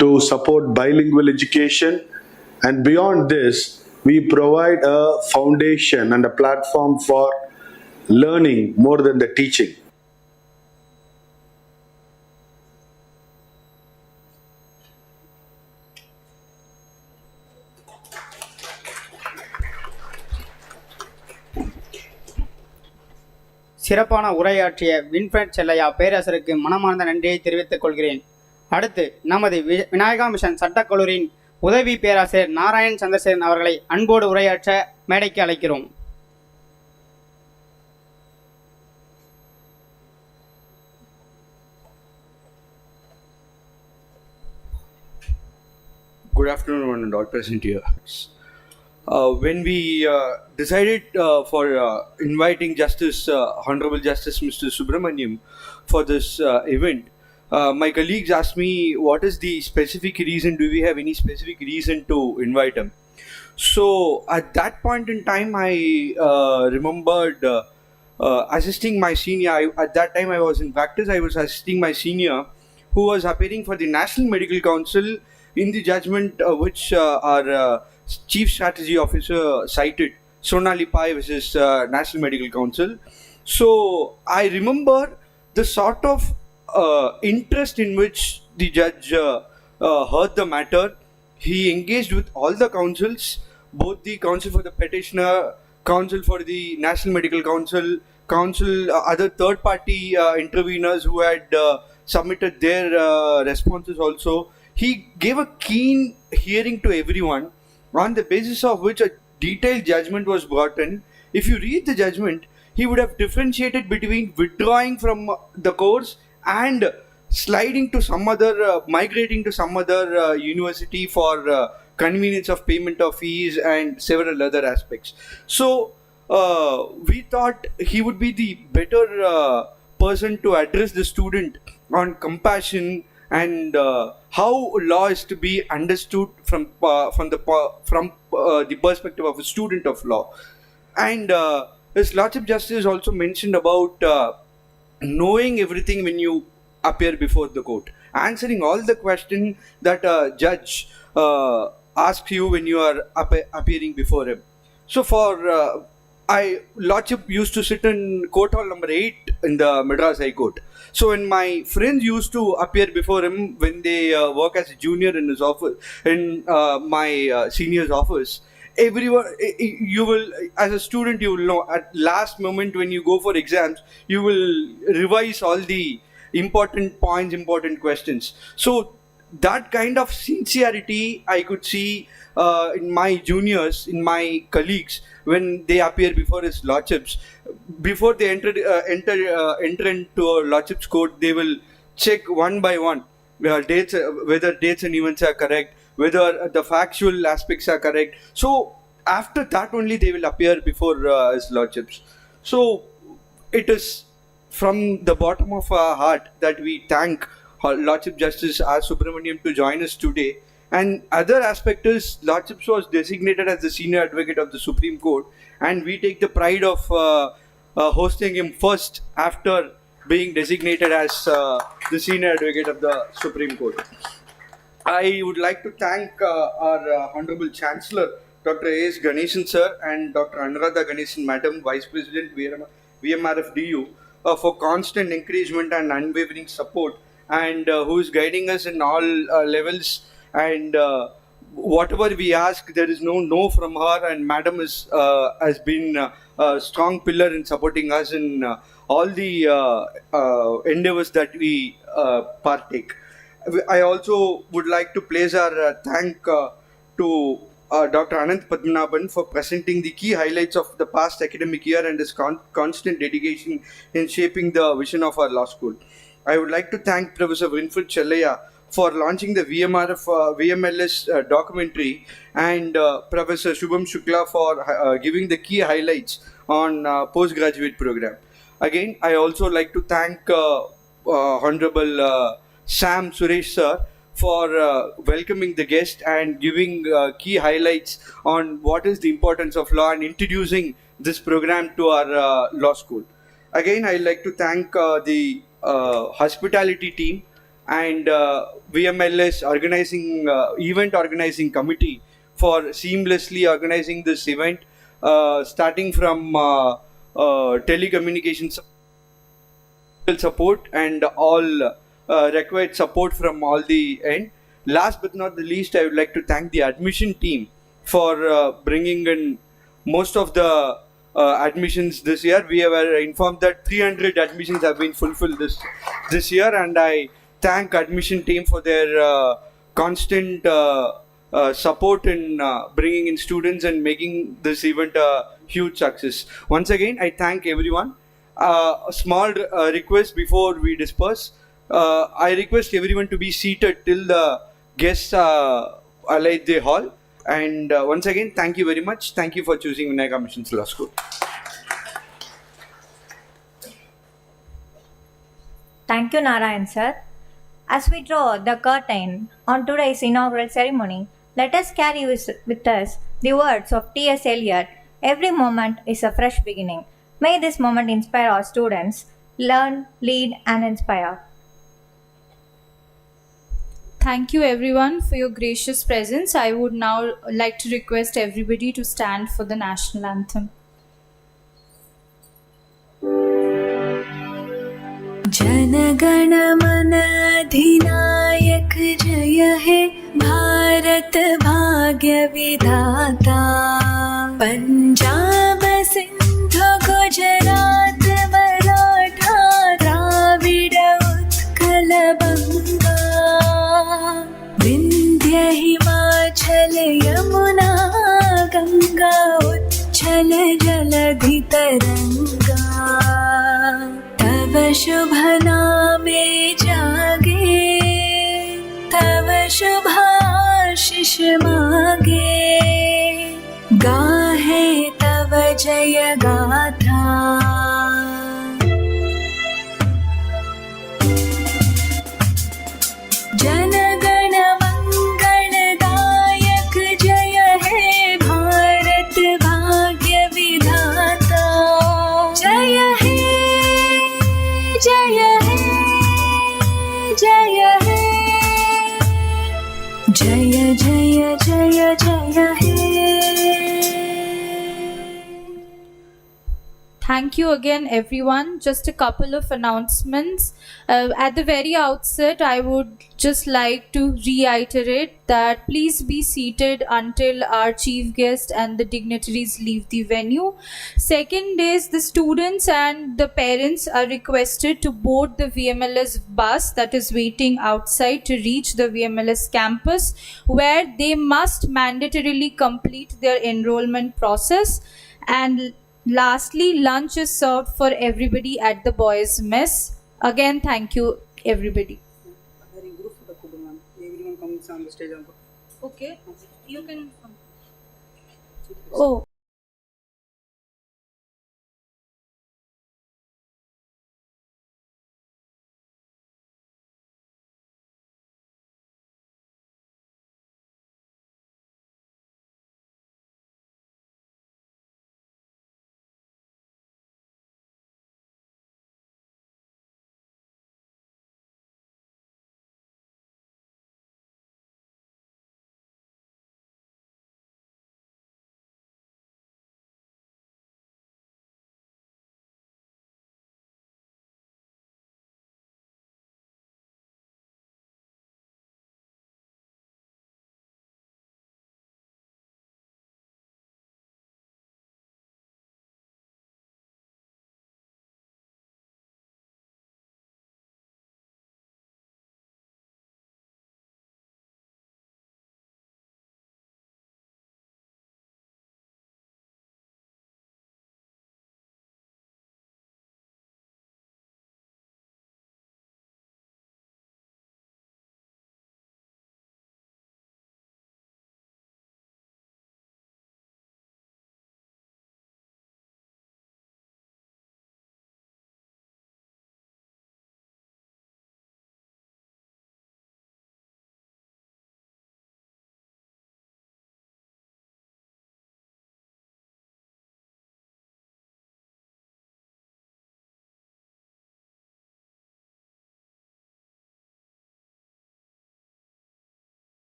to support bilingual education, and beyond this we provide a foundation and a platform for learning more than the teaching. சிறப்பான உரையாற்றிய வின்ஃப்ரெட் செல்லையா பேரரசருக்கு மனமார்ந்த நன்றியை தெரிவித்துக் கொள்கிறேன். அடுத்து நமது Vinayaka mission சட்டக்கல்லூரியின் உதவி பேராசிரியர் நாராயண் சந்திரசேகரன் அவர்களை அன்போடு உரையாற்ற மேடைக்கு அழைக்கிறோம். Good afternoon, and all present here. When we decided for inviting Justice, Honorable Justice Mr. Subramaniam for this event, my colleagues asked me, what is the specific reason? Do we have any specific reason to invite him? So at that point in time, I remembered assisting my senior. At that time, I was in practice. I was assisting my senior, who was appearing for the National Medical Council in the judgment which our Chief Strategy Officer cited, Sonali Pai versus National Medical Council. So I remember the sort of interest in which the judge heard the matter. He engaged with all the councils, both the council for the petitioner, council for the National Medical Council, other third-party interveners who had submitted their responses also. He gave a keen hearing to everyone, on the basis of which a detailed judgment was brought in. If you read the judgment, he would have differentiated between withdrawing from the course and sliding to some other, migrating to some other university for convenience of payment of fees and several other aspects. So we thought he would be the better person to address the student on compassion and how law is to be understood from the perspective of a student of law. And his Lordship Justice also mentioned about knowing everything when you appear before the court, answering all the questions that a judge asks you when you are appearing before him. So for Lordship used to sit in court hall number 8 in the Madras High Court. So when my friends used to appear before him when they work as a junior in his office, in my senior's office, everyone, you will, as a student, you will know at last moment when you go for exams, you will revise all the important points, important questions. So that kind of sincerity I could see in my juniors, in my colleagues, when they appear before his lordships. Before they enter into a lordship's court, they will check one by one dates, whether dates and events are correct, whether the factual aspects are correct. So after that only they will appear before his lordships. So it is from the bottom of our heart that we thank Lordship Justice R. Subramaniam to join us today. And other aspect is Lordship was designated as the senior advocate of the Supreme Court, and we take the pride of hosting him first after being designated as the senior advocate of the Supreme Court. I would like to thank our Honorable Chancellor, Dr. A.S. Ganeshan Sir, and Dr. Anuradha Ganeshan Madam, Vice President, VMRFDU, for constant encouragement and unwavering support, and who is guiding us in all levels. And whatever we ask, there is no from her, and Madam has been a strong pillar in supporting us in all the endeavors that we partake. I also would like to place our thank to Dr. Anant Padmanabhan for presenting the key highlights of the past academic year and his constant dedication in shaping the vision of our law school. I would like to thank Professor Winfred Chellaya for launching the VMLS documentary, and Professor Shubham Shukla for giving the key highlights on postgraduate program. Again, I also like to thank Honorable Sam Suresh Sir for welcoming the guest and giving key highlights on what is the importance of law and introducing this program to our law school. Again, I'd like to thank the hospitality team and VMLS event organizing committee for seamlessly organizing this event, starting from telecommunications support and all required support from all the end. Last but not the least, I would like to thank the admission team for bringing in most of the admissions this year. We were informed that 300 admissions have been fulfilled this year, and I thank admission team for their constant support in bringing in students and making this event a huge success. Once again, I thank everyone. A small request before we disperse. I request everyone to be seated till the guests Alaide Hall. And once again, thank you very much. Thank you for choosing Vinayaka Missions Law School. Thank you, Narayan sir. As we draw the curtain on today's inaugural ceremony, let us carry with us the words of T.S. Eliot, "Every moment is a fresh beginning." May this moment inspire our students, learn, lead, and inspire. Thank you everyone for your gracious presence. I would now like to request everybody to stand for the national anthem. जनगण मन अधिनायक जय हे भारत भाग्य विधाता पंजाब सिंध गुजरात मराठा द्राविड उत्कल बंगा विंध्य हिमाचल यमुना गंगा उच्छल जलधि तरंगा तव शुभ नामे जागे तव शुभ आशीष मागे गाहे तव जय गाथा जनगण मंगलदायक जय हे भारत भाग्य विधाता जय हे जय हे जय हे जय जय जय जय हे Thank you again everyone. Just a couple of announcements. At the very outset, I would just like to reiterate that please be seated until our chief guest and the dignitaries leave the venue. Second is the students and the parents are requested to board the VMLS bus that is waiting outside to reach the VMLS campus, where they must mandatorily complete their enrollment process. And lastly, lunch is served for everybody at the boys' mess. Again, thank you, everybody. Everyone comes on the stage. Okay, you can. Oh.